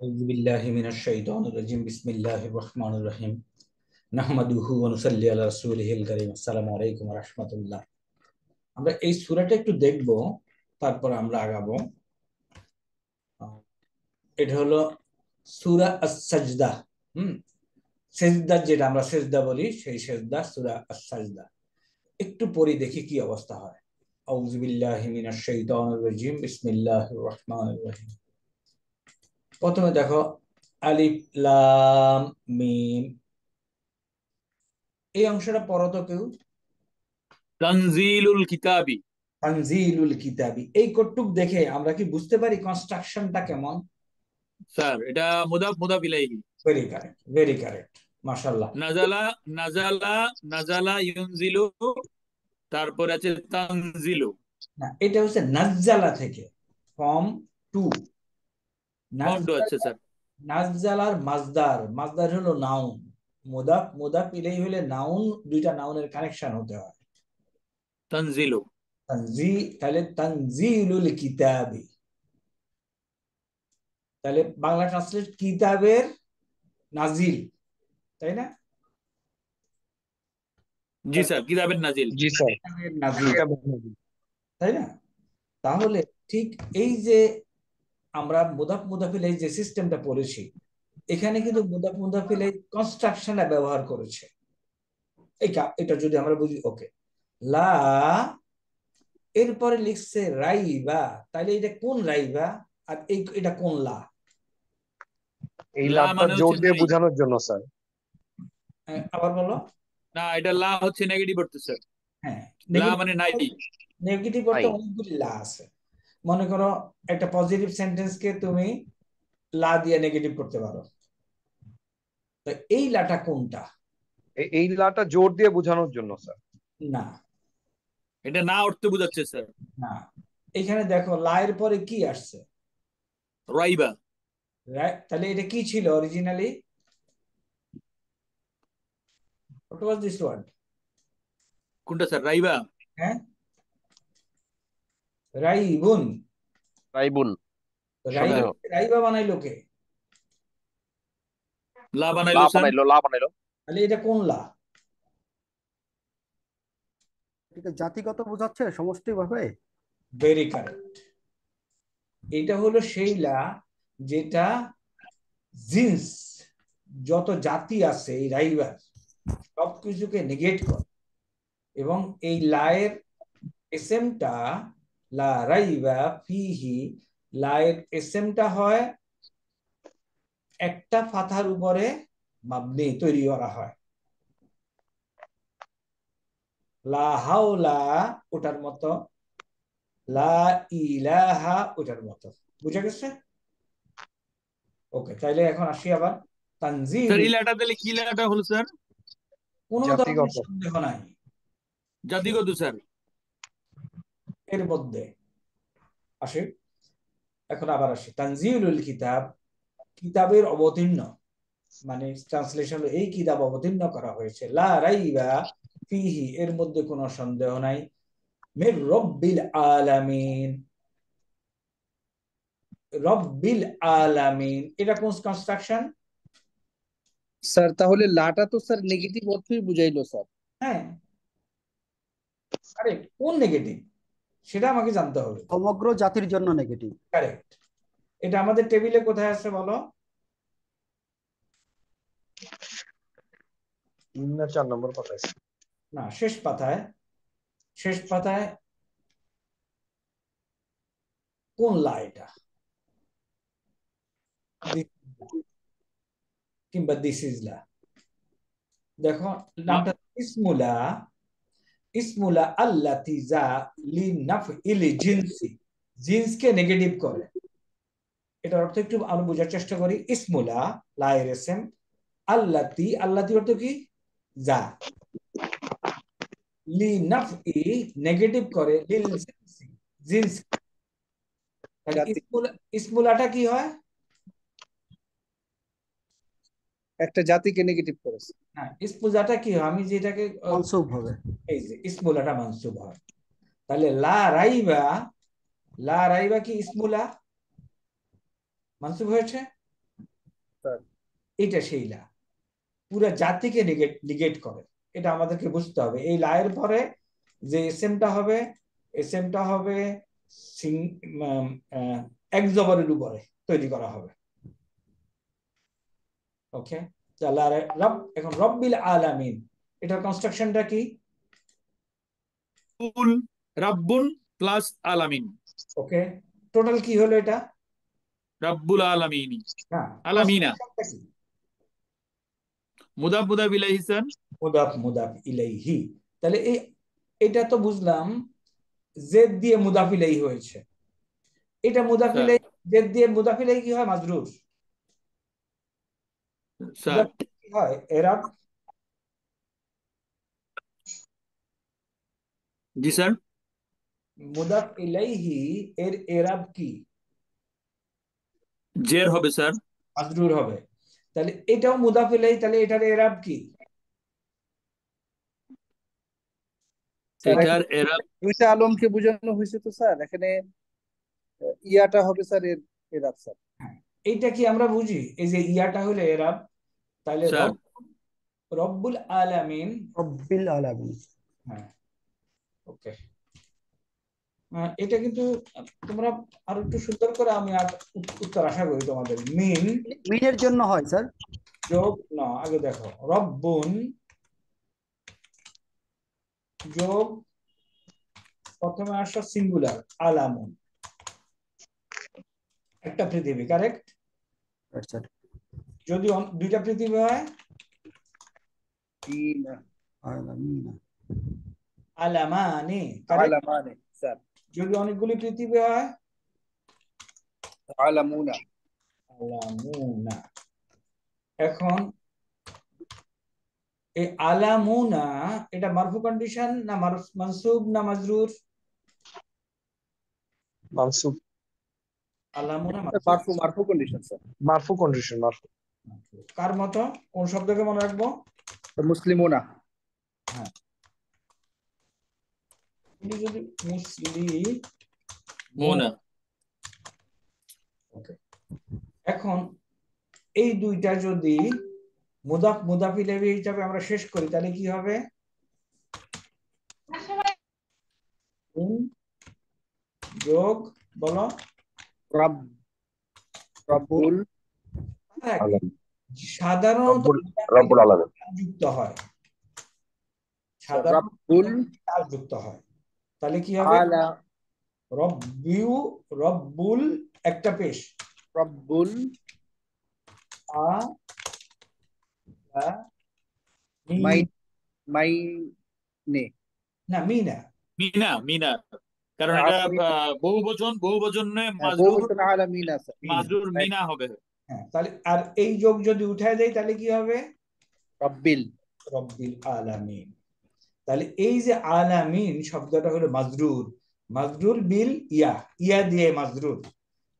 أعوذ بالله من الشيطان الرجيم بسم الله الرحمن الرحيم نحمده ونصلي على رسوله الكريم السلام عليكم ورحمة الله। আমরা এই সূরাটা একটু দেখব, তারপর আমরা আগাবো। এটা হলো সূরা আস-সাজদা। সেজদা, যেটা আমরা সেজদা বলি, সেই সেজদা সূরা আস-সাজদা। একটু পড়ি, দেখি কি অবস্থা হয়। আউযু বিল্লাহি মিনাশ শাইতানির রাজিম বিসমিল্লাহির রহমানির রহিম। প্রথমে দেখো আলিফ লাম মিম, এই অংশটা পড়ো তো কেউ। তানজিলুল কিতাবি। তানজিলুল কিতাবি, এই কটুক দেখে আমরা কি বুঝতে পারি কনস্ট্রাকশনটা কেমন? স্যার, এটা মুদাফ মুদাফ ইলাইহি। ভেরি কারেক্ট, ভেরি কারেক্ট, মাশাআল্লাহ। নাজালা নাজালা নাজালা ইউনজিলু, তারপর আছে তানজিলু। না, এটা হচ্ছে নাজ্জালা থেকে, ফর্ম টু। ফর্ম টু, আচ্ছা নাজ্জালা, স্যার। নাজ্জালার মাজদার, মাজদার হলো নাউন। মুদাফ মুদাফ ইলাই হলে নাউন, দুইটা নাউনের কানেকশন হতে হয়। তানজিলু। তানজি, তাহলে তানজিলুল কিতাবি, তাহলে বাংলা ট্রান্সলেট কিতাবের নাজিল, তাই না? জি স্যার, কিতাবের নাজিল। জি স্যার। কিতাবের নাজিল, এটা বলুন। তাই না? তাহলে ঠিক এই যে আমরা মুদাফ মুদাফিল এই যে সিস্টেমটা পড়েছি, এখানে কিন্তু মুদাফ মুদাফিল এই কনস্ট্রাকশনটা ব্যবহার করেছে। এটা যদি আমরা বুঝি, ওকে। লা, এরপরে লিখছে রাইবা, তাহলে এটা কোন রাইবা? আর এটা কোন লা? এই লা লাভটা মানে জোর হচ্ছে দিয়ে নাই। বোঝানোর জন্য স্যার। আবার বলো। না, এটা লা হচ্ছে নেগেটিভ অর্থ স্যার। হ্যাঁ, লা মানে নাই। নেগেটিভ অর্থে নাই। অনেকগুলি লা আছে। মনে করো একটা পজিটিভ সেন্টেন্সকে তুমি লা দিয়ে নেগেটিভ করতে পারো, তো এই লাটা কোনটা? এই লাটা জোর দিয়ে বোঝানোর জন্য স্যার। না, এটা না অর্থ বোঝাচ্ছে স্যার। না, এখানে দেখো লা এর পরে কি আসছে? রাইবা। তাহলে এটা কি ছিল originally? What was this word? কোনটা স্যার, রাইবা? হ্যাঁ, রাইবুন। রাইবুন, রাইবা, সন্দেহ। রাইবা বানাইলো কে? লা লা বানাইলো স্যার। বানাইলো, লা বানাইলো। তাহলে এটা কোন লা? এটাকে জাতিগত বোঝাচ্ছে সমষ্টিভাবে। Very correct. এটা হলো সেই লা যেটা জিন্স, যত জাতি আছে এই রাইবার সবকিছুকে নেগেট করে। এবং এই লায়ের এসএমটা, লা রাইবা ফিহি, লায়ের এসএমটা হয় একটা ফাথার উপরে মাবনি তৈরি করা হয়। লা হাওলা ওটার মতো, লা ইলাহা ওটার মতো। বুঝা গেছে? ওকে, তাইলে এখন আসি আবার তানজিল। স্যার, এই লাটা তাহলে কি লাটা হলো স্যার? কোনো ধরনের জাতিগত। সন্দেহ নাই জাতিগত স্যার। এর মধ্যে। আসে, এখন আবার আসি তানজিলুল কিতাব, কিতাবের অবতীর্ণ, মানে ট্রান্সলেশন এই কিতাব অবতীর্ণ করা হয়েছে লা রাইবা ফিহি, এর মধ্যে কোনো সন্দেহ নাই, মির রব্বিল আলামিন। রব্বিল আলামিন, এটা কোন কনস্ট্রাকশন? স্যার তাহলে লাটা তো স্যার নেগেটিভ অর্থই বুঝাইলো স্যার। হ্যাঁ, আরে কোন নেগেটিভ সেটা আমাকে জানতে হবে। সমগ্র জাতির জন্য নেগেটিভ। কারেক্ট। এটা আমাদের টেবিলে কোথায় আছে বলো? 3 না 4 নম্বর কথা আছে। না, শেষ পাতায়, শেষ পাতায় কোন লা এটা? কিংবা দিস ইজ লা, দেখো নামটা ইসমুলা। ইসমুলা আল্লাতি যা লি নাফইল জিনসি, জিন্সকে নেগেটিভ করে। এটার অর্থ একটু আমরা বোঝার চেষ্টা করি। ইসমুলা, লায়ের এসএম, আল্লাতি, আল্লাতি অর্থ কি? যা, লি নাফই নেগেটিভ করে লিল জিনসি, জিন্স। তাহলে জাতি, ইসমুলা, ইসমুলাটা কি হয়? একটা জাতিকে নেগেটিভ করেছে। হ্যাঁ, ইসমুলাটা কি হয়? আমি যেটাকে মানসুব হবে। এই যে ইসমুলাটা মানসুব হয়। তাহলে লা রাইবা, লা রাইবা কি ইসমুলা মানসুব হয়েছে? এটা সেই লা, পুরা জাতিকে নিগেট করে। এটা আমাদেরকে বুঝতে হবে। এই লায়ের পরে যে এসএমটা হবে, এসএমটা হবে এক জবরের উপরে তৈরি করা হবে। ওকে, তাহলে রব, এখন রব্বিল আলামিন, এটার কনস্ট্রাকশনটা কি? রাব্বুল, রাব্বুন প্লাস আলামিন, ওকে, টোটাল কি হলো এটা? রাব্বুল আলামিনী, না, আলামিনা, constructionটা কি? মুদাফ মুদাফ ইলাইহি স্যার। মুদাফ মুদাফ ইলাইহি। তাহলে এটা তো বুঝলাম জেদ দিয়ে মুদাফ ইলাইহি হয়েছে। এটা মুদাফ স্যার, ইলাইহি, জেদ দিয়ে মুদাফ ইলাইহি কি হয়? মাজরুর। স্যার, মুদাফ ইলাইহি কি হয়? এরাব। জি স্যার। মুদাফ ইলাইহি এর এরাব কি? জের হবে স্যার। মাজরুর হবে। তাহলে এটাও মুদাফ ইলাইহি, তাহলে এটার এরাব কি? স্যার এটার এরা দুইটা আলমকে বোঝানো হয়েছে তো স্যার, এখানে ইয়াটা হবে স্যার এর এরাব স্যার। হ্যাঁ, এইটা কি আমরা বুঝি? এই যে ইয়াটা হলো এরাব। তাহলে স্যার, রব্বুল আলামিন। রব্বিল আলামিন। হ্যাঁ, ওকে। এটা কিন্তু তোমরা আরো একটু সুন্দর করে, আমি আর উত্তর আশা করি তোমাদের। মিন মিনের জন্য হয় স্যার। যোগ, না আগে দেখো, রব্বুন যোগ, প্রথমে আসো সিঙ্গুলার, আলামুন, একটা পৃথিবী, কারেক্ট? স্যার যদি দুইটা পৃথিবী হয়, ইনা আলামিন। আলামানি, কারেক্ট? আলামানে স্যার, যদি অনেকগুলি পৃথিবী হয়, আলামুনা। আলামুনা। এখন এই আলামুনা, এটা মারফু কন্ডিশন না মানসুব না মাজরুর? মানসুব, আলামুনা মারফু, মারফু কন্ডিশন স্যার। মারফু কন্ডিশন, মারফু। কার মতো? কোন শব্দকে মনে রাখবো? মুসলিমুনা। হ্যাঁ, যদি মুসলিম। মুনা। ওকে, এখন এই দুইটা যদি মুদাফ মুদাফ ইলাইহি হিসাবে আমরা শেষ করি, তাহলে কি হবে? যোগ, বলো। রব, রব্বুল, হ্যাঁ, সাধারণত রব্বুল আলামিন। যুক্ত হয়, সাধারণত রব্বুল যুক্ত হয়। তাহলে কি হবে? আলা, রব্বিউ, রব্বুল একটা পেশ, রব্বুল আ মাই, মাইনে, না, মিনা। মিনা, মিনা, কারণ এটা বহুবচন, বহুবচনে মাজরুর, বহুবচন আলামিনা স্যার। মাজরুর মিনা হবে। হ্যাঁ, তাহলে আর এই যোগ যদি উঠায় দেয়, তাহলে কি হবে? রব্বিল, রব্বিল আলামিন। তাহলে এই যে আলামিন শব্দটা হলো মাজরুর, মাজরুর বিল ইয়া, ইয়া দিয়ে মাজরুর।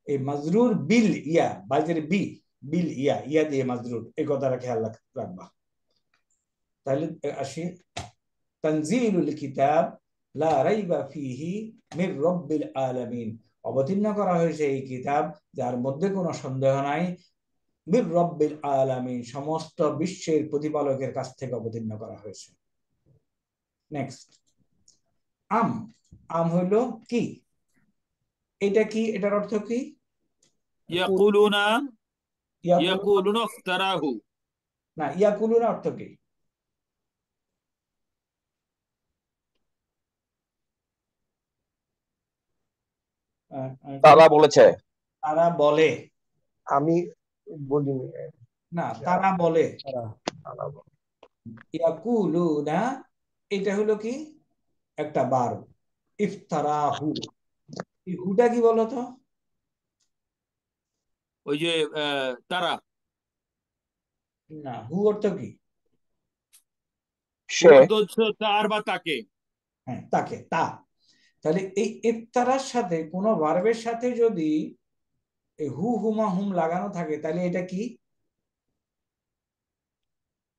এই মাজরুর বিল ইয়া, বাজের বি, বিল ইয়া, ইয়া দিয়ে মাজরুর। এই কথাটা খেয়াল রাখবা। তাহলে আসি, তানজিলুল কিতাব লা রাইবা ফিহি মির রব্বিল আলামিন, অবতীর্ণ করা হয়েছে এই কিতাব যার মধ্যে কোনো সন্দেহ নাই, মির রব্বিল আলামিন, সমস্ত বিশ্বের প্রতিপালকের কাছ থেকে অবতীর্ণ করা হয়েছে। নেক্সট, আম, আম হইল কি? এটা কি? এটার অর্থ কি? ইয়াকুলুনা, ইয়াকুলু, ইয়াকুলুনা ইফতারাহু। না, ইয়াকুলুর অর্থ কি? তারা বলেছে, তারা বলে, আমি বলিনি। না, তারা বলে। তারা বলে। ইয়াকুলুনা, এটা হলো কি? একটা বার, ইফতারাহু। এই হুটা কি বলতো? ওই যে তারা, না, হু অর্থ কি? সে, অর্থ হচ্ছে তার বা তাকে। হ্যাঁ, তাকে, তা। তাহলে এই ইফতারার সাথে কোন ভার্বের সাথে যদি এই হু হুমা হুম লাগানো থাকে, তাহলে এটা কি?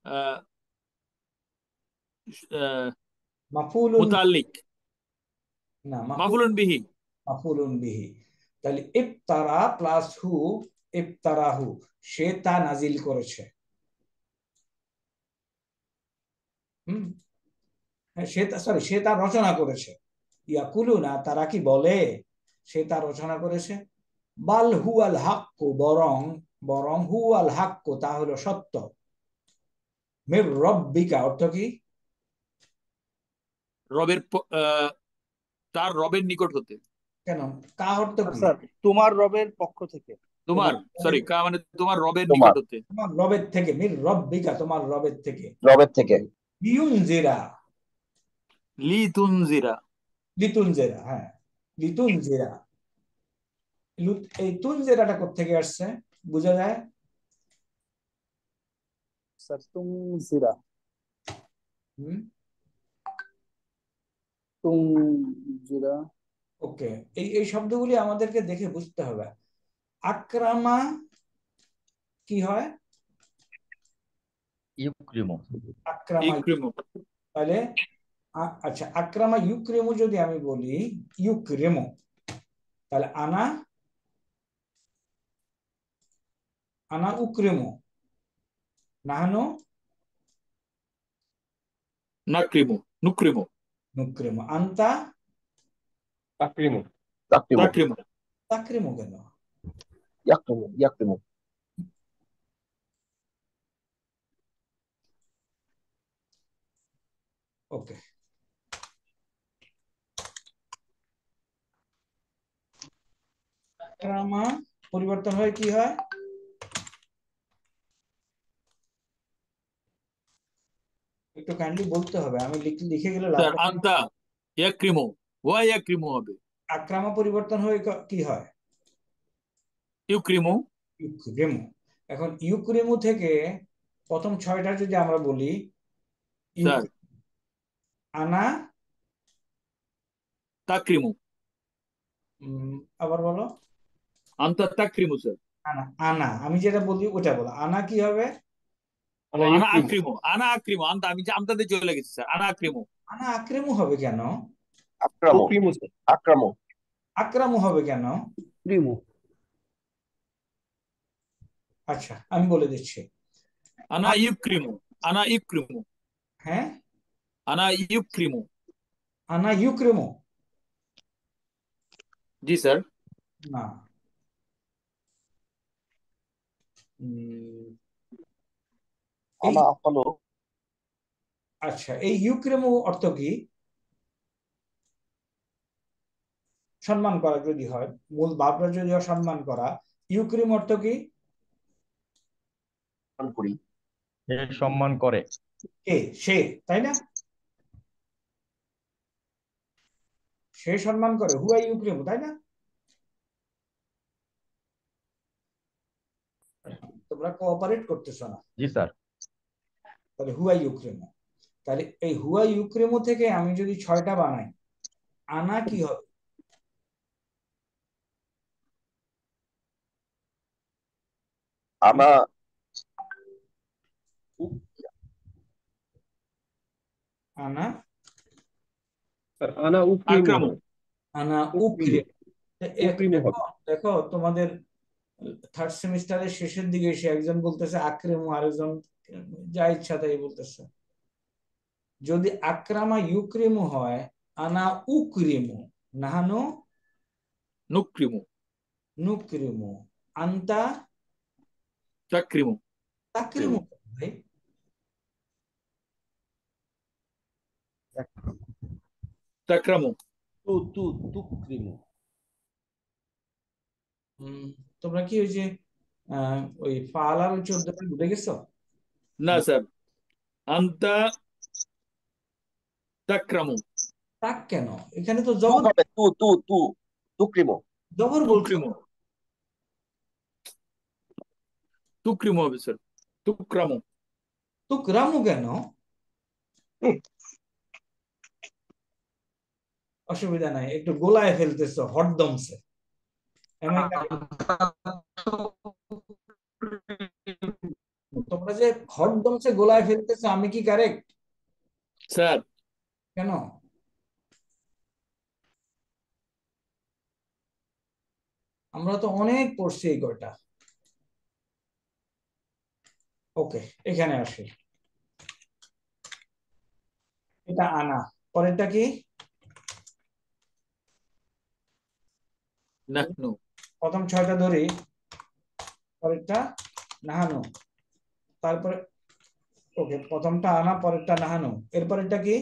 আহ, আহ, মাফুলুন, মুতাল্লিক, না, মাফুলুন বিহি। মাফুলুন বিহি। তাহলে ইফতারা প্লাস হু, ইফতারাহু, সে তা নাজিল করেছে। হুম, হ্যাঁ, সে তার রচনা করেছে। ইয়াকুলু না, তারা কি বলে, সে তার রচনা করেছে। বাল হুয়াল হাক্কু, বরং বরং হুয়াল হাক্কু, তা হলো সত্য। মির রব্বিকা অর্থ কি? রবের তার রবের নিকট হতে। কেন, কা অর্থ কি? স্যার তোমার রবের পক্ষ থেকে। তোমার, সরি, কা মানে তোমার রবের তোমার নিকট হতে। তোমার রবের থেকে, মির রব্বিকা, তোমার রবের থেকে। রবের থেকে। লিউনজিরা, লি তুনজিরা। লিতুনজেরা, হ্যাঁ, লিতুনজেরা। এই তুনজেরাটা কোত্থেকে আসছে বোঝা যায়? স্যার তুমজিরা, হুম, তুমজিরা। ওকে। এই এই শব্দগুলি আমাদেরকে দেখে বুঝতে হবে। আক্রামা কি হয়? ইউক্রিমু। আক্রামা, ইকরিমু। তাহলে আচ্ছা, আক্রামা ইউক্রেমু যদি আমি বলি ইউক্রেমু, তাহলে আনা, আনা উক্রেমু, নাহানো নাকরিমু, নুকরিমু, নুক্রেমু, আন্তা তাকরিমু। তাকরিমু। তাকরিমু। তাক্রেমু কেন? ইয়াকরিমু। ইয়াকরিমু। ওকে, আক্রামা পরিবর্তন হয় কি হয়? একটু কাইন্ডলি বলতে হবে, আমি লিখে গেলে লাভ স্যার নেই। আন্তা ইয়াকরিমু, ওয়া ইয়াকরিমু হবে। আক্রামা পরিবর্তন হয়ে কি হয়? ইউক্রিমু। ইউক্রেমু। এখন ইউক্রেমু থেকে প্রথম ছয়টা যদি আমরা বলি, স্যার আনা, তাকরিমু। আবার বলো। আন্তা তাকরিমু স্যার। আনা, আনা, আমি যেটা বলি ওটা বলো। আনা কি হবে? ও আনা আক্রিমু, আনা আক্রিমু, আন্তা, আমি যে আমতাতে চলে গেছি স্যার, আনা আক্রিমু। আনা আক্রেমু হবে কেন? আক্রামু। উকরিমু স্যার। আক্রামু। আক্রামু হবে কেন? প্রিমো। আচ্ছা, আমি বলে দিচ্ছি। আনা ইউক্রিমু, আনা ইউক্রিমু, হ্যাঁ, আনা ইউক্রিমু। আনা ইউক্রেমু, জি স্যার। না। উম, এই আনা আফালু। আচ্ছা, এই ইউক্রেমু অর্থ কি? সম্মান করা যদি হয়, মূল ভাবটা যদি হয় সম্মান করা, ইউক্রেম অর্থ কি? করি। সে সম্মান করে। কে? সে, তাই না? সে সম্মান করে, হুয়া ইউক্রেমু, তাই না? তোমরা কোঅপারেট করতেছো না। জি স্যার। তাহলে হুয়া ইউক্রেমু, তাহলে এই হুয়া ইউক্রেমু থেকে আমি যদি ছয়টা বানাই, আনা কি হবে? আনা আনা, আনা উকরিমু আক্রামু। হয়। আনা উকরিমু। উক্রেমু। উকরিমু হবে। দেখো, দেখো তোমাদের থার্ড সেমিস্টারের শেষের দিকে এসে একজন বলতেছে আক্রেমু, আরেকজন যা ইচ্ছা তাই বলতেছে। যদি আক্রামা ইউক্রেমু হয়, আনা উক্রিমু, নাহানো নুক্রিমু, নুক্রিমু, আন্তা তাকরিমু, তাক্রিমু। ভাই, তাকরামু। তুকরিমু। উম, তোমরা কি ওই যে ওই ফালার ওই 14টা ভুলে গেছো? না স্যার, আন্তা তাকরামু। তাক কেন? এখানে তো তু জবর, হবে। তু তুকরিমু। জবর বলছো। তুকরিমু, তুকরিমু হবে স্যার, তুকরামু। তুকরামু কেন? অসুবিধা নাই, একটু গোলায় ফেলতেছো হরদমসে। Am I correct? তোমরা যে হরদমসে গোলায় ফেলতেছো, আমি কি কারেক্ট? স্যার কেন? আমরা তো অনেক পড়ছি এই কয়টা। ওকে, এখানে আসি। এটা আনা, পরেরটা কি? নাহনু, প্রথম 6টা ধরি, পরেরটা নাহানু, তারপরে ওকে প্রথমটা আনা, পরেরটা নাহানু, এরপরেরটা কি?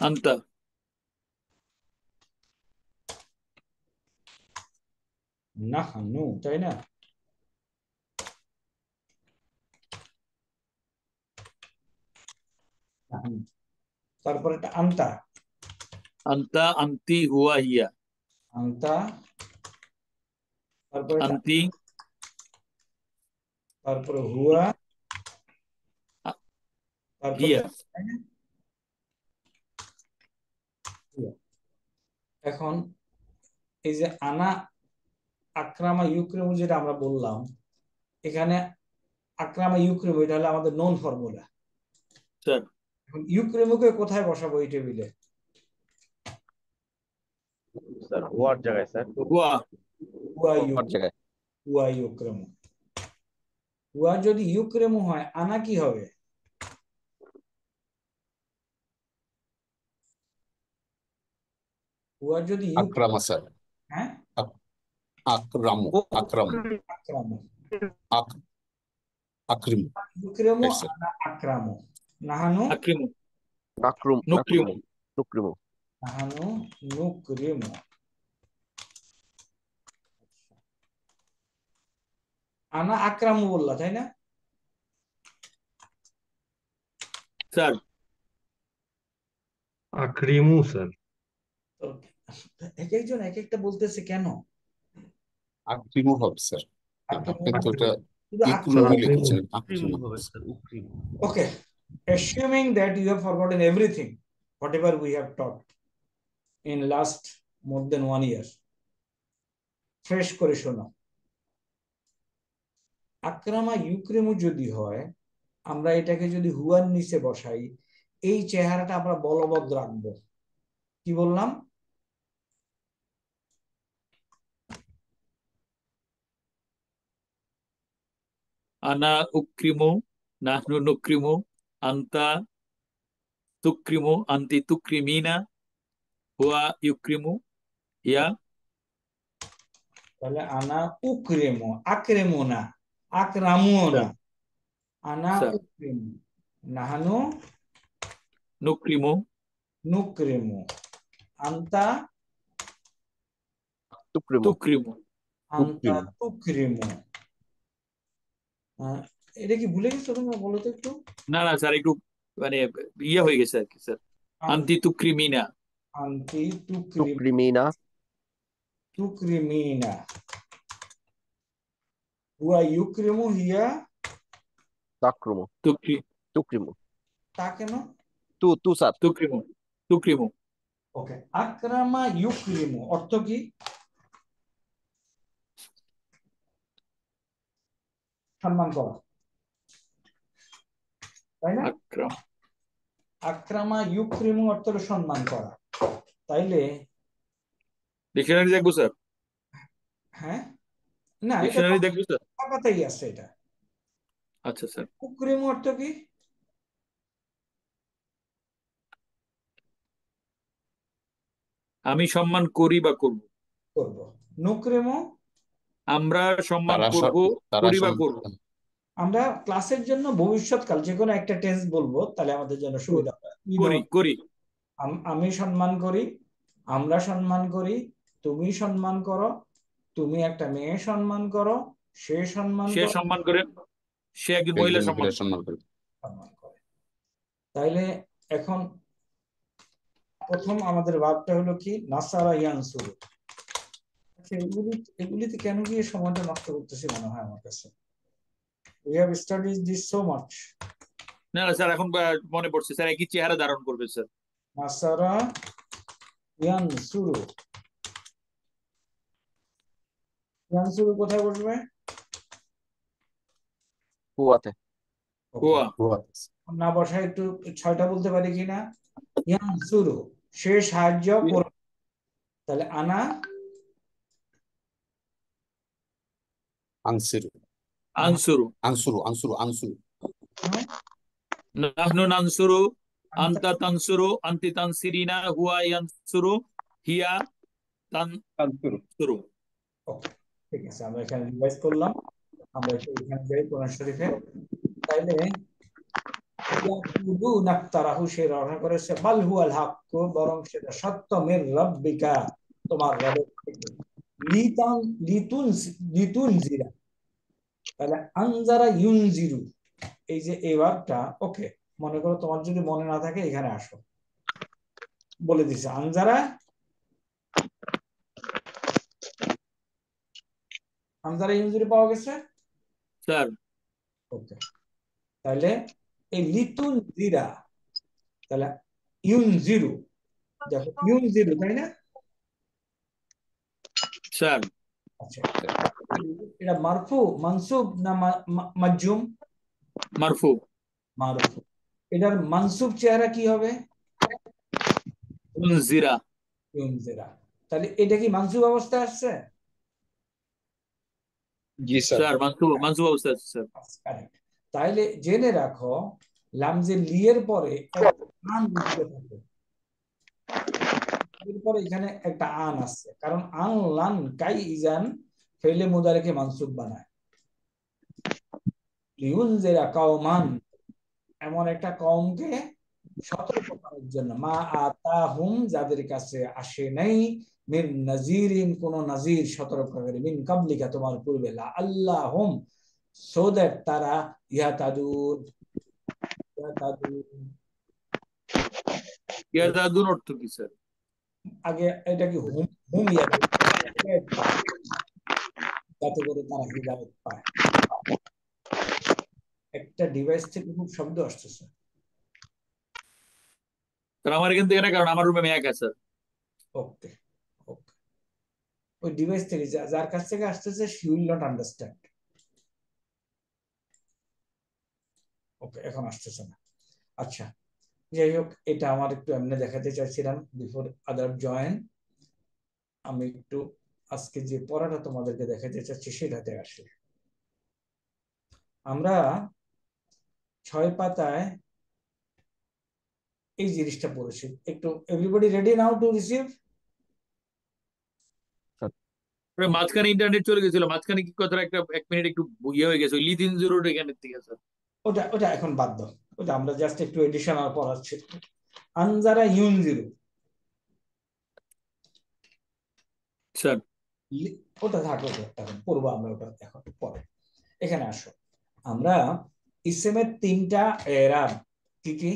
আন্তা, নাহানু, তাই না? নাহানু। তারপরেরটা আন্তা, আন্তা, আন্তি, হুয়া, হিয়া, আন্তা, তারপরে আন্তি, তারপরে হুয়া, আ- তারপরে হিয়া। তাই না? হুয়া। এখন এই যে আনা আক্রামা ইউক্রেমু যেটা আমরা বললাম, এখানে আক্রামা ইউক্রেমু এটা হলো আমাদের নন ফর্মুলা। স্যার, এখন ইউক্রেমুকে কোথায় বসাবো এই টেবিলে? স্যার ওয়ার জায়গায় স্যার। হুয়া, হুয়া ওর জায়গায় হুয়া ইউক্রেমু। হুয়া যদি ইউক্রেমু হয়, আনা কি হবে? হুয়া যদি আক্রামা স্যার। হ্যাঁ, আক্রামু আক্রামু আক্রামু, আক- আক্রিমু, ইউক্রেমু, রাইট স্যার। আনা আক্রামু, নাহানু, আক্রিমু, নাকরুম নুক্রিমু, নুকরিমু নাহানু নুক্রিমু। আনা আক্রামু বললা তাই না? স্যার। আক্রিমু স্যার। তো এক একজন এক একটা বলতেছে কেন? আক্রিমু হবে স্যার, আক্রামু আপনি তো এটা শুধু স্যার ইক্রিমু আক্রিমু লিখেছেন, উক্রিমু আক্রিমু হবে হবে। Sir, উক্রিমু। Okay, assuming that you have forgotten everything, whatever we have taught in last more than 1 year, fresh করে শোনো। আক্রামা ইউক্রিমু যদি হয়, আমরা এটাকে যদি হুয়ার নিচে বসাই, এই চেহারাটা আমরা বলবৎ রাখবো। কি বললাম? আনা উক্রিমু, নাহনু নুক্রিমু, আন্তা তুক্রিমু, আন্তি তুক্রিমিনা, হুয়া ইউক্রিমু, হিয়া। তাহলে আনা উক্রিমু, আক্রেমু না, আক্রামুও না, স্যার, আনা স্যার। উক্রিমু, নাহানু নুক্রিমু, নুক্রিমু, আন্তা তুকরিমু তুক্রিমু। আন্তা তুক্রিমু। তুক্রিমু। এটা কি ভুলে গেছো তোমরা? বলো তো একটু। না না স্যার, একটু মানে ইয়ে হয়ে গেছে আর কি স্যার। আন্তি তুক্রিমিনা, আন্তি তুকরিমিনা তুক্রিমিনা, হুয়া ইউক্রিমু, হিয়া তাকরুমু তুক্রি তুকরিমু তা কেন? তু স্যার তুক্রিমু, তুক্রিমু। ওকে, আক্রামা ইউক্রিমু অর্থ কি? সম্মান করা, তাই না? আক্রাম, আক্রামা ইউক্রিমু অর্থ হলো সম্মান করা। তাইলে ডিকশনারি দেখবো স্যার, হ্যাঁ, না এটা ডিকশনারি দেখবো স্যার। কথাই আছে এটা। আচ্ছা স্যার। উক্রিমু অর্থ কি? আমি সম্মান করি বা করব। করব। নুক্রিমু আমরা সম্মান তারা করব, তারা করি বা করব। আমরা ক্লাসের জন্য ভবিষ্যৎকাল যে কোনো একটা টেন্স বলবো, তাহলে আমাদের জন্য সুবিধা হবে। করি, করি। আমি সম্মান করি, আমরা সম্মান করি, তুমি সম্মান করো, তুমি একটা মেয়ে সম্মান করো, সে সম্মান সে করো, সম্মান করে, সে একজন মহিলা একজন সম্মান মহিলা করে। সম্মান করে। সম্মান করে। তাইলে এখন প্রথম আমাদের ভাবটা হলো কি? নাসারা ইয়ানসুরু। আচ্ছা, এগুলিতে কেন গিয়ে সময়টা নষ্ট করতেছি মনে হয় আমার কাছে। We have studied this so much. না না স্যার, এখন মনে পড়ছে স্যার, একই চেহারা ধারণ করবে স্যার। নাসারা ইয়ানসুরু, ইয়ানসুরু কোথায় বসবে? হুয়াতে হুয়া, না বসায় একটু 6টা বলতে পারি কিনা? ইয়ানসুরু, সে সাহায্য করবে। তাহলে আনা আনসিরু, আনসুরু, আনসুরু, আনসুরু, আনসুরু। হ্যাঁ, নাহনু নানসুরু, আনতা তানসুরু আনতি তানসিরিনা হুয়া ইয়ানসুরু হিয়া তানসুরু। ওকে, ঠিক আছে, আমরা এখানে রিভাইজ করলাম। আমরা একটু এখানে যাই কোরআন শরীফে। তাইলে ইয়াকুলুনা ইফতারাহু, সে রচনা করেছে, বাল হুয়াল হাক্কু, বরং সেটা সত্য, মির রাব্বিকা, তোমার রবের থেকে। লিতান লিতুন লিতুনজিরা, তাহলে আনজারা ইউনজিরু, এই যে এই ভার্বটা, ওকে, মনে করো তোমার যদি মনে না থাকে এখানে আসো, বলে দিছে আনজারা, আনজারা ইউনজিরু পাওয়া গেছে। স্যার ওকে, তাহলে এই লিতুন জিরা, তাহলে ইউনজিরু, দেখো ইউনজিরু, তাই না? স্যার আচ্ছা, এটা মারফু মানসুব না মাজুম? মারফু। মারফু। এটার মানসুব চেহারা কি হবে? উনজিরা। ইউনজিরা। তাহলে এটা কি মানসুব অবস্থায় আসছে? জি স্যার। স্যার মানসুব মানসুব অবস্থা আছে স্যার। কারেক্ট। তাহলে জেনে রাখো, লামজে লিয়ের পরে একটা আন যুক্ত থাকে, এরপরে এখানে একটা আন আছে, কারণ আন লান কাই ইজান ফেলে মুদারিকে মানসুব বানায়। লিউনজিরা কাওমান, এমন একটা কওমকে সতর্ক করার জন্য, মা আতাহুম, যাদের কাছে আসে নাই, মিন নাজিরিন, কোন নাজির সতর্ককারী, মিন কাবলিকা, তোমার পূর্বে, লা আল্লাহুম, সো দ্যাট তারা ইয়াতাদুন, ইয়াতাদুন, ইয়াদাদুন অর্থ কি স্যার? আগে এটা কি হুম, হুম ইয়াতাদুন, যাতে করে তারা হিদায়াত পায়। একটা ডিভাইস থেকে খুব শব্দ আসতেছে। স্যার আমার এখান থেকে না, কারণ আমার রুমে মেয়ে আছে স্যার। ওকে, ওকে, ওই ডিভাইস থেকে যার কাছ থেকে আসতেছে, she will not understand. ওকে, এখন আসতেছে না। আচ্ছা, যাই হোক, এটা আমার একটু এমনি দেখাতে চাইছিলাম বিফোর আদার জয়েন। আমি একটু আজকে যে পড়াটা তোমাদেরকে দেখাতে চাচ্ছি সেটাতে আসি। আমরা 6 পাতায় এই জিনিসটা পড়েছি। একটু everybody ready now to receive? মাঝখানে ইন্টারনেট চলে গেছিল, মাঝখানে কি কথা একটা 1 মিনিট একটু ইয়ে হয়ে গেছে, লিদিন জিরোর এখানের থেকে স্যার। ওটা ওটা এখন বাদ দাও, ওটা আমরা জাস্ট একটু এডিশনাল পড়াচ্ছি। আনজারা ইউনজিরু, স্যার ওটা থাকো, এখন পড়বো আমরা ওটা এখন পরে। এখানে আসো, আমরা ইসমের 3টা এরাব কি কি?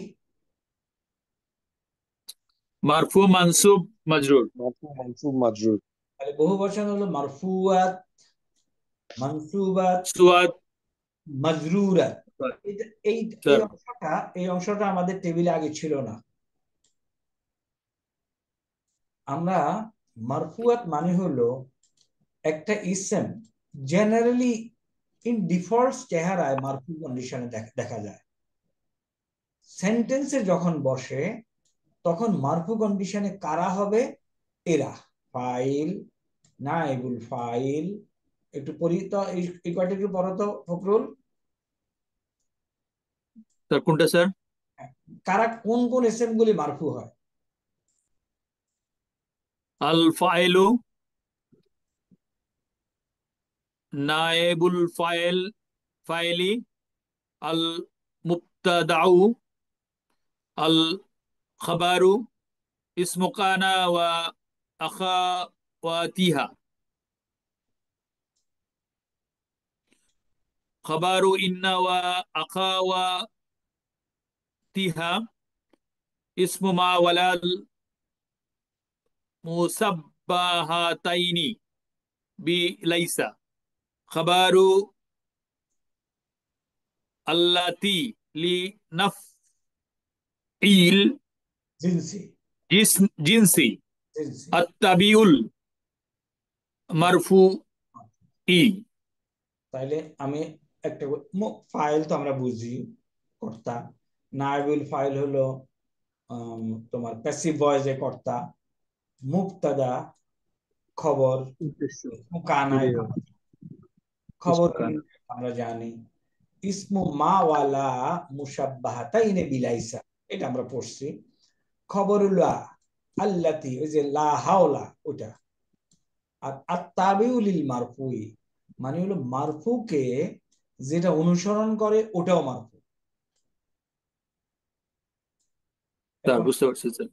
মারফু মানসুব মাজরুর। মারফু মানসুব মাজরুর। তাহলে বহু বচন হলো মারফুয়াত, মানসুবাত, সুয়াদ। মাজরুরাত। এই এই স্যার এই অংশটা আমাদের টেবিলে আগে ছিল না। আমরা মারফুয়াত মানে হলো একটা ইসম জেনারেলি ইন ডিফল্ট চেহারায় মারফু কন্ডিশনে দেখা যায়। সেন্টেন্সে যখন বসে তখন মারফু কন্ডিশনে কারা হবে? এরা, ফাইল, নাইবুল ফাইল। একটু পড়ি তো, এই কয়টা একটু পড়ো তো ফখরুল। স্যার কোনটা স্যার? কারা, কোন কোন এসএম গুলি মারফু হয়? আল ফাইলু, নায়েবুল ফাইল, ফাইলি, আল মুবতাদাউ, আল খাবারু, ইসমু কানা ওয়া আখাওয়াতিহা, খাবারু ইন্না ওয়া আখাওয়াতিহা, ইসমু মা ওয়ালাল মুসাব্বাহাতাইনি বি লাইসা, খাবারু আল্লাতি লি নাফইল জিনসি, জিনসি, জিনসি। আত্তাবিউল মারফু ই। তাইলে আমি একটা, ফাইল তো আমরা বুঝি কর্তা, নাইবুল ফাইল হলো তোমার প্যাসিভ ভয়েসে কর্তা, মুবতাদা খবর, কানায় খবর আমরা জানি, ইসমু মা ওয়ালা মুসাব্বাহাতাইনে বিলাইসা, এটা আমরা পড়ছি। খবরুল্লাহ আল্লাতি, ওই যে লা হাওলা ওটা। আর আত্তাবিউলিল মারফুই মানে হলো মারফুকে যেটা অনুসরণ করে ওটাও মারফু। স্যার এখন বুঝতে পারছি স্যার।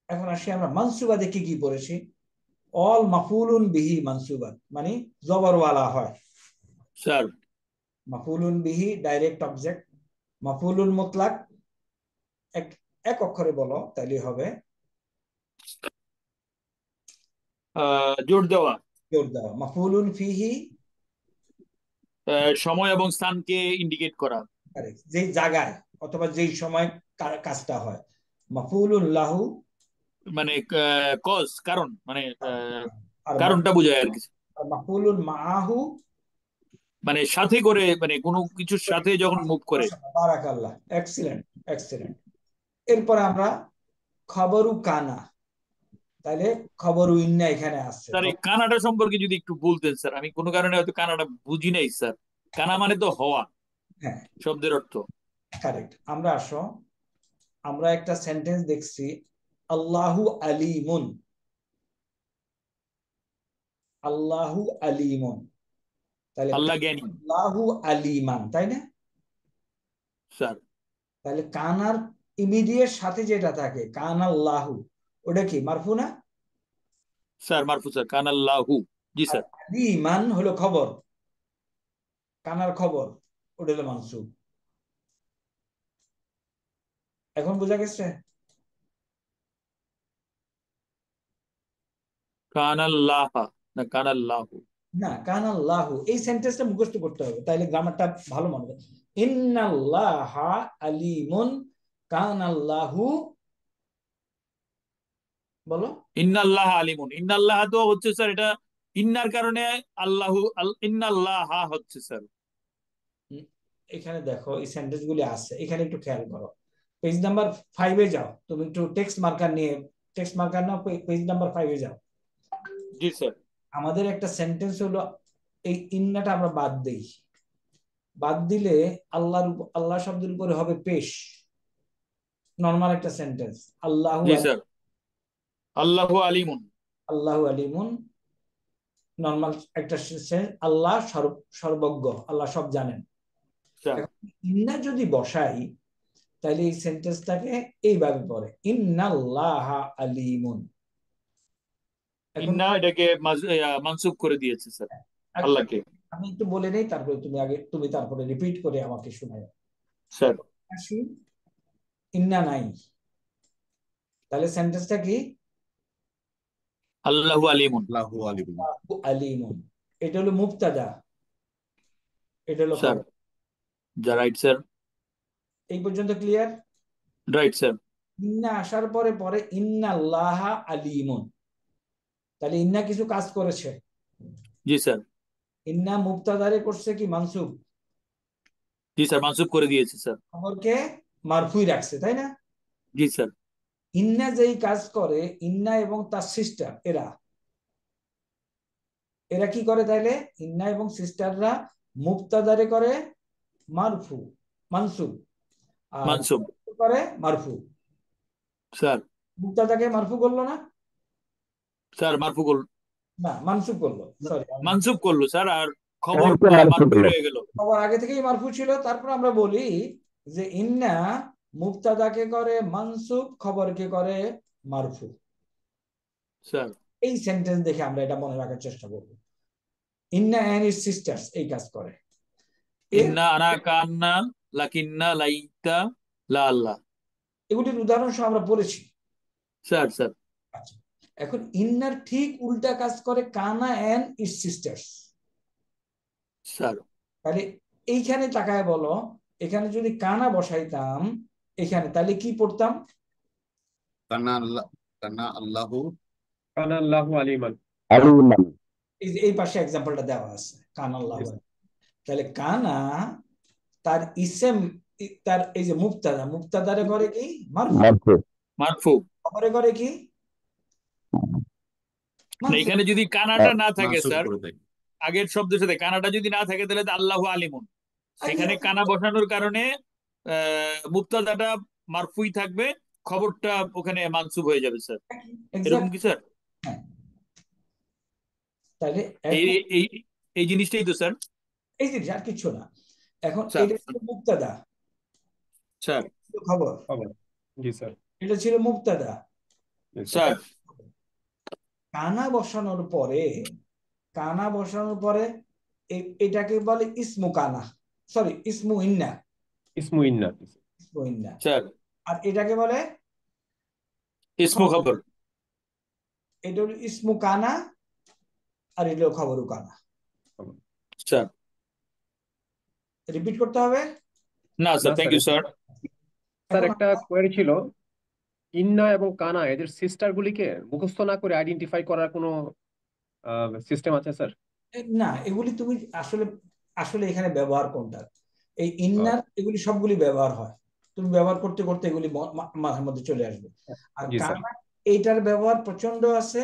এখন আসি আমরা মানসুবা দেখে কি পড়েছি, অল মাফুলুন বিহি মানসুবাত মানে জবরওয়ালা হয়। স্যার মাফুলুন বিহি ডাইরেক্ট অবজেক্ট, মাফুলুন মুতলাক এক এক অক্ষরে বলো তাইলে হবে জোর দেওয়া, জোর দেওয়া। মাফুলুন ফিহি সময় এবং স্থানকে ইন্ডিকেট করা, যেই জায়গায় অথবা যেই সময় কাজটা হয়। মাফুলুন লাহু মানে কজ, কারণ, মানে আর কারণটা বোঝায় আর কি। মাফুলুন মাআহু মানে সাথে করে, মানে কোনো কিছুর সাথে যখন মুভ করে। বারাকাল্লাহ, এক্সিলেন্ট এক্সিলেন্ট। এরপরে আমরা খবরু কানা, তাহলে খবরু ইন্না এখানে আসছে। স্যার এই কানাডা সম্পর্কে যদি একটু বলতেন স্যার, আমি কোনো কারণে হয়তো কানাডা বুঝি নাই স্যার। কানা মানে তো হওয়া হ্যাঁ শব্দের অর্থ। কারেক্ট। আমরা আসো, আমরা একটা সেন্টেন্স দেখছি আল্লাহু আলিমুন, আল্লাহু আলিমুন, তাহলে আল্লাহ জ্ঞানী আল্লাহু আলিমান, তাই না? স্যার। তাহলে কানার ইমিডিয়েট সাথে যেটা থাকে কান আল্লাহু, ওটা কি মারফু না? স্যার মারফু স্যার, কান আল্লাহু। জি আর স্যার। আলিমান হলো খবর, কানার খবর, ওটা হলো মানসুব। এখন বোঝা গেছে? কান আল্লাহ না কান আল্লাহু? না, কান আল্লাহু এই সেন্টেন্সটা মুখস্থ করতে হবে, তাইলে গ্রামারটা ভালো মনে হবে। ইন্নাল্লাহা আলিমুন কান আল্লাহু, বলো। ইন্নাল্লাহ আলিমুন, ইন্নাল্লাহ তো হচ্ছে স্যার এটা ইন্নার কারণে আল্লাহু, ইন্নাল্লাহ হচ্ছে স্যার। এখানে দেখো এই সেন্টেন্স গুলি আছে, এখানে একটু খেয়াল করো। পেজ নাম্বার 5-এ যাও, তুমি একটু টেক্সট মার্কার নিয়ে, টেক্সট মার্কার নাও, পেজ নাম্বার 5-এ যাও। জি স্যার। আমাদের একটা সেন্টেন্স হলো এই ইন্নাটা আমরা বাদ দেই, বাদ দিলে আল্লাহ শব্দের উপরে হবে পেশ, নরমাল একটা সেন্টেন্স। আল্লাহু জি স্যার। আল্লাহু আলিমুন, আল্লাহু আলিমুন নরমাল একটা সেন্টেন্স, আল্লাহ সর্বজ্ঞ, আল্লাহ সব জানেন। স্যার ইন্না যদি বসাই তাহলে এই সেন্টেন্সটাকে এইভাবে পড়ে ইন্নাল্লাহা আলিমুন। এখন ইন্না এটাকে মানসুব করে দিয়েছে স্যার আল্লাহকে। আমি একটু বলে নেই, তারপরে তুমি তারপরে রিপিট করে আমাকে শোনাও। স্যার আসি, ইন্না নাই, তাহলে সেন্টেন্সটা কি? আল্লাহু আলিমুন। আল্লাহু আলিম। আল্লাহু আলিমুন, এটা হলো মুবতাদা, এটা হলো স্যার খবর। যা রাইট স্যার। এই পর্যন্ত ক্লিয়ার? Right sir. ইন্না আসার পরে পরে ইন্নাল্লাহা আলিমুন, তাহলে ইন্না কিছু কাজ করেছে। জি স্যার। ইন্না মুবতাদারে করছে কি মানসুব, জি স্যার মানসুব করে দিয়েছে স্যার। খবরকে মারফুই রাখছে, তাই না? জি স্যার। ইন্না যেই কাজ করে, ইন্না এবং তার সিস্টার এরা এরা কি করে তাইলে? ইন্না এবং সিস্টাররা মুবতাদারে করে মারফু মানসুব, আর মানসুব করে মারফু। স্যার। মুবতাদাকে মারফু করলো না, স্যার মারফু করল, না মানসুব করলো, সরি মানসুব করলো স্যার, আর খবর মারফু হয়ে গেল। খবর আগে থেকেই মারফু ছিল। তারপর আমরা বলি যে ইন্না মুবতাদাকে করে মানসুব, খবরকে করে মারফু। স্যার এই সেন্টেন্স দেখে আমরা এটা মনে রাখার চেষ্টা করব। ইন্না এন্ড ইটস সিস্টার্স এই কাজ করে। ইন্না আনা কান্না লাকিন্না লাইতা লা আল্লাহ। এগুলির উদাহরণ সহ আমরা পড়েছি। Sir sir. আচ্ছা, এখন ইন্নার ঠিক উল্টা কাজ করে কানা এন্ড ইটস সিস্টার্স। স্যার তাহলে এইখানে তাকায় বলো, এখানে যদি কানা বসাইতাম এখানে, তাহলে কি পড়তাম? কানা আল্লাহু কানা আল্লাহু আলিমান। আলিমান। এই যে এই পাশে এক্সাম্পলটা দেওয়া আছে কানা আল্লাহ। তাহলে কানা তার ইসেম, তার এই যে মুবতাদা, মুবতাদারে করে কি মারফু, মারফু। মারফু। খবরে করে কি না, এখানে যদি কানাটা না থাকে মানসুব স্যার, করে দেয়। আগের শব্দের সাথে কানাটা যদি না থাকে তাহলে তো আল্লাহু আলিমুন। এখানে কানা বসানোর কারণে মুবতাদাটা মারফুই থাকবে, খবরটা ওখানে মানসুব হয়ে যাবে স্যার, এরকম এক্সাক্ট। কি স্যার? হ্যাঁ, তাহলে এই এখন এই এই জিনিসটাই তো স্যার। এই জিনিস আর কিছু না। এখন স্যার এটা ছিল মুক্তাদা, স্যার খবর, খবর। জি স্যার। এটা ছিল মুক্তাদা। জি স্যার কানা বসানোর পরে, কানা বসানোর পরে এটাকে বলে ইসমু কানা, সরি ইসমু ইন্না, ইসমু ইন্না। ইসমু ইন্না। স্যার আর এটাকে বলে ইসমু খবর। এটা হলো ইসমু কানা, আর এটা হলো খবরু কানা। স্যার রিপিট করতে হবে? না স্যার, না thank sir, you sir. Sir এখন একটা কোয়েরি ছিল, ইন্না এবং কানা এদের সিস্টার গুলিকে মুখস্থ না করে আইডেন্টিফাই করার কোনো সিস্টেম আছে স্যার? না, এগুলি তুমি আসলে আসলে এখানে ব্যবহার কোনটা, এই আহ, ইন্নার এগুলি সবগুলি ব্যবহার হয়, তুমি ব্যবহার করতে করতে এগুলি মাথার মধ্যে চলে আসবে। আর জি স্যার। কানা, এইটার ব্যবহার প্রচন্ড আছে,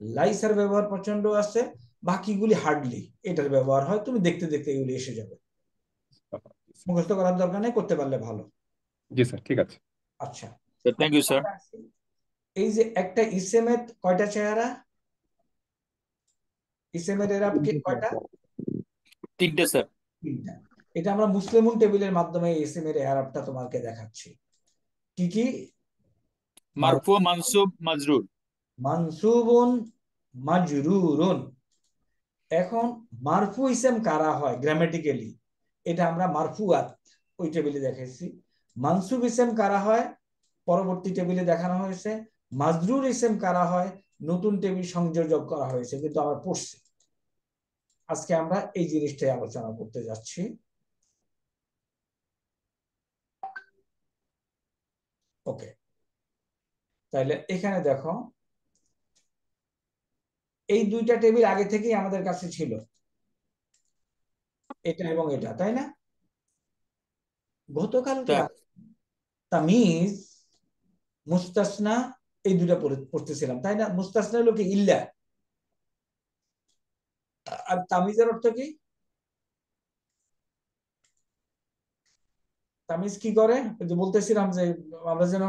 লাইসার ব্যবহার প্রচন্ড আছে, বাকিগুলি হার্ডলি এটার ব্যবহার হয়, তুমি দেখতে দেখতে এগুলি এসে যাবে, মুখস্থ করার দরকার নেই, করতে পারলে ভালো। জি স্যার, ঠিক আছে। আচ্ছা, থ্যাংক ইউ স্যার। এই যে একটা ইসেমের কয়টা চেহারা, ইসেমের এরাব কয়টা? তিনটে স্যার। তিনটা। এটা আমরা মুসলিমুন টেবিলের মাধ্যমে ইসেমের এরাবটা তোমাকে দেখাচ্ছি। কি কি? মারফু, মানসুব, মাজরুর। মানসুবুন, মাজরুরুন। এখন মারফু ইসেম কারা হয় গ্রামাটিক্যালি, এটা আমরা মারফুয়াত ওই টেবিলে দেখাইছি। মানসুব ইসেম কারা হয় পরবর্তী টেবিলে দেখানো হয়েছে। মাজরুর ইসেম কারা হয় নতুন টেবিল সংযোজন করা হয়েছে, কিন্তু আমরা পড়ছি। আজকে আমরা এই জিনিসটাই আলোচনা করতে যাচ্ছি। ওকে, তাহলে এখানে দেখো, এই দুইটা টেবিল আগে থেকেই আমাদের কাছে ছিল, এটা এবং এটা, তাই না? গতকালকে স্যার তামিজ, মুস্তাসনা, এই দুইটা পড়তেছিলাম, তাই না? মুস্তাসনা হলো কি? ইল্লা। আর তামিজের অর্থ কি? তামিজ কি করে, ওই যে বলতেছিলাম যে আমরা যেন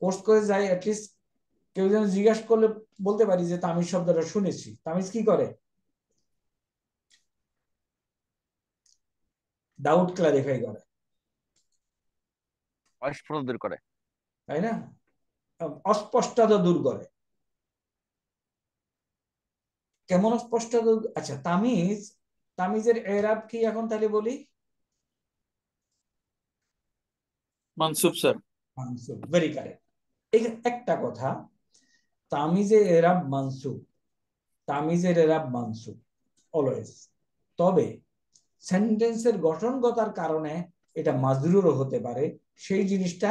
কোর্স করে যাই, অ্যাটলিস্ট কেউ যেন জিজ্ঞাসা করলে বলতে পারি যে তামিজ শব্দটা শুনেছি। তামিজ কি করে? ডাউট ক্লারিফাই করে, অস্পষ্ট দূর করে। তাই না? অস্পষ্টতা দূর করে। কেমন অস্পষ্টতা আচ্ছা, তামিজ, তামিজের এরাব কি এখন তাহলে বলি? মানসুব স্যার। মানসুব, ভেরি কারেক্ট। একটা কথা, তামিজের এরাব মানসুব, তামিজের এরাব মানসুব অলওয়েজ। তবে সেন্টেন্সের গঠনগতার কারণে এটা মাজরুরও হতে পারে, সেই জিনিসটা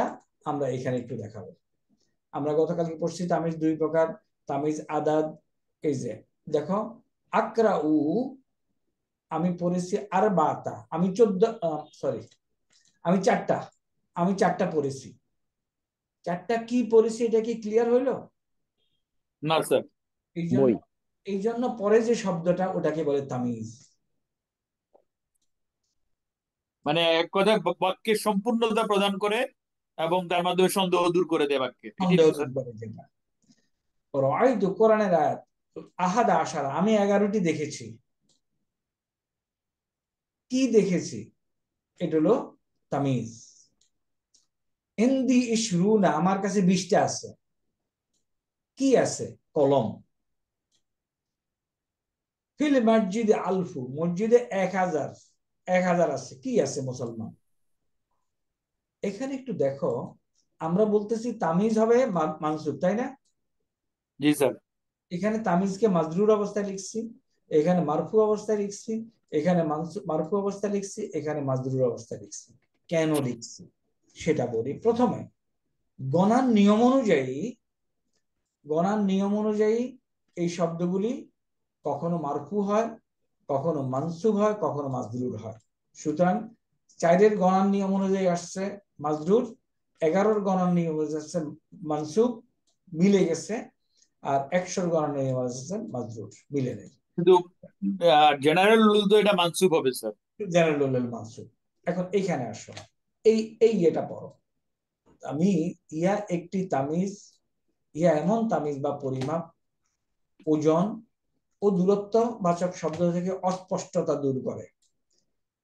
আমরা এখানে একটু দেখাবো। আমরা গতকালকে পড়ছি তামিজ দুই প্রকার, তামিজ আদাদ। এই যে দেখো, আকরা উ, আমি পড়েছি আর বাতা, আমি 14, সরি আমি 4টা, আমি 4টা পড়েছি। 4টা কি পড়েছি এটা কি ক্লিয়ার হইলো? না স্যার। বই। এই জন্য পরে যে শব্দটা ওটাকে বলে তামিজ, মানে এক কথায় বাক্যের সম্পূর্ণতা প্রদান করে এবং তার মাধ্যমে সন্দেহ দূর করে দেয় বাক্যে, এটাই সন্দেহ তো দূর স্যার। করে যেটা। রাআইতু, কোরআনের আয়াত, আহাদা আশারা, আমি 11টি দেখেছি। কি দেখেছি? এটা হলো তামিজ। ইনদি ইশরুনা, আমার কাছে 20টা আছে। কি আছে? কলম। ফিল মসজিদে আলফু, মসজিদে 1000, 1000 আছে। কি আছে? মুসলমান। এখানে একটু দেখো, আমরা বলতেছি তামিজ হবে মানসুব, তাই না? জি স্যার। এখানে তামিজকে মাজরুর অবস্থায় লিখছি, এখানে মারফু অবস্থায় লিখছি, এখানে মারফু অবস্থায় লিখছি, এখানে মাজরুর অবস্থায় লিখছি। কেন লিখছি সেটা বলি। প্রথমে গণার নিয়ম অনুযায়ী, গণার নিয়ম অনুযায়ী এই শব্দগুলি কখনো মারফু হয়, কখনো মানসুব হয়, কখনো মাজরুর হয়। সুতরাং 4-এর গণার নিয়ম অনুযায়ী আসছে মাজরুর, 11-র গণার নিয়ম অনুযায়ী আসছে মানসুব, মিলে গেছে। আর 100-র গণার নিয়ম অনুযায়ী আসছে মাজরুর, মিলে নেই। কিন্তু জেনারেল রুল তো এটা মানসুব হবে স্যার। জেনারেল মানসুব। এখন এইখানে আসো, এই এই এটা পড়ো, আমি ইয়া একটি তামিজ, ইয়া এমন তামিজ বা পরিমাপ, ওজন ও দূরত্ব বাচক শব্দ থেকে অস্পষ্টতা দূর করে।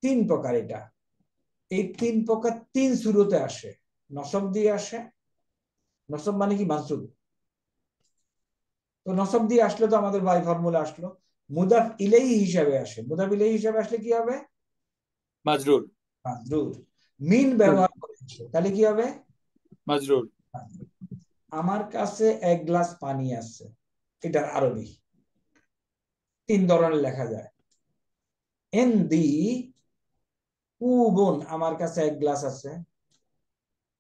3 প্রকার এটা। এই 3 প্রকার 3 সূরতে আসে। নসব দিয়ে আসে। নসব মানে কি? মানসুব। তো নসব দিয়ে আসলে তো আমাদের বাই ফর্মুলা আসলো। মুদাফ ইলাইহি হিসাবে আসে। মুদাফ ইলাইহি হিসাবে আসলে কি হবে? মাজরুর। মাজরুর। মিন ব্যবহার করে আসে, তাহলে কি হবে? মাজরুর। আমার কাছে 1 গ্লাস পানি আছে, এটার আরবি 3 ধরনের লেখা যায়। এনদি কুবুন, আমার কাছে 1 গ্লাস আছে।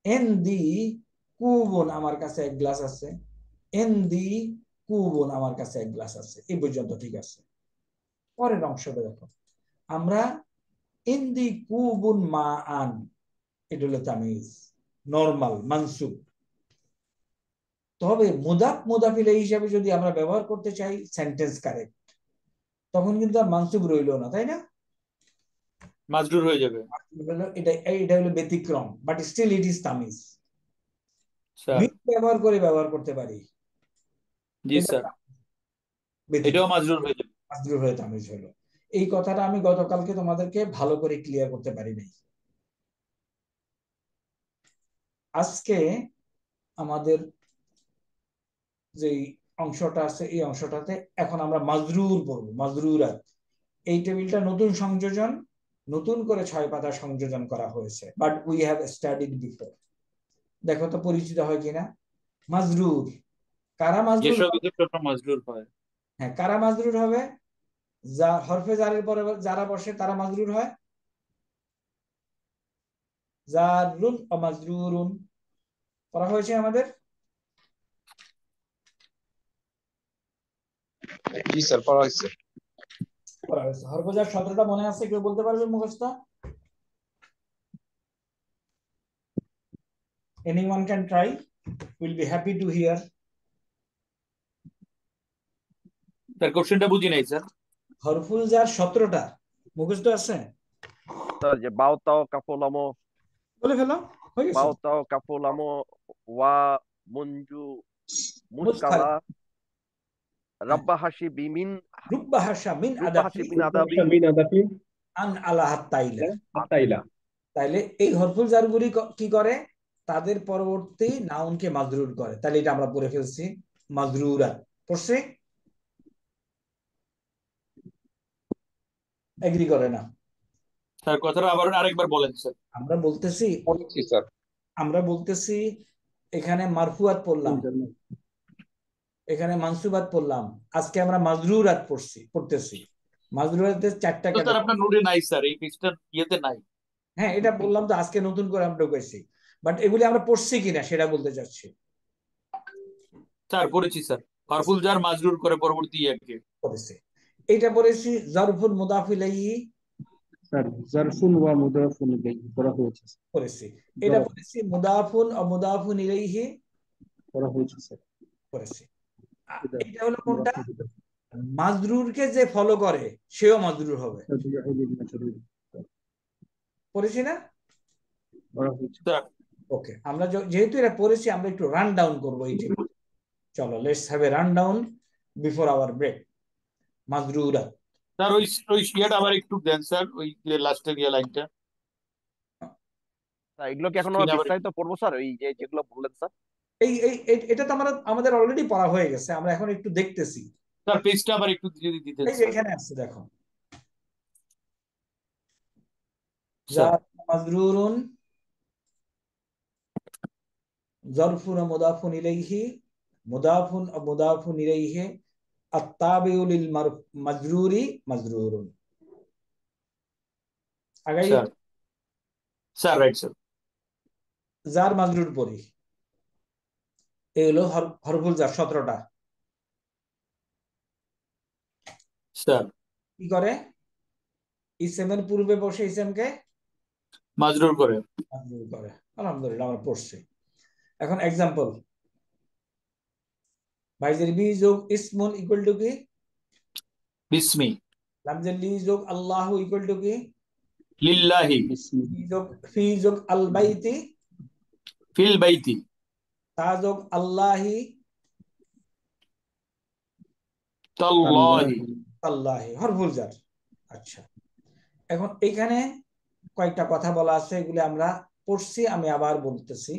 এনদি কুবুন, আমার কাছে 1 গ্লাস আছে। এনদি কুবুন, আমার কাছে 1 গ্লাস আছে। এই পর্যন্ত ঠিক আছে। পরের অংশটা দেখো, আমরা ইন্দি কুবুন মা আন, এটা হলো তামিজ, নরমাল মানসুব। তবে মুদাফ মুদাফ ইলাইহি হিসাবে যদি আমরা ব্যবহার করতে চাই সেন্টেন্স কারেক্ট, তখন কিন্তু আর মানসুব রইলো না, তাই না? মাজরুর হয়ে যাবে। এটা এটা হলো ব্যতিক্রম, বাট স্টিল ইট ইজ তামিজ। স্যার। মিন ব্যবহার করতে পারি, জি এটা স্যার, ব্যতিক্রম, এটাও মাজরুর হয়ে যাবে। মাজরুর হয়ে তামিজ হলো। এই কথাটা আমি গতকালকে তোমাদেরকে ভালো করে ক্লিয়ার করতে পারি নাই। আজকে আমাদের যে অংশটা আছে, এই অংশটাতে এখন আমরা মাজরুর পড়বো, মাজরুরাত। এই টেবিলটা নতুন সংযোজন, নতুন করে 6 পাতা সংযোজন করা হয়েছে, but we have studied before. দেখো তো পরিচিত হয় কিনা। মাজরুর, কারা মাজরুর? যেসব ক্ষেত্রে মাজরুর হয়। হ্যাঁ, কারা মাজরুর হবে? যা হরফে জারের পরে যারা বসে তারা মাজরুর হয়। জারুন ও মাজরুরুন করা হয়েছে আমাদের। জি স্যার, পড়া হয়েছে। করা হয়েছে। হরফে জার 17টা মনে আছে? কেউ বলতে পারবে মুখস্থ? Anyone can try. We'll be happy to hear. Sir কোশ্চেনটা বুঝি নাই স্যার। হরফুল জার 17টা মুখস্থ আছে? স্যার যে বাও তাও কাফুলামো, বলে ফেলো, হয়ে গেছে। বাও তাও কাফুলামো, ওয়া মুনজু, মুসকালা, রাব্বা হাসি বিমিন, রুব্বা হাসা মিন রুব্বা আদাফি হাসি বিন আদাবি, মিন আদাফি আন আলাহাত তাইলা। তাইলা। তাইলে এই হরফুল জারগুলি কি করে? তাদের পরবর্তী নাউনকে মাজরুর করে। তাহলে এটা আমরা পড়ে ফেলছি, মাজরুরাত পড়ছি। এগ্রি করে না? স্যার কথাটা আবার আরেকবার বলেন স্যার। আমরা বলতেছি, পড়েছি স্যার। আমরা বলতেছি এখানে মারফুয়াত পড়লাম, এখানে মানসুবাত পড়লাম, আজকে আমরা মাজরুরাত পড়তেছি। মাজরুরাতের 4টা তো স্যার ক্যাটাগরি। আপনার নোটে নাই স্যার, এই পেজটা ইয়েতে নাই। হ্যাঁ, এটা বললাম তো, আজকে নতুন করে আমরা ঢুকাইছি, বাট এগুলি আমরা পড়ছি কিনা সেটা বলতে চাচ্ছি। স্যার পড়েছি স্যার, হরফুল জার মাজরুর করে পরবর্তী ইয়াকে। পড়েছি, এইটা পড়েছি। জারফুল মুদাফ ইলাইহি স্যার জারফুন ওয়া মুদাফুন ইলাইহি করা হয়েছে, পড়েছি। এটা পড়েছি মুদাফুন ও মুদাফুন ইলাইহি করা হয়েছে স্যার। পড়েছি। এটা হলো কোনটা? মাজরুরকে যে ফলো করে সেও মাজরুর হবে। পড়েছি না? করা হয়েছে স্যার। ওকে, আমরা যেহেতু এটা পড়েছি, আমরা একটু রান ডাউন করবো এই টেবিল। চলো, let's have a run down before our break. মাজরুরাত। স্যার ওই ওই ইয়েটা আবার একটু দেন স্যার, ওই যে লাস্টের ইয়ে লাইনটা। এগুলো কি এখন আমরা বিস্তারিত পড়বো স্যার, ওই যে যেগুলো বললেন স্যার? এটা তো আমাদের অলরেডি পড়া হয়ে গেছে, আমরা এখন একটু দেখতেছি। স্যার পেজটা আবার একটু যদি দিতেন এই যে স্যার। এখানে আছে দেখো, স্যার। মাজরুরুন, জারফুন ও মুদাফুন ইলাইহি, মুদাফুন ও মুদাফুন ইলাইহি, আত-তাবিউ লিল মাজরুরি মাজরুরুন। আগাই স্যার। Sir right sir. জার মাজরুর পড়ি। এই হলো হরফুল জার 17টা। স্যার। কি করে? ইসেমের পূর্বে বসে ইসেমকে মাজরুর করে। মাজরুর করে। আলহামদুলিল্লাহ, আমরা পড়ছি। এখন এক্সাম্পল, ভাইজের বি যোগ ইসমুন ইকুয়াল টু কি? বিসমি। লামজের লি যোগ আল্লাহু ইকুয়াল টু কি? লিল্লাহি। ফি যোগ আল বাইতি ফিল বাইতি তাযোগ আল্লাহি তাল্লাহি আল্লাহি হরফুল জার। আচ্ছা, এখন এইখানে কয়েকটা কথা বলা আছে, এগুলি আমরা পড়ছি, আমি আবার বলতেছি।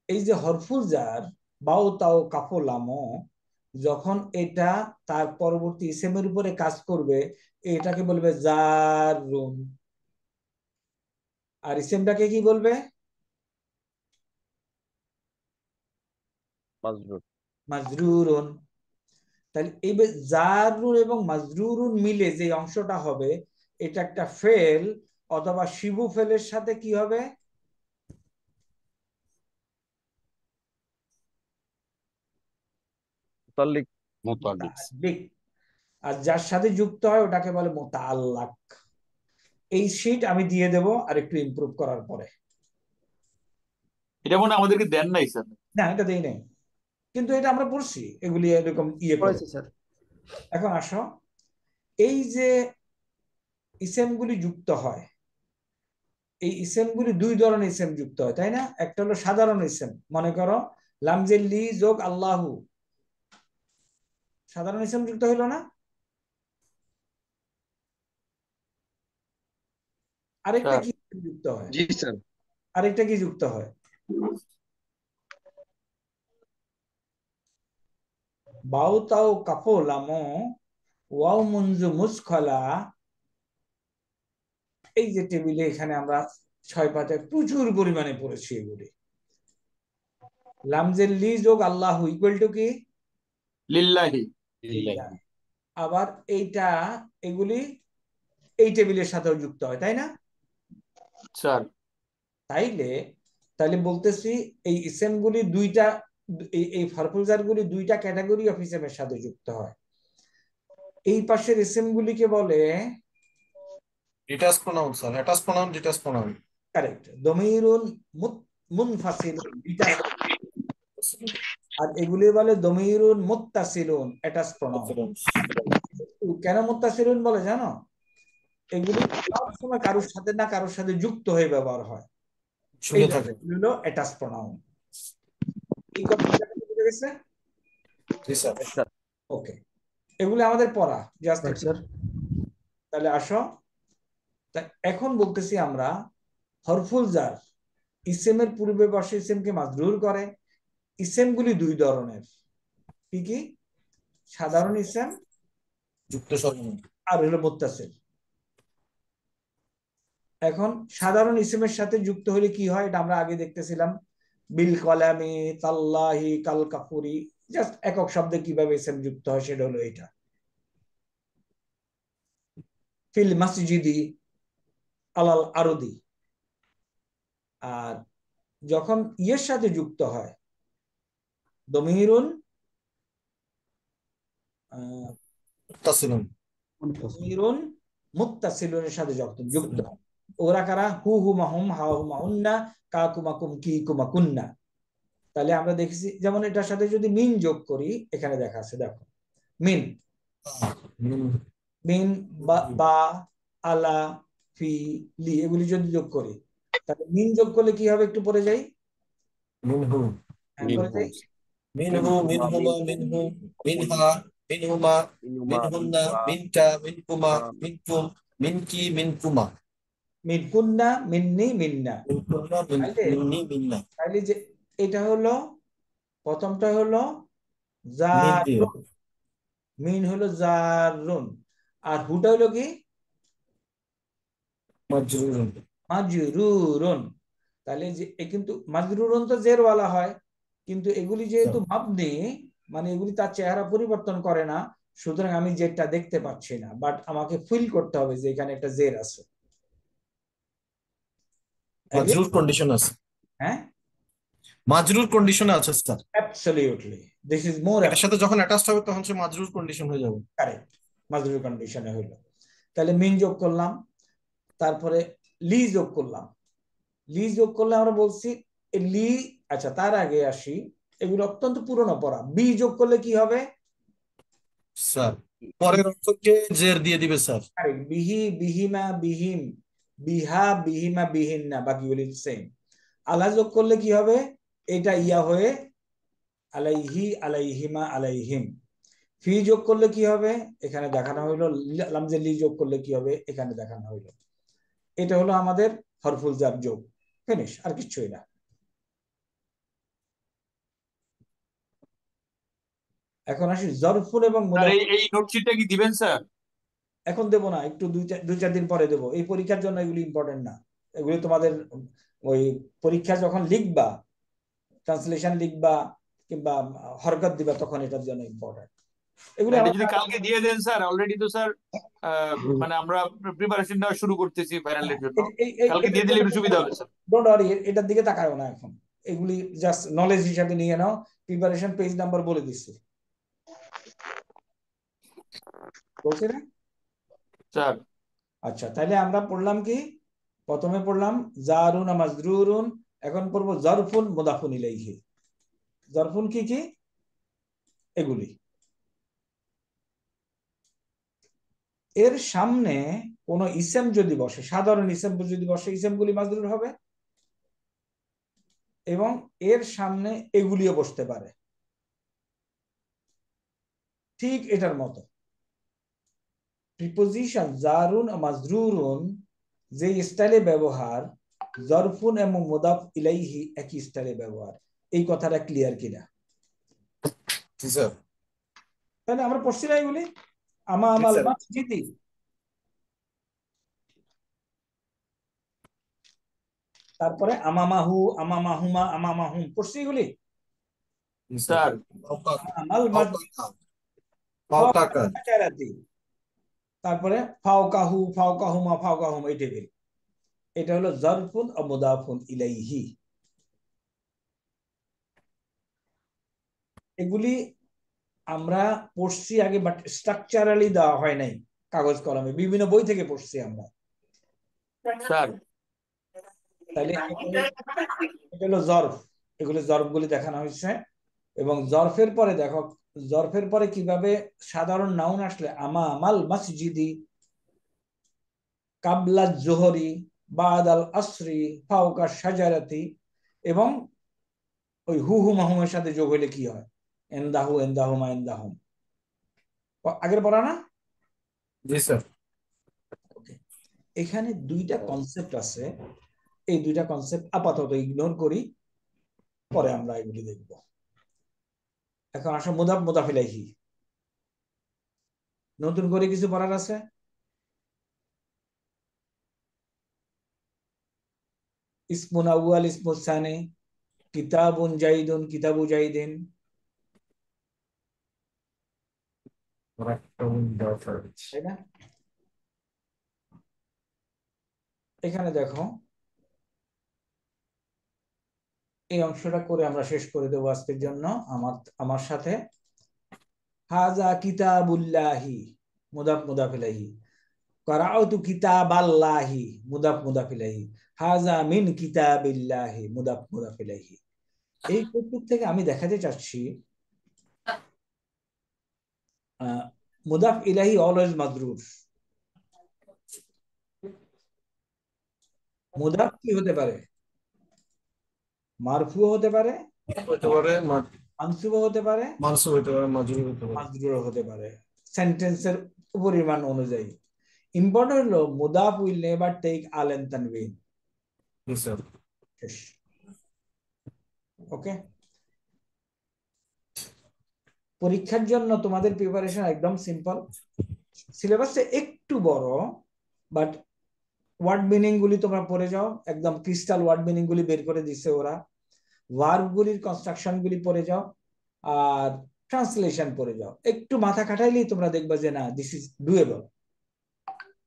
এই যে হরফুল জার বাও তাও কাফো লামো, যখন এটা তার পরবর্তী ইসেমের উপরে কাজ করবে, এটাকে বলবে জারুন। আর ইসেমটাকে কি বলবে? মাজরুর। মাজরুরুন। তাহলে এই যে জারুন এবং মাজরুরুন মিলে যে অংশটা হবে, এটা একটা ফেল অথবা শিবু ফেলের সাথে কি হবে? মুতাল্লিক। মুতাআল্লিক। আর যার সাথে যুক্ত হয় ওটাকে বলে মুতাআল্লাক। এই শীট আমি দিয়ে দেব আর একটু ইমপ্রুভ করার পরে। এটা মনে হয় আমাদেরকে দেন নাই স্যার। না, এটা দেই নাই, কিন্তু এটা আমরা পড়ছি এগুলি এরকম ইয়ে করে। স্যার এখন আসো, এই যে ইসেমগুলি যুক্ত হয়, এই ইসেমগুলি দুই ধরনের ইসেম যুক্ত হয়, তাই না? একটা হলো সাধারণ ইসেম, মনে করো লামজে লি যোগ আল্লাহু, সাধারণ ইসেম যুক্ত হইলো না? আরেকটা কি যুক্ত হয়? জি স্যার। আরেকটা কি যুক্ত হয়? বাউ তাও কাফো লামো ওয়াও মুনজু মুসখলা। এই যে টেবিলে এখানে আমরা 6 পাতায় প্রচুর পরিমাণে পড়েছি এগুলি। লামজের লি যোগ আল্লাহু ইকুয়াল টু কি? লিল্লাহি। লিল্লাহি। আবার এইটা এগুলি এই টেবিলের সাথেও যুক্ত হয়, তাই না? স্যার তাইলে বলতেছি এই ইসেমগুলি দুইটা, এই ফারফুলজারগুলি দুইটা ক্যাটাগরি অফ ইসেমের সাথে যুক্ত হয়। এই পাশের ইসেমগুলিকে বলে detach pronoun sir, attach pronoun, detach pronoun. Correct, দমিরুন মুনফাসিল ডিটাচ, আর এগুলি বলে দমিরুন মুত্তাসিলুন অ্যাটাচ প্রোনাউন। কেন মুত্তাসিলুন বলে জানো? এগুলি সব সময় কারোর সাথে না কারোর সাথে যুক্ত হয়ে ব্যবহার হয়, এই হলো অ্যাটাচ প্রোনাউন। এই কথাটা বুঝে গেছে? জি স্যার। ওকে, এগুলো আমাদের পড়া জাস্ট। তাহলে আসো, এখন বলতেছি আমরা হরফুল জার ইসেমের পূর্বে বসে ইসেমকে মাজরুর করে। ইসেমগুলি দুই ধরনের, কি কি? সাধারণ ইসেম যুক্ত সর্বনাম আর হলো মুত্তাসিল। এখন সাধারণ ইসেমের সাথে যুক্ত হলে কি হয় এটা আমরা আগে দেখতেছিলাম, বিল কলামি, তাল্লাহি, কাল কাফুরি। জাস্ট একক শব্দে কিভাবে ইসেম যুক্ত হয় সেটা হলো এটা। ফিল মাসজিদি, আলাল আরদি। আর যখন ইয়ের সাথে যুক্ত হয়, দমিরুন দমিরুন মুত্তাসিলুনের সাথে যুক্ত হয়। ওরা কারা? হু হুমা হুম, হা হুমা হুন্না, কা কুমা কুম, কি কুমা কুন্না। তাহলে আমরা দেখেছি, যেমন এটার সাথে যদি মিন যোগ করি, এখানে দেখা আছে, দেখো মিন, মিন বা আলা, ফি, লি, এগুলি যদি যোগ করি, তাহলে মিন যোগ করলে কি হবে একটু পরে যাই। মিনহু, পরে যাই। মিনহু, মিনহুমা, মিনহু, মিনহা, মিনহুমা, মিনহুন্না, মিনকা, মিনকুমা, মিনকুম, মিনকি, মিনকুমা, মিনকুন্না, মিন্নি, মিন্না। মিনকুন্না, মিন্নি, মিন্না। তাহলে যে এটা হলো প্রথমটা হলো জারুন, মিন হলো জারুন, আর হুটা হলো কি? মাজরুরুন। মাজরুরুন। তাহলে যে কিন্তু মাজরুরুন তো জেরওয়ালা হয়, কিন্তু এগুলি যেহেতু মাবনি, মানে এগুলি তার চেহারা পরিবর্তন করে না, সুতরাং আমি জেরটা দেখতে পাচ্ছি না, বাট আমাকে ফিল করতে হবে যে এখানে একটা জের আছে। মাজরুর কন্ডিশন আছে। হ্যাঁ, মাজরুর কন্ডিশনে আছে sir. Absolutely, this is more. এটার সাথে যখন অ্যাটাচড হবে তখন সে মাজরুর কন্ডিশন হয়ে যাবে। কারেক্ট, মাজরুর কন্ডিশনে হইলো। তাহলে মিন যোগ করলাম, তারপরে লি যোগ করলাম। লি যোগ করলে আমরা বলছি লি। আচ্ছা, তার আগে আসি, এগুলো অত্যন্ত পুরনো পড়া। বি যোগ করলে কি হবে স্যার? পরের অক্ষরকে জের দিয়ে দিবে স্যার। বিহি, বিহিমা, বিহিম, বিহা, বিহিমা, বিহিন্না, বাকিগুলি সেম। আলা যোগ করলে কি হবে? এটা ইয়া হয়ে আলাইহি, আলাইহিমা, আলাইহিম। ফি যোগ করলে কি হবে? এখানে দেখানো হইলো। লামজে লি যোগ করলে কি হবে? এখানে দেখানো হইলো। এটা হলো আমাদের হরফুল জার যোগ। ফিনিশ, আর কিছুই না। এখন আসি জরফুল এবং মুদাফ। এই নোটশিটটা কি দিবেন স্যার? এখন দেবো না, একটু দুই চার দিন পরে দেবো। এই পরীক্ষার জন্য এগুলি ইম্পর্টেন্ট না। এগুলি তোমাদের ওই পরীক্ষা যখন লিখবা, ট্রান্সলেশন লিখবা কিংবা হরকত দিবা, তখন এটার জন্য ইম্পর্টেন্ট। এগুলি এটা আমরা যদি কালকে দিয়ে দেন স্যার, অলরেডি তো স্যার মানে আমরা প্রিপারেশন নেওয়া শুরু করতেছি ফাইনালের জন্য। কালকে দিয়ে দিলে একটু সুবিধা হবে স্যার। ডোন্ট ওয়ারি, এটার দিকে তাকাও না এখন। এগুলি জাস্ট নলেজ হিসাবে নিয়ে নাও। প্রিপারেশন পেজ নাম্বার বলে দিচ্ছি, বলছি না? স্যার আচ্ছা, তাহলে আমরা পড়লাম কি? প্রথমে পড়লাম জারুন মাজরুরুন, এখন পড়বো জরফুন মুদাফুন ইলাইহি। জরফুন কি কি? এগুলি। এর সামনে কোন ইসেম যদি বসে, সাধারণ ইসেম যদি বসে, ইসেমগুলি মাজরুর হবে, এবং এর সামনে এগুলিও বসতে পারে। ঠিক এটার মতো প্রিপোজিশন জারুন মাজরুরুন যে স্টাইলে ব্যবহার, জরফুন এবং মুদাফ ইলাইহি একই স্টাইলে ব্যবহার। এই কথাটা ক্লিয়ার কিনা? জি স্যার। তাহলে আমরা পড়ছি না এগুলি? আমা আমাল মাসজিদি, তারপরে আমামাহু, আমামাহুমা, আমামাহুম, পড়ছি এগুলি? স্যার আমাল মাসজিদি, তারপরে ফাওকাহু, ফাওকাহুমা, ফাওকাহুম, এই টেবিল। এটা হলো জরফুন ও মুদাফুন ইলাইহি। এগুলি আমরা পড়ছি আগে, বাট স্ট্রাকচারালি দেওয়া হয় নাই কাগজ কলমে, বিভিন্ন বই থেকে পড়ছি আমরা। স্যার তাইলে এটা হলো জরফ। এগুলি জরফ গুলি দেখানো হয়েছে। এবং জরফের পরে দেখো, জরফের পরে কিভাবে সাধারণ নাউন আসলে আমা আমাল মসজিদি, কাবলা জোহরি, বাদাল আসরি, ফাওকা শাজারাতি, এবং ওই হু হু মাহুমের সাথে যোগ হইলে কি হয়? এন্দাহু, এন্দাহুমা, এন্দাহুম। আগের পড়া না? জি স্যার। এখানে দুইটা কনসেপ্ট আছে। এই দুইটা কনসেপ্ট আপাতত ইগনোর করি, পরে আমরা এগুলি দেখব। এখন আসো মুদাফ, মুদাফ ইলাইহি। নতুন করে কিছু পড়ার আছে? ইসমুন আউয়াল, ইসমুস সানি, কিতাবুন জাইদুন, কিতাবু জাইদিন। তাই না? এখানে দেখো, এই অংশটা করে আমরা শেষ করে দেবো আজকের জন্য। আমার সাথে হাজা কিতাবুল্লাহি, মুদাফ মুদাফ ইলাইহি। কারাউতু কিতাবাল্লাহি, মুদাফ মুদাফ ইলাইহি। হাজা মিন কিতাবিল্লাহি, মুদাফ মুদাফ ইলাইহি। এই কৌতুক থেকে আমি দেখাতে চাচ্ছি মুদাফ ইলাইহি অলওয়েজ মাজরুর। মুদাফ কি হতে পারে? মারফু হতে পারে, হতে পারে, মানসুব হতে পারে, মানসুব হতে পারে, মাজরুর হতে পারে। মাজরুর হতে পারে, সেন্টেন্সের পরিমাণ অনুযায়ী। ইম্পর্টেন্ট হলো মুদাফ উইল নেভার টেক আল এন্ড তানবিন। জি স্যার। ওকে, পরীক্ষার জন্য তোমাদের প্রিপারেশন একদম সিম্পল। সিলেবাসটা একটু বড়, বাট ওয়ার্ড মিনিং গুলি তোমরা পড়ে যাও। একদম ক্রিস্টাল ওয়ার্ড মিনিং গুলি বের করে দিচ্ছে ওরা। ভার্ব গুলির কনস্ট্রাকশন গুলি পড়ে যাও, আর ট্রান্সলেশন পড়ে যাও। একটু মাথা খাটাইলেই তোমরা দেখবা যে না, দিস ইজ ডুয়েবল।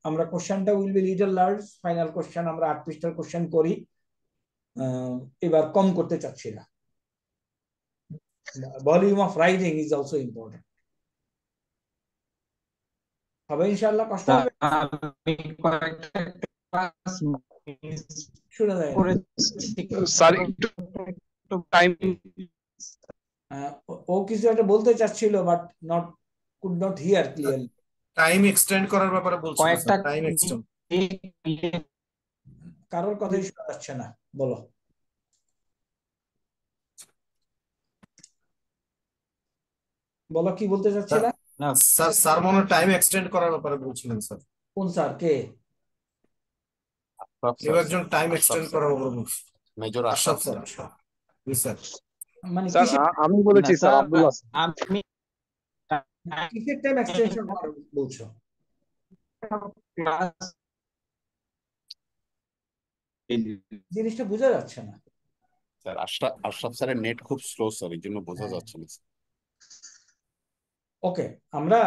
আমরা কোশ্চেনটা will be little large. Final question আমরা 8 পৃষ্ঠার কোশ্চেন করি, এবার কম করতে চাচ্ছি না। Volume of writing is also important. হবে ইনশাআল্লাহ? কষ্ট হবে? শুনে যায় স্যার একটু টাইম। ও কিছু একটা বলতে চাচ্ছিল, but could not here clearly. Time extend করার ব্যাপারে বলছিলাম স্যার। Time extend. কারোর কথাই শোনা যাচ্ছে না, বলো। বলো কি বলতে চাচ্ছিলা? না স্যার, স্যার মনে টাইম এক্সটেন্ড করার ব্যাপারে বলছিলেন স্যার। কোন স্যার, কে? কেউ একজন টাইম এক্সটেন্ড করার ব্যাপারে বলছে। Major Ashraf Ashraf sir. Sir. জি স্যার। মানে স্যার কিসের আমি বলেছি না স্যার, স্যার, আব্দুল্লাহ স্যার। আমি কিসের টাইম এক্সটেনশন বলছো? জিনিসটা বোঝা যাচ্ছে না। স্যার আশরাফ স্যারের নেট খুব স্লো স্যার, এই জন্য বোঝা হ্যাঁ, যাচ্ছে না স্যার। ওকে, আমরা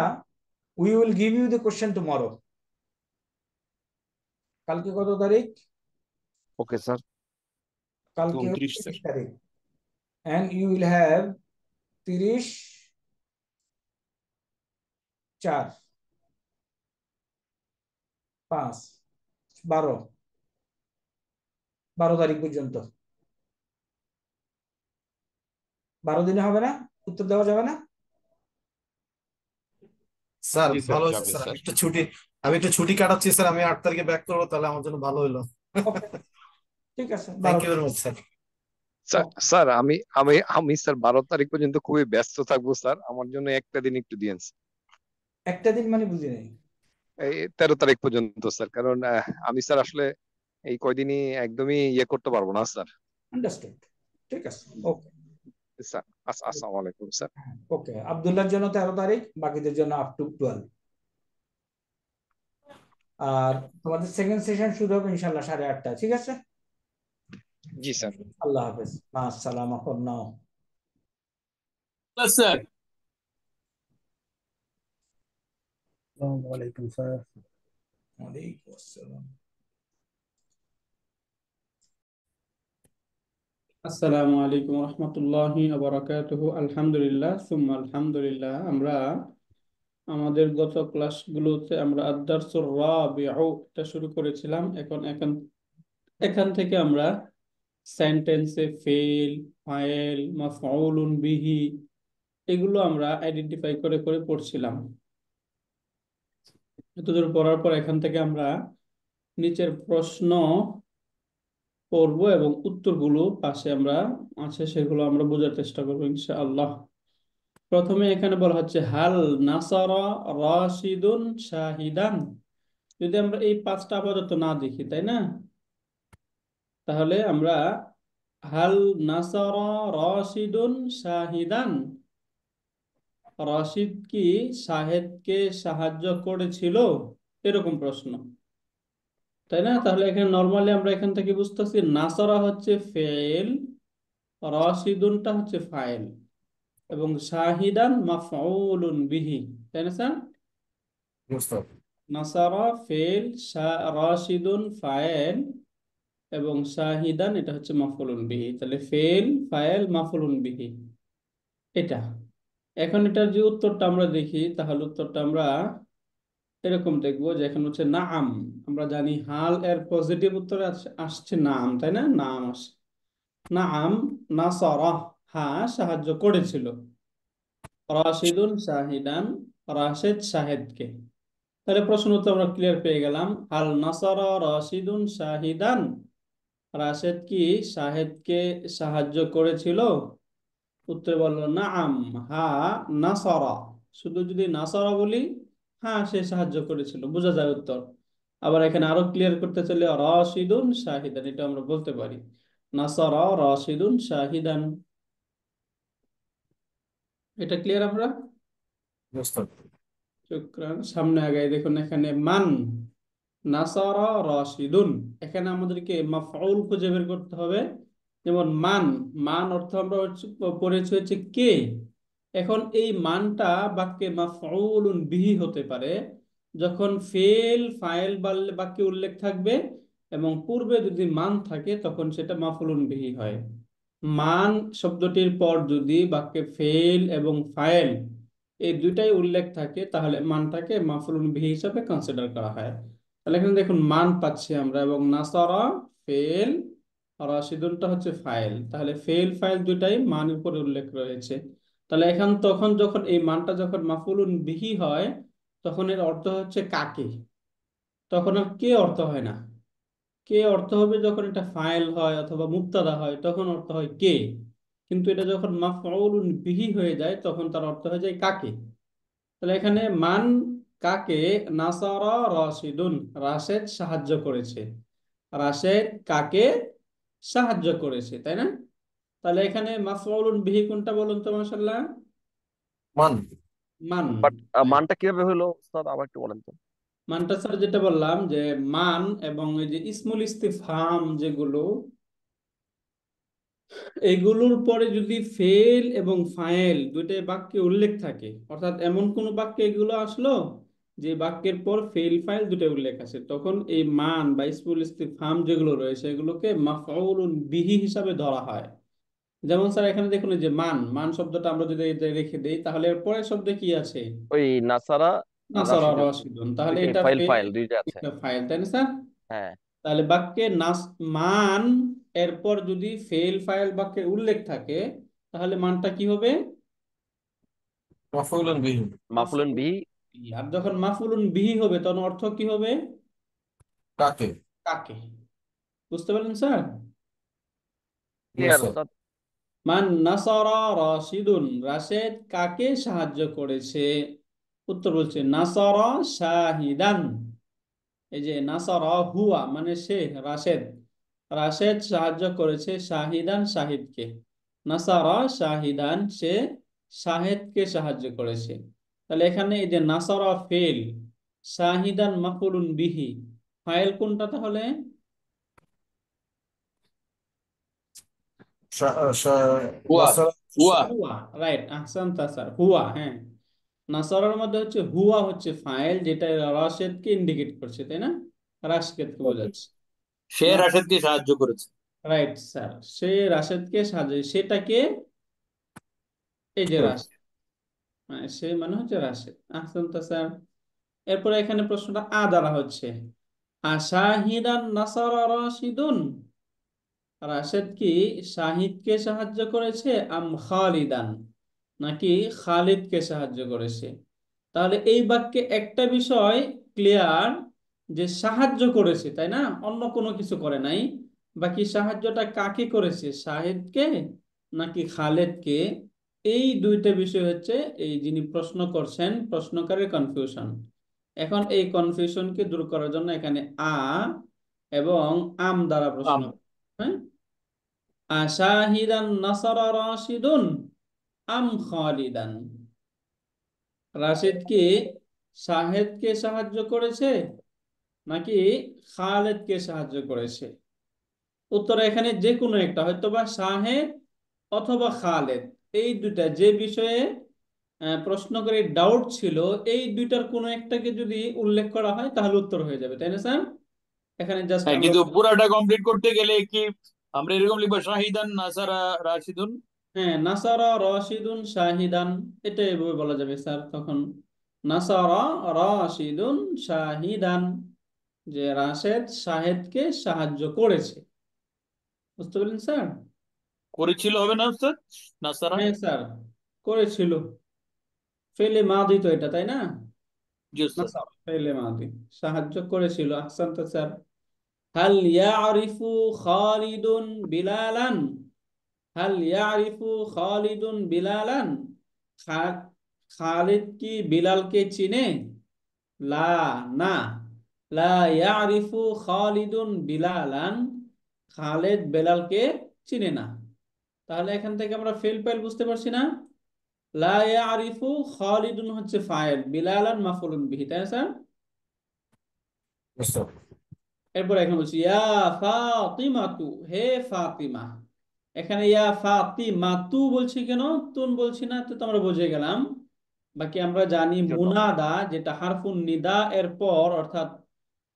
we will give you the question tomorrow. কালকে কত তারিখ? Okay sir. কালকে 29 স্যার। 30 তারিখ। and you will have 30 4 5 12 তারিখ পর্যন্ত। 12 দিনে হবে না? উত্তর দেওয়া যাবে না? স্যার জি স্যার, ভালো হয়েছে যাবে স্যার। স্যার। আমি একটু ছুটি কাটাচ্ছি স্যার, আমি 8 তারিখে ব্যাক করবো, তাহলে আমার জন্য ভালো হলো। ওকে, ঠিক আছে। Thank you very much sir. Sir আমি আমি আমি স্যার 12 তারিখ পর্যন্ত খুবই ব্যস্ত থাকবো স্যার, আমার জন্য একটা দিন একটু দিয়েন স্যার। একটা দিন মানে বুঝি নাই। এই 13 তারিখ পর্যন্ত স্যার, কারণ আমি স্যার আসলে এই কয়দিনই একদমই ইয়ে করতে পারবো না স্যার। আন্ডারস্টুড, ঠিক আছে। ওকে স্যার আসসালামু আলাইকুম স্যার। ওকে, আব্দুল্লাহর জন্য 13 তারিখ, বাকিদের জন্য আপ টু 12। আর তোমাদের সেকেন্ড সেশন শুরু হবে ইনশাল্লাহ 8:30টায়, ঠিক আছে? জি স্যার। আল্লাহ হাফেজ, মা আসসালামা ফর নাও। স্যার আসসালামু আলাইকুম স্যার। ওয়ালাইকুম আসসালাম। আসসালামু আলাইকুম রহমতুল্লাহি ওয়া বারাকাতুহু। আলহামদুলিল্লাহ সুম্মা আলহামদুলিল্লাহ। আমরা আমাদের গত ক্লাসগুলোতে আমরা আদ-দারসুর রাবিউ এটা শুরু করেছিলাম। এখান থেকে আমরা সেন্টেন্সে ফেল, ফাইল, মাফউলুন বিহি এগুলো আমরা আইডেন্টিফাই করে করে পড়ছিলাম। এতদূর পড়ার পর এখান থেকে আমরা নিচের প্রশ্ন পড়বো এবং উত্তরগুলো পাশে আমরা আছে সেগুলো আমরা বোঝার চেষ্টা করবো ইনশাআল্লাহ। প্রথমে এখানে বলা হচ্ছে হাল নাসারা রাশিদুন শাহিদান। যদি আমরা এই পাঁচটা আপাতত না দেখি, তাই না, তাহলে আমরা হাল নাসারা রাশিদুন শাহিদান, রাশিদ কি শাহেদকে সাহায্য করেছিল, এরকম প্রশ্ন, তাই না? তাহলে এখানে নরমালি আমরা এখান থেকে বুঝতেছি নাসারা হচ্ছে ফেল, রাশিদুনটা হচ্ছে ফাইল এবং শাহিদান মাফউলুন বিহি, তাই না স্যার? নাসারা ফেল, রাশিদুন ফাইল এবং শাহিদান এটা হচ্ছে মাফউলুন বিহি। তাহলে ফেল, ফাইল, মাফউলুন বিহি এটা। এখন এটার যে উত্তরটা আমরা দেখি, তাহলে উত্তরটা আমরা এরকম দেখবো যে এখন হচ্ছে নাম। আমরা জানি হাল এর পজিটিভ উত্তরে আসছে নাম, তাই না? নাম আসে নাম। নাসারা হ্যাঁ সাহায্য করেছিল। রাশিদুন শাহিদান, রাশেদ শাহেদকে। তাহলে প্রশ্ন উত্তর আমরা ক্লিয়ার পেয়ে গেলাম। হাল নাসারা রাশিদুন শাহিদান, রাশেদ কি শাহেদকে সাহায্য করেছিল? উত্তর বললো নাম, হ্যাঁ নাসারা। শুধু যদি নাসারা বলি, হ্যাঁ সে সাহায্য করেছিল, বোঝা যায় উত্তর। আবার এখানে আরো ক্লিয়ার করতে চলে রাশিদুন শাহিদান, এটা আমরা বলতে পারি নাসারা রাশিদুন শাহিদান। এটা ক্লিয়ার আমরা? শুকরান। সামনে আগাই দেখুন, এখানে মান নাসারা রাশিদুন, এখানে আমাদেরকে মাফউল খুঁজে বের করতে হবে। যেমন মান, মান অর্থ আমরা পড়েছি হচ্ছে কে। এখন এই মানটা বাক্যে মাফউলুন বিহি হতে পারে যখন ফেল, ফাইল বাক্যে উল্লেখ থাকবে এবং পূর্বে যদি মান থাকে তখন সেটা মাফউলুন বিহি হয়। মান শব্দটির পর যদি বাক্যে ফেল এবং ফাইল এই দুইটাই উল্লেখ থাকে তাহলে মানটাকে মাফউলুন বিহি হিসাবে কনসিডার করা হয়। তাহলে এখানে দেখুন মান পাচ্ছি আমরা এবং নাসারা ফেল, রাশিদুনটা হচ্ছে ফাইল। তাহলে ফেল ফাইল দুটাই মানের উপরে উল্লেখ রয়েছে। তাহলে তখন যখন এই মানটা যখন মাফউলুন বিহি হয় তখন এর অর্থ হচ্ছে কাকে, তখন আর কে অর্থ হয় না। কে অর্থ হবে যখন এটা ফাইল হয় অথবা মুবতাদা হয়, তখন অর্থ হয় কে। কিন্তু এটা যখন মাফউলুন বিহি হয়ে যায় তখন তার অর্থ হয়ে যায় কাকে। তাহলে এখানে মান কাকে, নাসারা রাশিদুন, রাশেদ সাহায্য করেছে। রাশেদ কাকে সাহায্য করেছে, তাই না? তাহলে এখানে মাফউলুন বিহি কোনটা বলুন তো মাশাআল্লাহ? মান। মান। বাট মানটা কিভাবে হলো স্যার, আবার একটু বলেন তো। মানটা স্যার যেটা বললাম যে মান এবং এই যে ইসমুল ইস্তিফহাম যেগুলো, এগুলোর পরে যদি ফেল এবং ফাইল দুইটাই বাক্যে উল্লেখ থাকে, অর্থাৎ এমন কোন বাক্যে এগুলো আসলো যে বাক্যের পর ফেল ফাইল দুটাই উল্লেখ আছে, তখন এই মান বা ইসমুল ইস্তিফহাম যেগুলো রয়েছে এগুলোকে মাফউলুন বিহি হিসাবে ধরা হয়। যেমন স্যার এখানে দেখুন এই যে মান, মান শব্দটা আমরা যদি এটা রেখে দেই তাহলে এর পরের শব্দে কি আছে? ওই নাসারা নাসারা রাশিদুন, রাশিদুন, তাহলে দুইটাই এটা ফাইল ফেল, ফাইল দুইটা আছে। এটা ফাইল, তাই না স্যার? হ্যাঁ। তাহলে বাক্যে মান এরপর যদি ফেল ফাইল বাক্যে উল্লেখ থাকে তাহলে মানটা কি হবে? মাফউলুন বিহি। মাফুলুন বিহি। আর যখন মাফুলুন বিহি হবে তখন অর্থ কি হবে? কাকে। কাকে। বুঝতে পারলেন স্যার? Yes, clear sir. ওস্তাদ। মান নাসারা রাশিদুন, রাশেদ কাকে সাহায্য করেছে? উত্তর বলছে নাসারা শাহিদান। এই যে নাসারা হুয়া মানে সে, রাশেদ, রাশেদ সাহায্য করেছে শাহিদান শাহিদকে। নাসারা শাহিদান, সে শাহিদকে সাহায্য করেছে। তাহলে এখানে এই যে নাসারা ফেল, শাহিদান মাফউলুন বিহি, ফাইল কোনটা তাহলে? হুয়া। নাসারা। হুয়া। হুয়া, রাইট, আহসানতা স্যার, হুয়া। হ্যাঁ, নাসারার মধ্যে হচ্ছে হুয়া হচ্ছে ফাইল যেটা রাশেদকে ইন্ডিকেট করছে, তাই না? রাশেদকে বোঝাচ্ছে। সে রাশেদকে সাহায্য করেছে। রাইট স্যার, সে রাশেদকে সাহায্য, সেটাকে এই যে রাশেদ, মানে সে মানে হচ্ছে রাশেদ। আহসানতা স্যার। এরপরে এখানে প্রশ্নটা দ্বারা হচ্ছে, আশাহিদান নাসারা রাশিদুন, রাশেদ কি শাহিদকে সাহায্য করেছে, আম খালিদান, নাকি খালিদকে সাহায্য করেছে? তাহলে এই বাক্যে একটা বিষয় ক্লিয়ার, যে সাহায্য করেছে, তাই না? অন্য কোনো কিছু করে নাই। বাকি সাহায্যটা কাকে করেছে, শাহিদকে নাকি খালেদকে? এই দুইটা বিষয় হচ্ছে এই যিনি প্রশ্ন করছেন প্রশ্নকারীর কনফিউশন। এখন এই কনফিউশনকে দূর করার জন্য এখানে এবং আম দ্বারা প্রশ্ন, হ্যাঁ, আশাহিদান নাসারা রাশিদুন আম খালিদান, রাশিদ কি শাহেদকে সাহায্য করেছে নাকি খালেদকে সাহায্য করেছে? উত্তর এখানে যে কোনো একটা, হয়তোবা শাহেদ অথবা খালেদ, এই দুইটা যে বিষয়ে প্রশ্নকারীর ডাউট ছিল, এই দুইটার কোনো একটাকে যদি উল্লেখ করা হয় তাহলে উত্তর হয়ে যাবে, তাই না স্যার? এখানে জাস্ট হ্যাঁ, আমরা, কিন্তু পুরাটা কমপ্লিট করতে গেলে কি আমরা এরকম লিখবো, শাহিদান নাসারা রাশিদুন? হ্যাঁ, নাসারা রাশিদুন শাহিদান, এটা এভাবে বলা যাবে স্যার তখন, নাসারা রাশিদুন শাহিদান, যে রাশেদ শাহেদকে সাহায্য করেছে। বুঝতে পারলেন স্যার? করেছিল হবে না স্যার? নাসারা। হ্যাঁ স্যার, করেছিল, ফেলে মাদি তো এটা, তাই না? জি স্যার। নাসারা ফেলে মাদি, সাহায্য করেছিল। আহসান্ত স্যার। হাল ইয়ারিফু খালিদুন বিলালান, হাল ইয়ারিফু খালিদুন বিলালান, খালিদ কি বিলালকে চিনে? লা, না, লা ইয়ারিফু খালিদুন বিলালান, খালেদ বেলালকে চিনে না। তাহলে এখান থেকে আমরা ফেল ফাইল বুঝতে পারছি না? লা ইয়ারিফু খালিদুন হচ্ছে ফাইল, বিলালান মাফউলুন বিহি, তাই না স্যার? Yes, sir. এরপর এখানে বলছি ইয়া ফাতিমাতু, হে ফাতিমা। এখানে ইয়া ফাতিমাতু বলছি কেন, তুন বলছি না, তো আমরা বুঝে গেলাম। বাকি আমরা জানি জন্য মুনাদা যেটা হারফুন নিদা এর পর, অর্থাৎ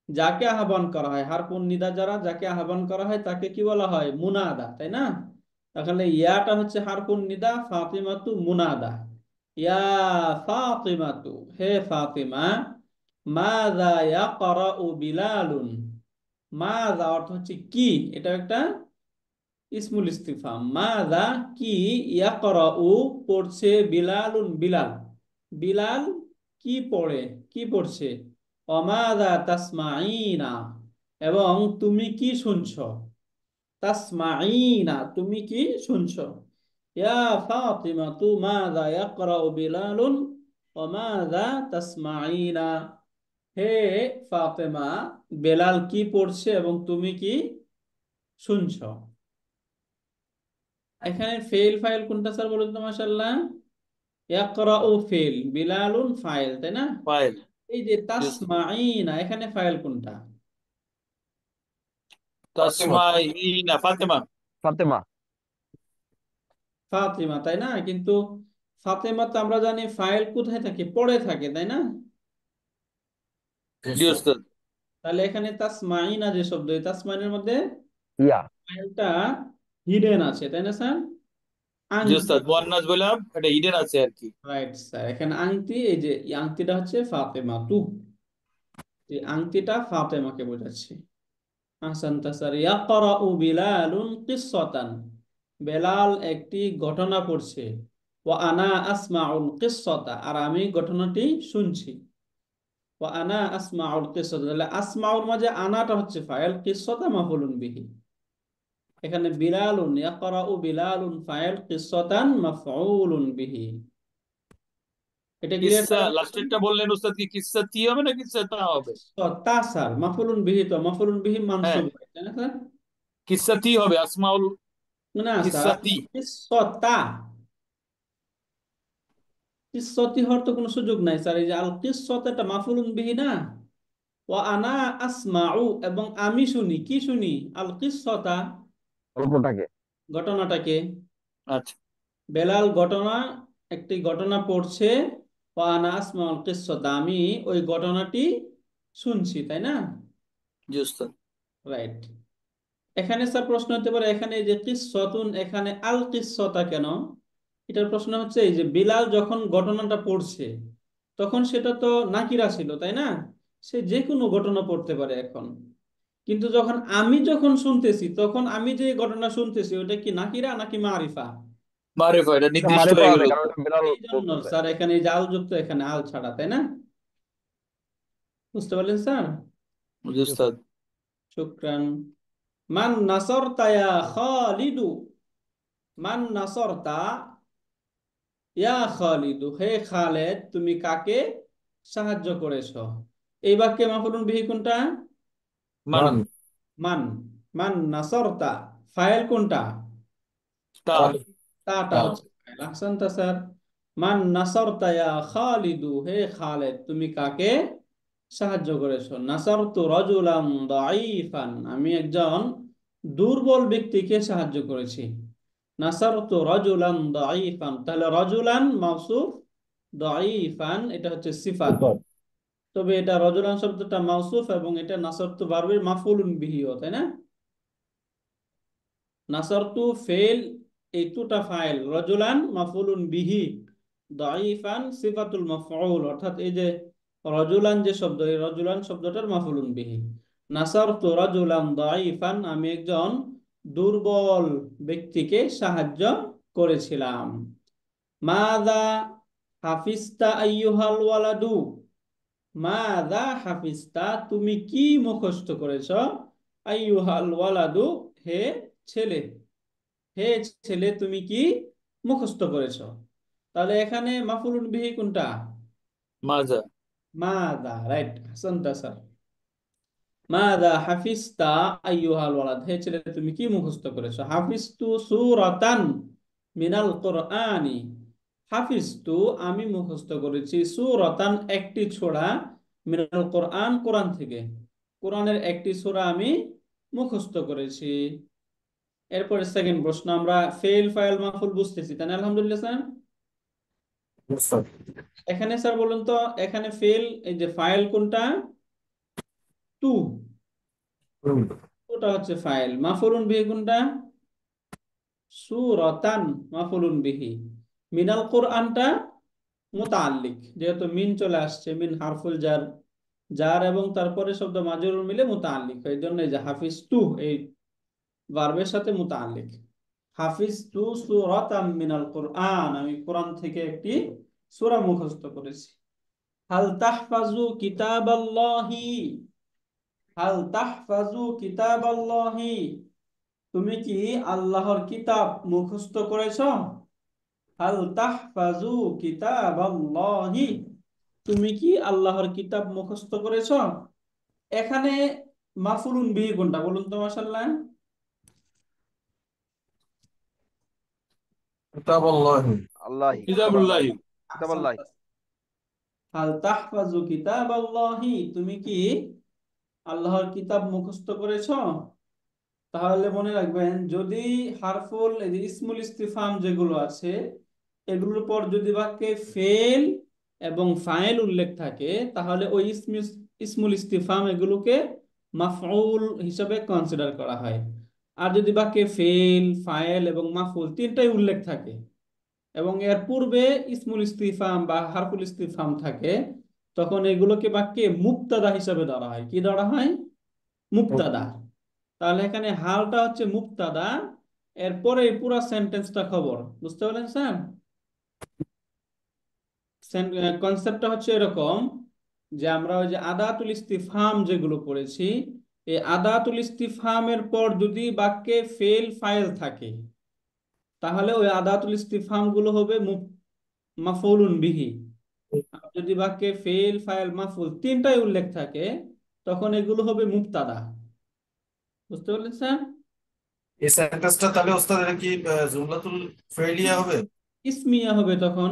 যাকে আহ্বান করা হয়, হারফুন নিদা যারা যাকে আহ্বান করা হয় তাকে কি বলা হয়? মুনাদা, তাই না? তাহলে ইয়াটা হচ্ছে হারফুন নিদা, ফাতিমাতু মুনাদা। ইয়া ফাতিমাতু, হে ফাতিমা, মাযা ইয়াকরাউ বিলালুন, মাযা অর্থ হচ্ছে কি, এটা একটা ইসমুল ইস্তিফহাম। মাযা কি, ইয়াকরাউ পড়ছে, বিলালুন বিলাল, বিলাল কি পড়ে, কি পড়ছে? ওমাযা তাসমাঈনা, এবং তুমি কি শুনছো, তাসমাঈনা তুমি কি শুনছো। ইয়া ফাতিমা তু মাযা ইয়াকরাউ বিলালুন ওয়া মাযা তাসমাঈনা, হে ফাতেমা বেলাল কি পড়ছে এবং তুমি কি শুনছো। এখানে ফেল ফাইল কোনটা স্যার বলুন তো মাশাআল্লাহ। ইয়াকরাউ ফেল, বিলালুন ফাইল, তাই না? ফাইল। এই যে জি তাসমাঈনা এখানে ফাইল কোনটা? তাসমাইনা ফাতেমা। ফাতেমা। ফাতিমা, তাই না? কিন্তু ফাতেমা তো আমরা জানি ফাইল কোথায় থাকে, পড়ে থাকে, তাই না? জি উস্তাদ। তাহলে এখানে তাসমাঈনা যে শব্দ, এই তাসমাইনের মধ্যে ইয়া। ফাইলটা হিডেন আছে, তাই না স্যার? জি আংটি, উস্তাদ, মুয়ান্নাস বললাম এটা হিডেন আছে আর কি। Right sir. এখানে আংটি, এই যে এই আংটিটা হচ্ছে ফাতেমা তু, এই আংটিটা ফাতেমাকে বোঝাচ্ছে। আহসানতা স্যার। ইয়াকরাউ বিলালুন কিসসাতান, বেলাল একটি ঘটনা পড়ছে। ওয়া আনা আসমাউল কিসসাতা, আর আমি ঘটনাটি শুনছি। ওয়া আনা আসমাউল কিসসাতা, তাহলে আসমাউর মাঝে আনাটা হচ্ছে ফাইল, কিসসাতা মাফউলুন বিহি। এখানে বিলালুন, ইয়াকরাউ বিলালুন ফাইল, কিসসাতান মাফউলুন বিহি। এটা ক্লিয়ার কিসসা স্যার? লাস্টেরটা বললেন উস্তাদ, কি কিসসা তি হবে না কিসসা তা হবে? তা স্যার মাফউলুন বিহি, তো মাফউলুন বিহি হ্যাঁ, মানসুব হয়, তাই না স্যার? কিসসা তি হবে, আসমাউল না কিসসা স্যার, তি। কিসসাতা, কিসসতি হওয়ার তো কোনো সুযোগ নাই স্যার। এই যে আল কিসসত এটা মাফউলুন বিহি না। ওয়া আনা আসমাউ, এবং আমি শুনি, কি শুনি? আল কিসসতা, গল্পটাকে। ঘটনাটাকে। আচ্ছা। বেলাল একটি ঘটনা পড়ছে। ওয়া আনা আসমাউল কিসসতা, আমি ওই ঘটনাটি শুনছি, তাই না? জি উস্তাদ। রাইট। এখানে স্যার প্রশ্ন হতে পারে, এখানে এই যে কিসসতুন, এখানে আল কিসসতা কেন? এটার প্রশ্ন হচ্ছে এই যে বিলাল যখন ঘটনাটা পড়ছে তখন সেটা তো নাকিরা ছিল, তাই না? সে যে কোনো ঘটনা পড়তে পারে এখন। কিন্তু যখন শুনতেছি, তখন আমি যে ঘটনা শুনতেছি ওটা কি নাকিরা নাকি মারিফা? মারিফা, এটা নির্দিষ্ট মারিফা হয়ে গেল। হবে, কারণ এটা বিলাল এই জন্য বলতেছে। স্যার এখানে এই যে আল যুক্ত, এখানে আল ছাড়া, তাই না? বুঝতে পারলেন স্যার? জি উস্তাদ। শুকরান। মান নাসরতা ইয়া খালিদু, মান নাসরতা ইয়া খালিদু, হে খালেদ তুমি কাকে সাহায্য করেছো। এই বাক্যে মাফউলুন বিহি কোনটা? মান। মান। মান নাসরতা, ফাইল কোনটা? তা। তাটা হচ্ছে ফাইল। আহসানতা স্যার। মান নাসরতা ইয়া খালিদু, হে খালেদ তুমি কাকে সাহায্য করেছো। নাসারতু রাজুলান দাঈফান, আমি একজন দুর্বল ব্যক্তিকে সাহায্য করেছি। নাসারতু রাজুলান দাঈফান, তাহলে রাজুলান মাওসুফ, দাঈফান এটা হচ্ছে সিফাত। তবে এটা রাজুলান শব্দটা মাওসুফ এবং এটা নাসারতু ভার্বের মাফউলুন বিহিও, তাই না? নাসারতু ফেল, এই দুটা ফাইল, রাজুলান মাফউলুন বিহি, দাঈফান সিফাতুল মাফউল, অর্থাৎ এই যে রাজুলান যে শব্দ, এই রাজুলান শব্দটার মাফউলুন বিহি। নাসারতু রাজুলান দাঈফান, আমি একজন দুর্বল ব্যক্তিকে সাহায্য করেছিলাম। মাযা হাফিজতা আইয়ুহাল ওয়ালাদু, মাযা হাফিজতা তুমি কি মুখস্থ করেছ, আইয়ুহাল ওয়ালাদু হে ছেলে, হে ছেলে তুমি কি মুখস্থ করেছ। তাহলে এখানে মাফউলুন বিহি কোনটা? মাজা। মাযা, রাইট। হাসানতা স্যার। মাযা হাফিজতা আইয়ুহাল ওয়ালাদ, হে ছেলে তুমি কি মুখস্থ করেছো। হাফিজতু সূরাতান মিনাল কুরআনি, হাফিজতু আমি মুখস্থ করেছি, সূরাতান একটি সূরা, মিনাল কুরআন কোরআন থেকে, কোরআনের একটি সূরা আমি মুখস্থ করেছি। এরপরে সেকেন্ড প্রশ্ন, আমরা ফেল ফাইল মাফুল বুঝতেছি, তাই না? আলহামদুলিল্লাহ স্যার। এখানে স্যার বলুন তো, এখানে ফেল এই যে ফাইল কোনটা? টু, ওটা হচ্ছে ফাইল। মাফুলুন বিহি কোনটা? সূরাতান মাফুলুন বিহি। মিনাল কোরআনটা মুতাআল্লিক, যেহেতু মিন চলে আসছে, মিন হারফুল জার, জার এবং তারপরে শব্দ মাজরুর মিলে মুতাআল্লিক, এই জন্য এই যে হাফিজ টু এই ভার্বের সাথে মুতাআল্লিক। হাফিজ টু সূরাতাম মিনাল কোরআন, আমি কোরআন থেকে একটি সূরা মুখস্থ করেছি। হাল তাহফাজু কিতাবাল্লাহি, হাল তাহফাজু কিতাবাল্লাহি, তুমি কি আল্লাহর কিতাব মুখস্থ করেছো? হাল তাহফাজু কিতাবাল্লাহি, তুমি কি আল্লাহর কিতাব মুখস্থ করেছো? এখানে মাফুলুন বিহি কোনটা বলুন তো মাশাআল্লাহ? কিতাবাল্লাহি। আল্লাহি কিতাবুল্লাহি। কিতাবাল্লাহি। হাল তাহফাজু কিতাবাল্লাহি, তুমি কি আল্লাহর কিতাব মুখস্থ করেছো? তাহলে মনে রাখবেন, যদি হারফুল এই যে ইসমুল ইস্তিফহাম যেগুলো আছে এগুলোর পর যদি বাক্যে ফেল এবং ফাইল উল্লেখ থাকে, তাহলে ওই ইসমুল ইস্তিফহাম এগুলোকে মাফউল হিসাবে কনসিডার করা হয়। আর যদি বাক্যে ফেল, ফাইল এবং মাফউল তিনটাই উল্লেখ থাকে এবং এর পূর্বে ইসমুল ইস্তিফহাম বা হারফুল ইস্তিফহাম থাকে, তখন এগুলোকে বাক্যে মুবতাদা হিসাবে ধরা হয়। কি ধরা হয়? মুবতাদা। তাহলে এখানে হালটা হচ্ছে মুবতাদা, এরপরে এই পুরো সেন্টেন্সটা খবর। বুঝতে পারলেন স্যার? কনসেপ্টটা হচ্ছে এরকম যে আমরা ওই যে আদাতুল ইস্তিফহাম যেগুলো পড়েছি, এই আদাতুল ইস্তিফহামের পর যদি বাক্যে ফেল ফাইল থাকে, তাহলে ওই আদাতুল ইস্তিফহাম গুলো হবে মাফউলুন বিহি। আর যদি বাক্যে ফেল ফাইল মাফউল তিনটাই উল্লেখ থাকে, তখন এগুলো হবে মুবতাদা। বুঝতে পারলেন স্যার? এই সেন্টেন্সটা তাহলে ওস্তাদ এটা কি জুমলাতুল ফেইলিয়া হবে? ইসমিয়া হবে তখন।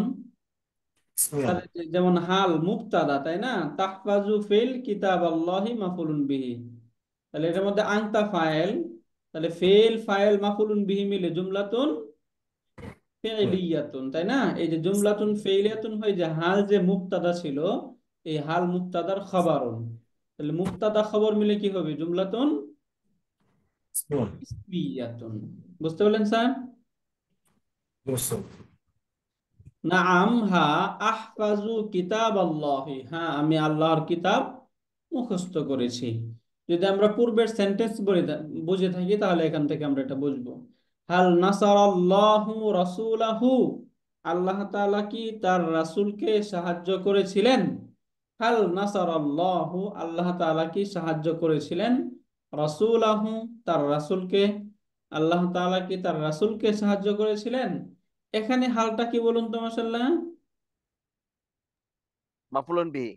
ইসমিয়া। তাহলে যেমন হাল মুবতাদা, তাই না? তাহফাজু ফিল কিতাবাল্লাহি মাফউলুন বিহি, তাহলে এটার মধ্যে আনতা ফাইল, তাহলে ফেল ফাইল মাফউলুন বিহি মিলে জুমলাতুন ফিইলিয়াতুন, তাই না? এই যে জুমলাতুন ফিইলিয়াতুন হয় যে হাল যে মুবতাদা ছিল, এই হাল মুবতাদার খবরুন, তাহলে মুবতাদা খবর মিলে কি হবে? জুমলাতুন ইসমিয়া। ইসমিয়াতুন। বুঝতে পারলেন স্যার? বুঝছো? নাআম, হা, আহফাজু কিতাবাল্লাহি, হ্যাঁ আমি আল্লাহর কিতাব মুখস্থ করেছি। যদি আমরা পূর্বের সেন্টেন্স বুঝে থাকি তাহলে এখান থেকে আমরা এটা বুঝবো। হাল নাসারাল্লাহু রাসূলাহু, আল্লাহ তাআলা কি তার রাসূলকে সাহায্য করেছিলেন? হাল নাসারাল্লাহু, আল্লাহ তাআলা কি সাহায্য করেছিলেন? রাসূলাহু, তার রাসূলকে, আল্লাহ তাআলা কি তার রাসূলকে সাহায্য করেছিলেন? এখানে হালটা কি বলুন তো মাশাআল্লাহ? মাফুলুন বিহি।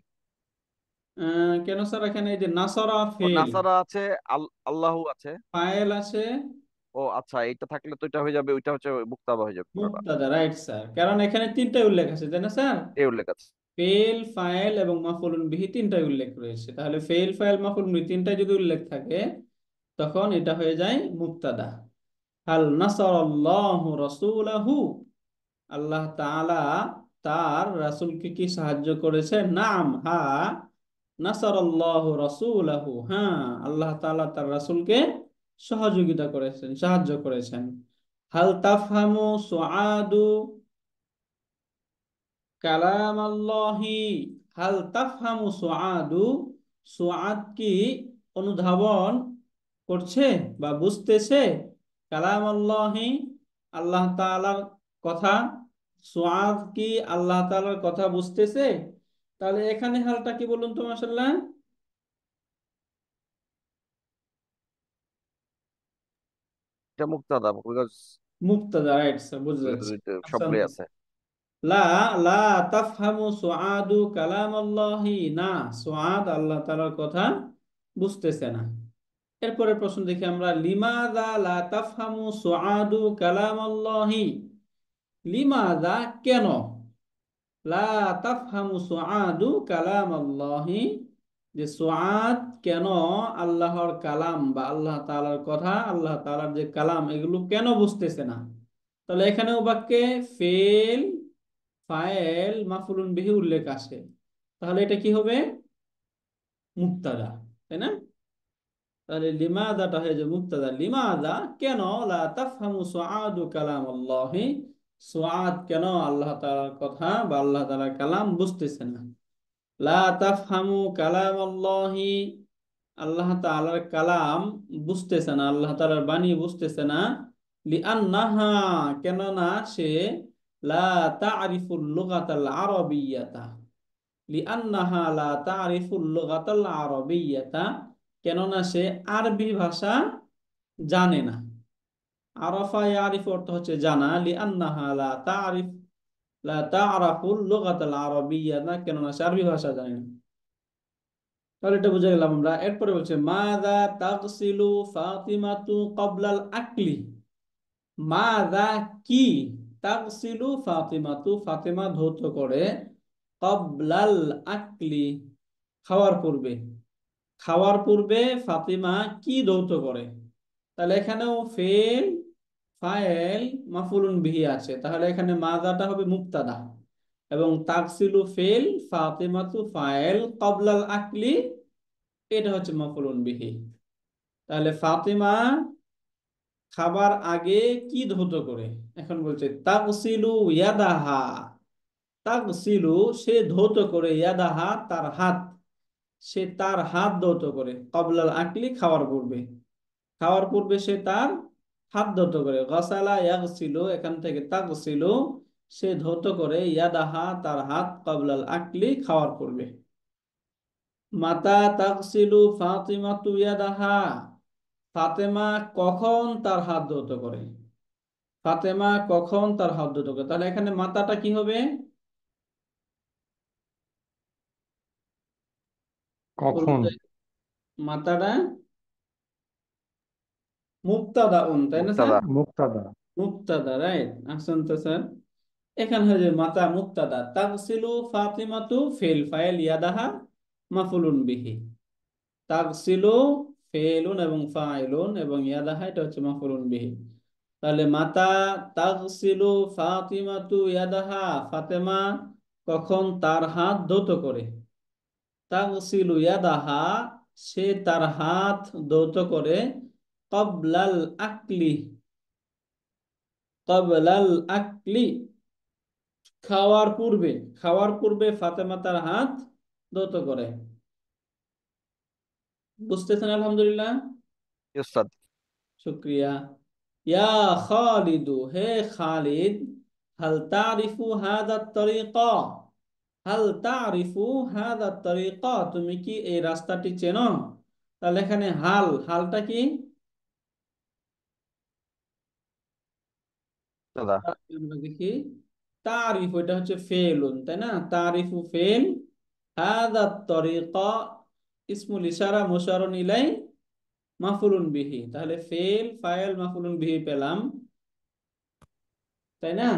কেন স্যার? এখানে এই যে নাসারা ও ফেল, নাসারা আছে, আল্লাহু আছে। ফাইল আছে, ও আচ্ছা, এটা থাকলে তো এটা হয়ে যাবে, ওইটা হচ্ছে মুক্তাবা হয়ে যাবে পুরোটা। মুবতাদা। রাইট স্যার, কারণ এখানে তিনটাই উল্লেখ আছে, তাই না স্যার? এই উল্লেখ আছে। ফেল, ফাইল এবং মাফউলুন বিহি তিনটাই উল্লেখ রয়েছে। তাহলে ফেল, ফাইল, মাফউলুন বিহি তিনটাই যদি উল্লেখ থাকে, তখন এটা হয়ে যায় মুবতাদা। হাল নাসারাল্লাহু রাসূলাহু, আল্লাহ তাআলা তার রাসূলকে কি সাহায্য করেছেন? নাম, হ্যাঁ, নাসারাল্লাহু রাসূলাহু, হ্যাঁ আল্লাহ তাআলা তার রাসূলকে সহযোগিতা করেছেন, সাহায্য করেছেন। হাল তাফহামু সুআদু কালাম আল্লাহি, হাল তাফহামু সুআদু, সুআদ কি অনুধাবন করছে বা বুঝতেছে কালাম আল্লাহি, আল্লাহ তাআলার কথা? সুআদ কি আল্লাহ তাআলার কথা বুঝতেছে? তাহলে এখানে হালটা কি বলুন তো মাশাআল্লাহ? এটা মুক্তাদা, বিকজ মুবতাদা। রাইট স্যার, বুঝতে যাচ্ছে। সবগুলোই আছে। লা, লা তাফহামু সুআদু কালাম আল্লাহি, না সুআদ আল্লাহ তাআলার কথা বুঝতেছে না। এরপরে প্রশ্ন দেখি আমরা, লিমাযা লা তাফহামু সুআদু কালাম আল্লাহি, লিমাযা কেন, লা তাফহামু সুআদু কালাম আল্লাহি, যে সুআদ কেন আল্লাহর কালাম বা আল্লাহ তাআলার কথা, আল্লাহ তাআলার যে কালাম এগুলো কেন বুঝতেছে না? তাহলে এখানেও বাক্যে ফেল, ফাইল, মাফউলুন বিহি উল্লেখ আছে, তাহলে এটা কি হবে? মুবতাদা, তাই না? তাহলে লিমাযাটা হয়ে যায় মুবতাদা। লিমাযা কেন, লা তাফহামু সুআদু কালাম আল্লাহি, সুআদ কেন আল্লাহ তাআলার কথা বা আল্লাহ তাআলার কালাম বুঝতেছে না? লা তাফহামু কালাম আল্লাহি, আল্লাহ তাআলার কালাম বুঝতেছে না, আল্লাহ তাআলার বাণী বুঝতেছে না। লিআন্নাহা, কেননা সে, লা তা'রিফুল লুগাতাল আরাবিয়্যাতা, লিআন্নাহা লা তা'রিফুল লুগাতাল আরাবিয়্যাতা, কেননা সে আরবি ভাষা জানে না। আরাফা ইয়ারিফ অর্থ হচ্ছে জানা, লিআন্নাহা লা তারিফ লা তা'রাফুল লুগাতাল আরাবিয়্যা, না কেননা সে আরবি ভাষা জানে না। তাহলে এটা বুঝে গেলাম আমরা। এরপরে বলছে মাযা তাগসিলু ফাতিমাতু ক্বাবলাল আকলি। মাযা কি, তাগসিলু ফাতিমাতু ফাতিমা ধৌত করে, ক্বাবলাল আকলি খাওয়ার পূর্বে। খাওয়ার পূর্বে ফাতিমা কি ধৌত করে? তাহলে এখানেও ফেল ফাইল মাফুলুন বিহি আছে, তাহলে এখানে মাযাটা হবে মুবতাদা এবং তাগসিলু ফেল ফাতিমাতু ফাইল ক্বাবলাল আকলি এটা হচ্ছে মাফুলুন বিহি। তাহলে ফাতিমা খাবার আগে কি ধৌত করে? এখন বলছে তাগসিলু ইয়াদাহা। তাগসিলু সে ধৌত করে, ইয়াদাহা তার হাত, সে তার হাত ধৌত করে, ক্বাবলাল আকলি খাওয়ার পূর্বে। খাওয়ার পূর্বে সে তার হাত ধৌত করে। গাসালা ইয়াগসিলু, এখান থেকে তাগসিলু সে ধৌত করে, ইয়াদাহা তার হাত, ক্বাবলাল আকলি খাওয়ার পূর্বে। মাতা তাগসিলু ফাতিমাতু ইয়াদাহা, ফাতেমা কখন তার হাত ধৌত করে? ফাতেমা কখন তার হাত ধৌত করে? তাহলে এখানে মাতাটা কি হবে? কখন? মাতাটা মুবতাদাউন, তাই না স্যার? মুক্তাদা। মুক্তাদা। মুবতাদা, রাইট, আহসানতা স্যার। এখানে হয় যে মাতা মুবতাদা, তাগসিলু ফাতিমাতু ফেল ফাইল, ইয়াদাহা মাফুলুন বিহি। তাগসিলু ফেলুন এবং ফাইলুন এবং ইয়াদাহা এটা হচ্ছে মাফুলুন বিহি। তাহলে মাতা তাগসিলু ফাতিমাতু ইয়াদাহা, ফাতেমা কখন তার হাত ধৌত করে? তাগসিলু ইয়াদাহা সে তার হাত ধৌত করে, ক্বাবলাল আকলি, ক্বাবলাল আকলি খাওয়ার পূর্বে। খাওয়ার পূর্বে ফাতেমা তার হাত ধৌত করে। বুঝতেছেন? আলহামদুলিল্লাহ, জি উস্তাদ। শুক্রিয়া। ইয়া খালিদু, হে খালিদ, হাল তারিফু হাদা তরিকা, হাল তারিফু হাদা তরিকা, তুমি কি এই রাস্তাটি চেনো? তাহলে এখানে হাল, হালটা কি? মুক্তাদা। আমরা দেখি তারিফ, এটা হচ্ছে ফেলুন, তাই না? তারিফু ফেল, হাদা তরিকা ইসমুল ইশারা মুশারুন ইলাই মাফুলুন বিহি। তাহলে ফেল ফাইল মাফুলুন বিহি পেলাম, তাই না?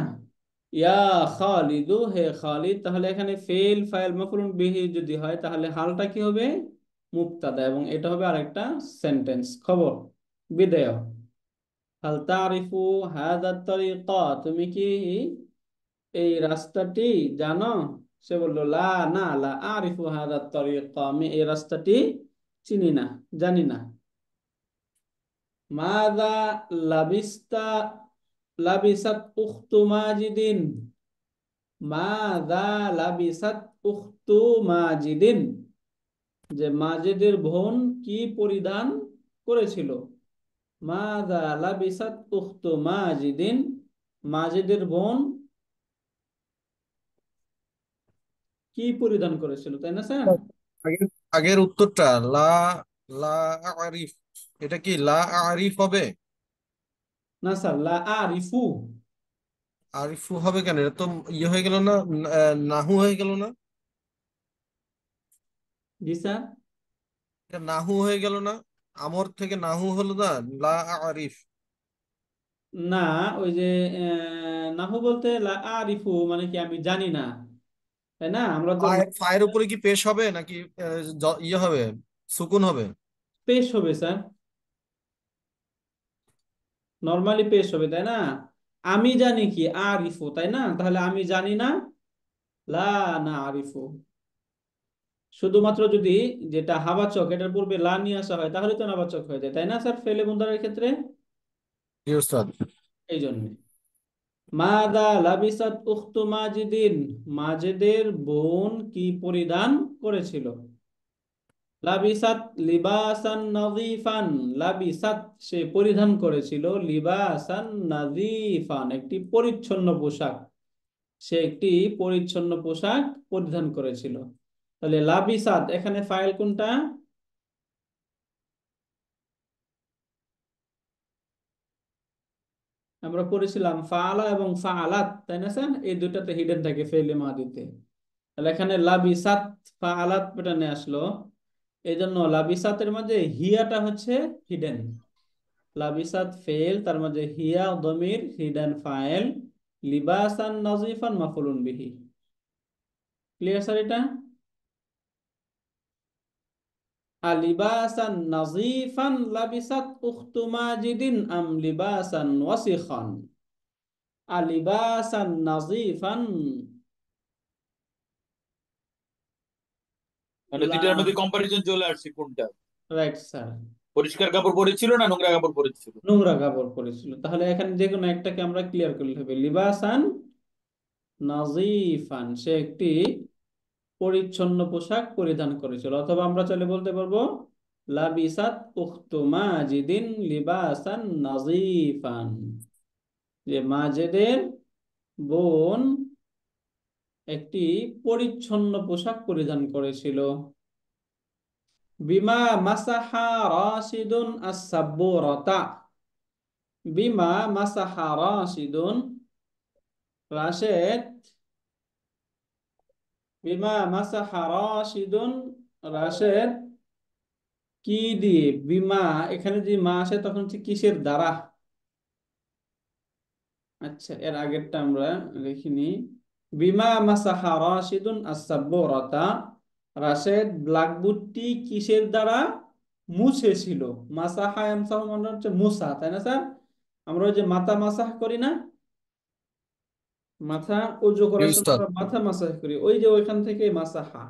ইয়া খালিদু, হে খালিদ। তাহলে এখানে ফেল ফাইল মাফুলুন বিহি যদি হয় তাহলে হালটা কি হবে? মুবতাদা, এবং এটা হবে আরেকটা সেন্টেন্স, খবর, বিদেয়। হাল তারিফু হাদা তরিকা, তুমি কি এই রাস্তাটি জানো? সে বললো লা, না, লা আরিফু হাদা তরিকা, আমি এই রাস্তাটি চিনি না, জানি না। মাযা লাবিস্তা লাবিসাত উখতু মাজিদিন, মাযা লাবিসাত উখতু মাজিদিন, যে মাজিদের বোন কি পরিধান করেছিল? মাযা লাবিসাত উখতু মাজিদিন, মাজিদের বোন কি পরিধান করেছিল, তাই না স্যার? আগের আগের উত্তরটা লা লা আরিফ, এটা কি লা আরিফ হবে? না স্যার, লা আরিফু। আরিফু হবে কেন? এটা তো ইয়ে হয়ে গেল না, নাহু হয়ে গেল না? জি স্যার। এটা নাহু হয়ে গেল না? আমর থেকে নাহু হলো না, লা আরিফ। না, ওই যে নাহু বলতে লা আরিফু মানে কি আমি জানি না, তাই না? আমরা তো ফায়ের উপরে কি পেশ হবে নাকি ইয়ে হবে, সুকুন হবে? পেশ হবে স্যার, নর্মালি পেশ হবে, তাই না? আমি জানি কি আরিফু, তাই না? তাহলে আমি জানি না, লা না আরিফু। শুধুমাত্র যদি যেটা হাবাচক এটার পূর্বে লা নিয়ে আসা হয় তাহলে তো নাবাচক হয়ে যায়, তাই না স্যার, ফেলে মুদারের ক্ষেত্রে? জি উস্তাদ। এই জন্য মাদা লাবিসাত উখতু মাজিদিন, মাজিদের বোন কি পরিধান করেছিল? লাবিসাত লিবাসান নাযিফান, লাবিসাত সে পরিধান করেছিল, লিবাসান নাযিফান একটি পরিচ্ছন্ন পোশাক, সে একটি পরিচ্ছন্ন পোশাক পরিধান করেছিল। তাহলে লাবিসাত এখানে ফাইল কোনটা? আমরা পড়েছিলাম ফাআলা এবং ফাআলাত, তাই না স্যার? এই দুটাতে হিডেন থাকে ফেলে মাদিতে। তাহলে এখানে লাবিসাত ফাআলাত প্যাটার্নে আসলো, এই জন্য লাবিসাতের মাঝে হিয়াটা হচ্ছে হিডেন। লাবিসাত ফেল, তার মাঝে হিয়া দমির হিডেন ফাইল, লিবাসান নাজিফান মাফুলুন বিহি। ক্লিয়ার স্যার এটা? আলিবাসান নাজিফান লাবিসাত উখতু মাজিদিন আম লিবাসান ওয়াসিখান। আলিবাসান নাজিফান মানে দুইটার মধ্যে কম্পারিজন চলে আসছে কোনটা? রাইট স্যার, পরিষ্কার কাপড় পরেছিল না নোংরা কাপড় পরেছিল? নোংরা কাপড় পরেছিল। তাহলে এখানে যে কোনো একটাকে আমরা ক্লিয়ার করলে হবে। লিবাসান নাজিফান, সে একটি পরিচ্ছন্ন পোশাক পরিধান করেছিল। অথবা আমরা চাইলে বলতে পারবো লাবিসাত উখতু মাজিদিন লিবাসান নাজিফান, যে মাজেদের বোন একটি পরিচ্ছন্ন পোশাক পরিধান করেছিল। বিমা মাসাহা রাশিদুন আস-সাব্বুরাতা। বিমা মাসাহা রাশিদুন, রাশেদ, বিমা মাসাহা রাশিদুন, রাশেদ কি দিয়ে? বিমা, এখানে যে মা আসে তখন হচ্ছে কিসের দ্বারা? আচ্ছা, এর আগেরটা আমরা লিখিনি। বিমা মাসাহা রাশিদুন আস-সাব্বুরাতা, রাশেদ ব্ল্যাকবোর্ডটি কিসের দ্বারা মুছেছিল? মাসাহা ইয়ামসাহু মানে হচ্ছে মুছা, তাই না স্যার? আমরা ওই যে মাথা মাসাহ করি না, মাথা ওযু জি করার সময় উস্তাদ। আমরা মাথা মাসাহ করি, ওই যে ওইখান থেকে মাসাহা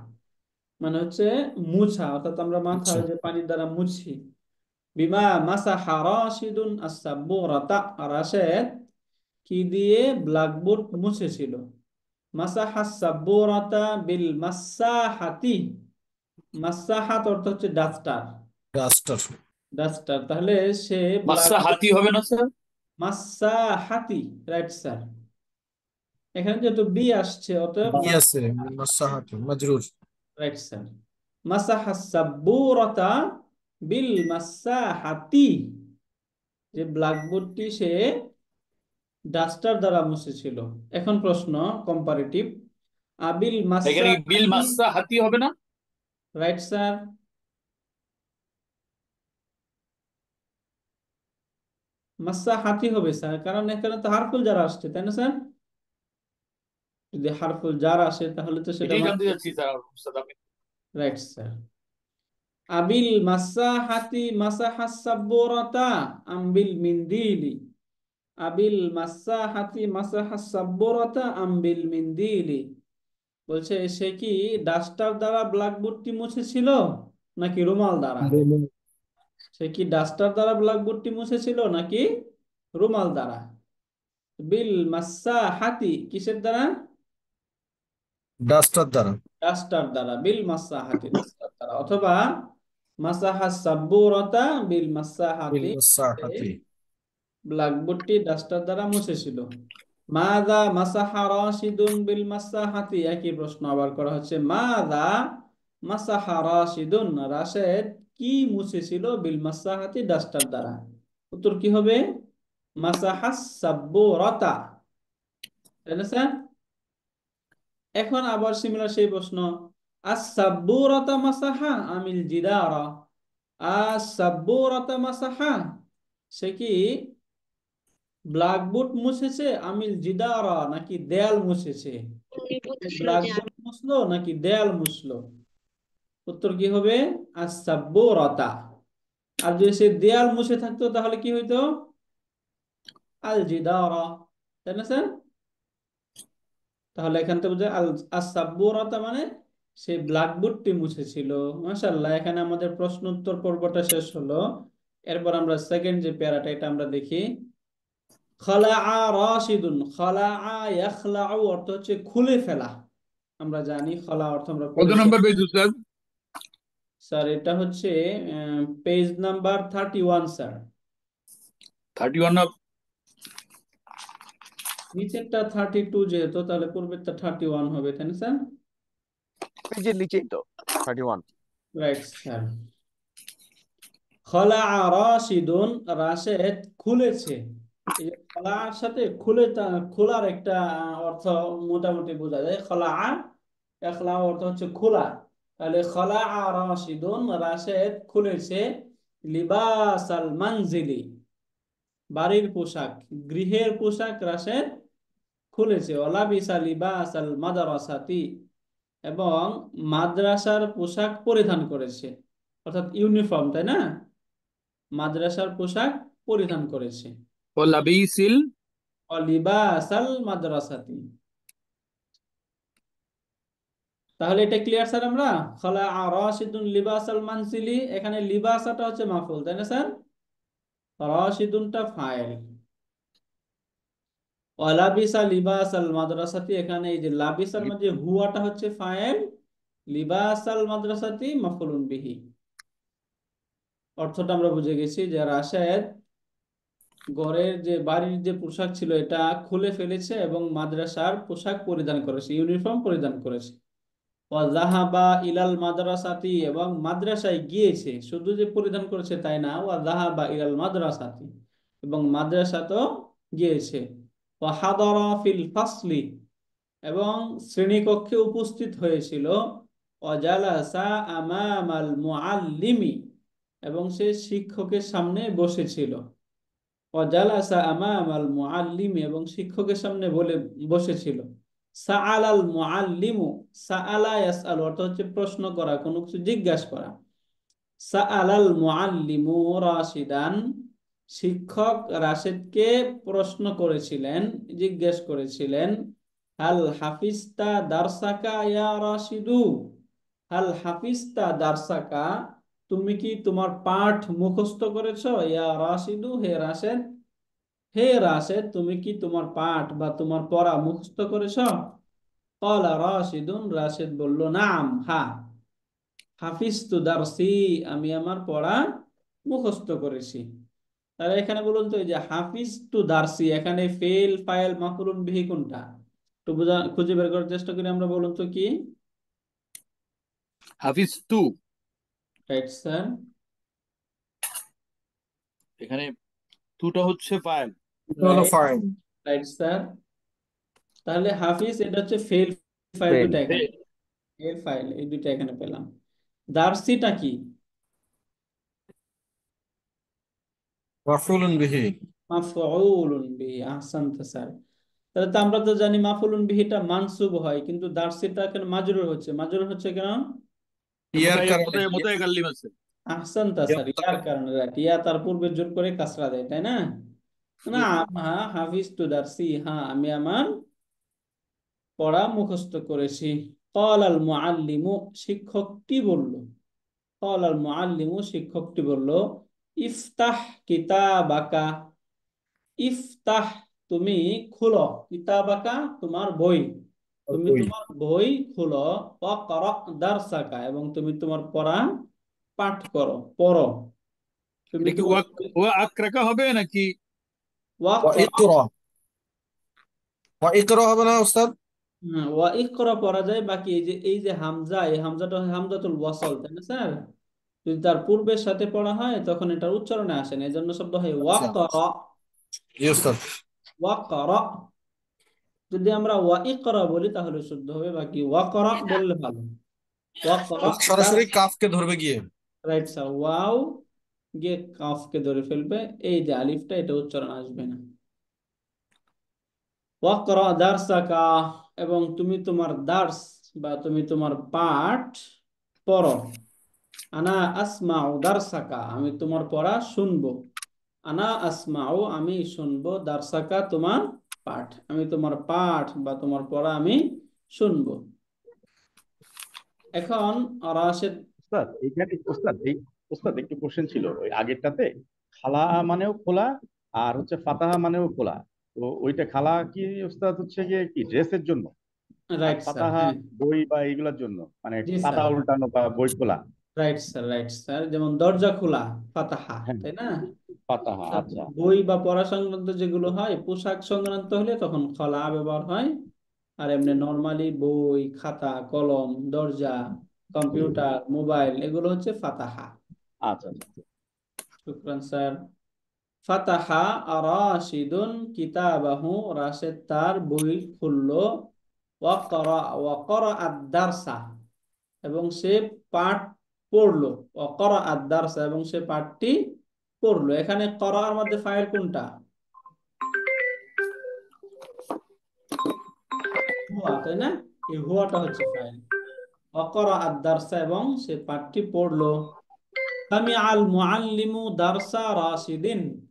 মানে হচ্ছে মুছা, অর্থাৎ আমরা মাথা আচ্ছা, ওই যে পানির দ্বারা মুছি। বিমা মাসাহা রাশিদুন আস-সাব্বুরাতা, রাশেদ কি দিয়ে ব্ল্যাকবোর্ড মুছেছিল? মাসাহা সাব্বুরাতা বিল মাসাহাতি। মাসাহাত অর্থ হচ্ছে ডাস্টার, ডাস্টার। ডাস্টার। তাহলে সে মাসা ব্ল্যাকবোর্ড হাতি হবে না স্যার? মাসাহাতি, right sir. এখানে যেহেতু বি আসছে অতএব ই আছে মাসাহাতু মাজরুর। Right sir. মাসাহা সাব্বুরাতা বিল মাসাহাতি, যে ব্ল্যাকবোর্ডটি সে ডাস্টার দ্বারা মুছেছিল। এখন প্রশ্ন কম্পারেটিভ। আবিল এখানে কি বিল মাসাহাতি, মাসা হাতি হবে না? Right sir. মাসাহাতি হবে স্যার, কারণ এখানে তো হারফুল জার আসছে, তাই না স্যার? যদি হারফুল জার আসে তাহলে তো সেটা এটাই জানতে চাচ্ছি স্যার উস্তাদ আমি। Right sir. আবিল মাসাহাতি মাসাহাস সাব্বুরাতা আম বিল মিন্দিলি। আবিল মাসাহাতি মাসাহাস সাব্বুরাতা আম বিল মিন্দিলি, বলছে সে কি ডাস্টার দ্বারা ব্ল্যাকবোর্ডটি মুছেছিল নাকি রুমাল দ্বারা? সে কি ডাস্টার দ্বারা ব্ল্যাকবোর্ডটি মুছেছিল নাকি রুমাল দ্বারা? বিল মাসাহাতি কিসের দ্বারা? ডাস্টার দ্বারা। ডাস্টার দ্বারা। বিল মাসাহাতি ডাস্টার দ্বারা। অথবা মাসাহা সাব্বুরাতা বিল বিল মাসাহাতি, মাসাহাতি। ব্ল্যাকবোর্ডটি ডাস্টার দ্বারা মুছেছিল। মাযা মাসাহা রাশিদুন বিল মাসাহাতি, একই প্রশ্ন আবার করা হচ্ছে। মাযা মাসাহা রাশিদুন, রাশেদ কি মুছেছিল বিল মাসাহাতি ডাস্টার দ্বারা? উত্তর কি হবে? মাসাহাস সাব্বুরাতা, তাই না স্যার? এখন আবার সিমিলার সেই প্রশ্ন, আস-সাব্বুরাতা মাসাহা আমিল জিদারা। আস-সাব্বুরাতা মাসাহা, সে কি ব্ল্যাকবোর্ড মুছেছে আমিল জিদারা নাকি দেয়াল মুছেছে? ব্ল্যাকবোর্ড মুছলো নাকি দেয়াল মুছলো? উত্তর কি হবে? আস-সাব্বুরাতা। আর যদি সে দেয়াল মুছে থাকতো তাহলে কি হইতো? আল জিদারা, তাই না স্যার? তাহলে এখান থেকে বোঝা আস-সাব্বুরাতা মানে সে ব্ল্যাকবোর্ডটি মুছেছিল। মাশাআল্লাহ, এখানে আমাদের প্রশ্ন উত্তর পর্বটা শেষ হলো। এরপর আমরা সেকেন্ড যে প্যারাটা এটা আমরা দেখি। খালাআ রাশিদুন, খালাআ ইয়াখলাউ অর্থ হচ্ছে খুলে ফেলা। আমরা জানি খালা অর্থ আমরা কত পড়েছি নাম্বার পেজ স্যার? স্যার। এটা হচ্ছে পেজ নাম্বার 31 স্যার। 31 না? নিচেরটা 32 যেহেতু, তাহলে পূর্বেরটা 31 হবে, তাই না স্যার? পেজের নিচেই তো 31। Right sir. খালাআ রাশিদুন, রাশেদ খুলেছে। এই যে খলার সাথে খুলে খোলার একটা অর্থ মোটামুটি বোঝা যায়। খলা এখলা অর্থ হচ্ছে খোলা। তাহলে খলা রাশিদুন, রাশেদ খুলেছে লিবাস আল মানজিলি, বাড়ির পোশাক, গৃহের পোশাক রাশেদ খুলেছে। ওলাবিসা লিবাস আল মাদ্রাসাতি, এবং মাদ্রাসার পোশাক পরিধান করেছে, অর্থাৎ ইউনিফর্ম, তাই না? মাদ্রাসার পোশাক পরিধান করেছে। ও লাবিসিল লিবাস আল মাদ্রাসাতি। তাহলে এটা ক্লিয়ার স্যার? আমরা খলা রাশিদুন লিবাস আল মানসিলি, এখানে লিবাসাটা হচ্ছে মাফুল, তাই না স্যার? রাশিদুনটা ফাইল। ওয়ালাবিসা লিবাস আল মাদ্রাসাতি, এখানে এই যে লাবিসার মধ্যে হুয়াটা হচ্ছে ফাইল, লিবাস আল মাদ্রাসাতি মাফুলুন বিহি। অর্থটা আমরা বুঝে গেছি যে রাশেদ ঘরের যে বাড়ির যে পোশাক ছিল এটা খুলে ফেলেছে এবং মাদ্রাসার পোশাক পরিধান করেছে, ইউনিফর্ম পরিধান করেছে। ওয়াজাহাবা ইলাল মাদ্রাসাতি, এবং মাদ্রাসায় গিয়েছে, শুধু যে পরিধান করেছে তাই না, ওয়াজাহাবা ইলাল মাদ্রাসাতি, এবং মাদ্রাসা তো গিয়েছে। ওয়াহাদারা ফিল ফাসলি, এবং শ্রেণীকক্ষে উপস্থিত হয়েছিল। ওয়াজালাসা আমামাল মুআল্লিমি, এবং সে শিক্ষকের সামনে বসেছিল। ওয়াজালাসা আমামাল মুআল্লিমি, এবং শিক্ষকের সামনে বসেছিল। সাআলাল মুআল্লিমু, সাআলা ইয়াসআলু অর্থ হচ্ছে প্রশ্ন করা, কোনো কিছু জিজ্ঞাসা করা। সাআলাল মুআল্লিমু রাশিদান, শিক্ষক রাশেদকে প্রশ্ন করেছিলেন, জিজ্ঞেস করেছিলেন। হাল হাফিজতা দারসাকা ইয়া রাশিদু, হাল হাফিজতা দারসাকা, তুমি কি তোমার পাঠ মুখস্থ করেছো? ইয়া রাশিদু, হে রাশেদ, হে রাশেদ তুমি কি তোমার পাঠ বা তোমার পড়া মুখস্থ করেছো? ক্বালা রাশিদুন, রাশেদ বলল, নাম, হ্যাঁ। হাফিজতু দারসি, আমি আমার পড়া মুখস্থ করেছি। তাহলে এখানে বলুন তো, এই যে হাফিজতু দারসি, এখানে ফেল ফাইল মাফউলুন বিহি কোনটা? একটু খুঁজে বের করার চেষ্টা করি আমরা। বলুন তো কি? হাফিজ তু, রাইট স্যার। এখানে তুটা হচ্ছে ফাইল। এটা হলো ফাইল। Right sir. তাহলে হাফিজ এটা হচ্ছে ফেল ফাইল, ফেল। দুটা এখানে, ফেল ফাইল, এই দুটা এখানে পেলাম। দারসিটা কি? মাফউলুন বিহি। মাফউলুন বিহি, আহসানতা স্যার। তাহলে তো আমরা তো জানি মাফউলুন বিহিটা মানসুব হয়, কিন্তু দারসিটা কেন মাজরুর হচ্ছে? মাজরুর হচ্ছে কেন? ইয়ার কারণে। মোতায়েকাল্লিম আছে। আহসানতা স্যার, ইয়ার কারণে। রাইট, ইয়া তার পূর্বে জোর করে কাসরা দেয়, তাই না? না, হ্যাঁ, হাফিজ তু দারসি, হ্যাঁ আমি আমার পড়া মুখস্থ করেছি। ক্বাল আল মুআল্লিমু, শিক্ষকটি বলল। ক্বাল আল মুআল্লিমু, শিক্ষকটি বলল। ইফতাহ কিতাবাকা, ইফতাহ তুমি খুলো, কিতাবাকা তোমার বই, তুমি তোমার বই খুলো। ওয়াকরা দারসাকা, এবং তুমি তোমার পড়া পাঠ করো, পড়ো। তুমি এটা কি তোমার ওয়া আকরাকা হবে নাকি? ওয়া ওয়াকরা, ইকরা, ওয়া ইকরা হবে না ওস্তাদ? ওয়া ইকরা পড়া যায়, বাকি এই যে হামজা, এই হামজাটা হামজাতুল ওয়াসল, তাই না স্যার? যদি তার পূর্বের সাথে পড়া হয় তখন এটার উচ্চারণে আসে না, এজন্য শব্দ হয় আচ্ছা ওয়াকরা। জি ওস্তাদ। ওয়াকরা, যদি আমরা ওয়া ইকরা বলি তাহলে শুদ্ধ হবে, বাকি ওয়াকরা বললে ভালো। ওয়াকরা সরাসরি কাফকে ধরবে গিয়ে। রাইট স্যার, ওয়াও গিয়ে কাফকে ধরে ফেলবে, এই যে আলিফটা, এটা উচ্চারণ আসবে না। ওয়াকরা দারসাকা, এবং তুমি তোমার দার্স বা তুমি তোমার পাঠ পড়ো। আনা আসমাউ দারসাকা, আমি তোমার পড়া শুনবো। আনা আসমাউ, আমি শুনবো। দারসাকা, তোমার পাঠ, আমি তোমার পাঠ বা তোমার পড়া আমি শুনবো। এখন রাশেদ, ওস্তাদ এইখানে ওস্তাদ একটু কোশ্চেন ছিল ওই আগেরটাতে। খালা মানেও খোলা, আর হচ্ছে ফাতাহা মানেও খোলা। তো ওইটা খালা কি ওস্তাদ হচ্ছে গিয়ে কি ড্রেসের জন্য, আর রাইট স্যার, ফাতাহা হ্যাঁ। বই বা এইগুলোর জন্য, মানে জি পাতা স্যার, উল্টানো বা বই খোলা। Right sir, right sir. যেমন দরজা খোলা ফাতাহা, হ্যাঁ, তাই না? ফাতাহা, আচ্ছা। বই বা পড়া সংক্রান্ত যেগুলো হয়, পোশাক সংক্রান্ত হলে তখন খলা ব্যবহার হয়। আর এমনি নর্মালি বই, খাতা, কলম, দরজা, কম্পিউটার, মোবাইল, এগুলো হচ্ছে ফাতাহা। আচ্ছা আচ্ছা। শুকরান স্যার। ফাতাহা রাশিদুন কিতাবাহু, রাশেদ তার বই খুললো। ওয়াকরা আদ-দারসা, এবং সে পাঠ পড়লো। ওয়াকরা আদ-দারসা, এবং সে পাঠটি পড়লো। এখানে করার মধ্যে ফাইল কোনটা? হুয়া, তাই না? এই হুয়াটা হচ্ছে ফাইল। ওয়াকরা আদ-দারসা, এবং সে পাঠটি পড়লো। সামিআল মুআল্লিমু দারসা রাশিদিন।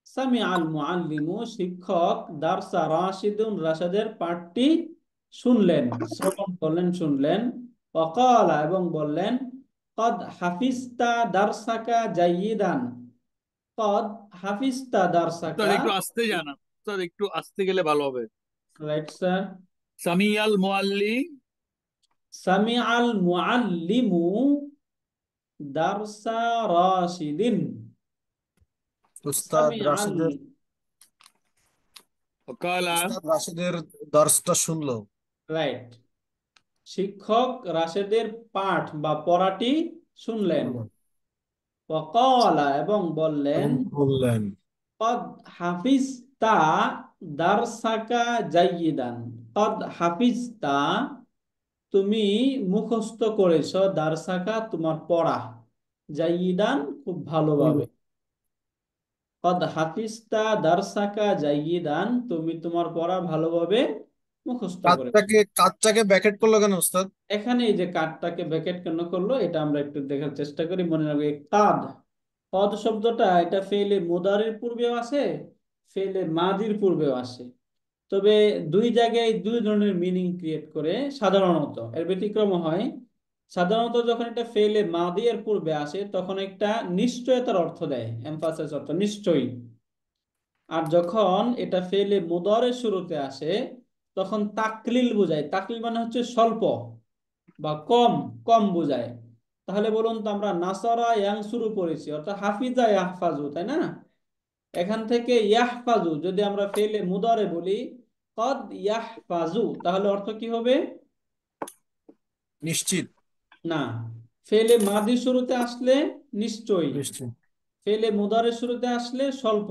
সামিআল মুআল্লিমু, শিক্ষক, দারসা রাশিদুন, রাশেদের পাঠটি শুনলেন, শ্রবণ করলেন, শুনলেন। ওয়াকালা, এবং বললেন, কদ হাফিজতা দারসাকা জাইয়িদান। কদ হাফিজতা দারসাকা। একটু আস্তে জানা, একটু আস্তে গেলে ভালো হবে। Right sir. সামিয়াল মুআল্লি, সামিআল মুআল্লিমু দারসা রাশিদিন। উস্তাদ সামিআল, রাশেদের দর্শটা শুনলো। রাইট, শিক্ষক রাশেদের পাঠ বা পড়াটি শুনলেন। ওয়াকালা, এবং বললেন, বললেন, কদ হাফিজতা দারসাকা জাইয়িদান। কদ হাফিজতা, তুমি মুখস্থ করেছো, দারসাকা, তোমার পড়া, জাইয়িদান, খুব ভালোভাবে। কদ হাফিজতা দারসাকা জাইয়িদান, তুমি তোমার পড়া ভালোভাবে মুখস্থ করেছো। কাজটাকে ব্যাকেট করলো কেন উস্তাদ? এখানে এই যে কাদটাকে ব্র্যাকেট কেন করলো, এটা আমরা একটু দেখার চেষ্টা করি। মনে রাখবে, কাদ, কদ শব্দটা এটা ফেলে মুদারির পূর্বেও আসে, ফেলে মাদির পূর্বেও আসে। তবে দুই জায়গায় দুই ধরনের মিনিং ক্রিয়েট করে সাধারণত। এর ব্যতিক্রম হয়, সাধারণত যখন এটা ফেলে মাদি এর পূর্বে আসে তখন একটা নিশ্চয়তার অর্থ দেয়, এমফাসিস অর্থ, নিশ্চয়ই। আর যখন এটা ফেলে মুদারের শুরুতে আসে তখন তাকলিল বোঝায়। তাকলিল মানে হচ্ছে স্বল্প বা কম, কম বোঝায়। তাহলে বলুন তো, আমরা নাসারা ইয়ানসুরু পড়েছি, অর্থাৎ হাফিজা ইয়াহফাজু, তাই না? এখান থেকে ইয়াহফাজু যদি আমরা ফেলে মুদারে বলি, কদ ইয়াহফাজু, তাহলে অর্থ কি হবে? নিশ্চিত না, ফেলে মাদি শুরুতে আসলে নিশ্চয়ই, নিশ্চিত ফেলে মুদারে শুরুতে আসলে স্বল্প,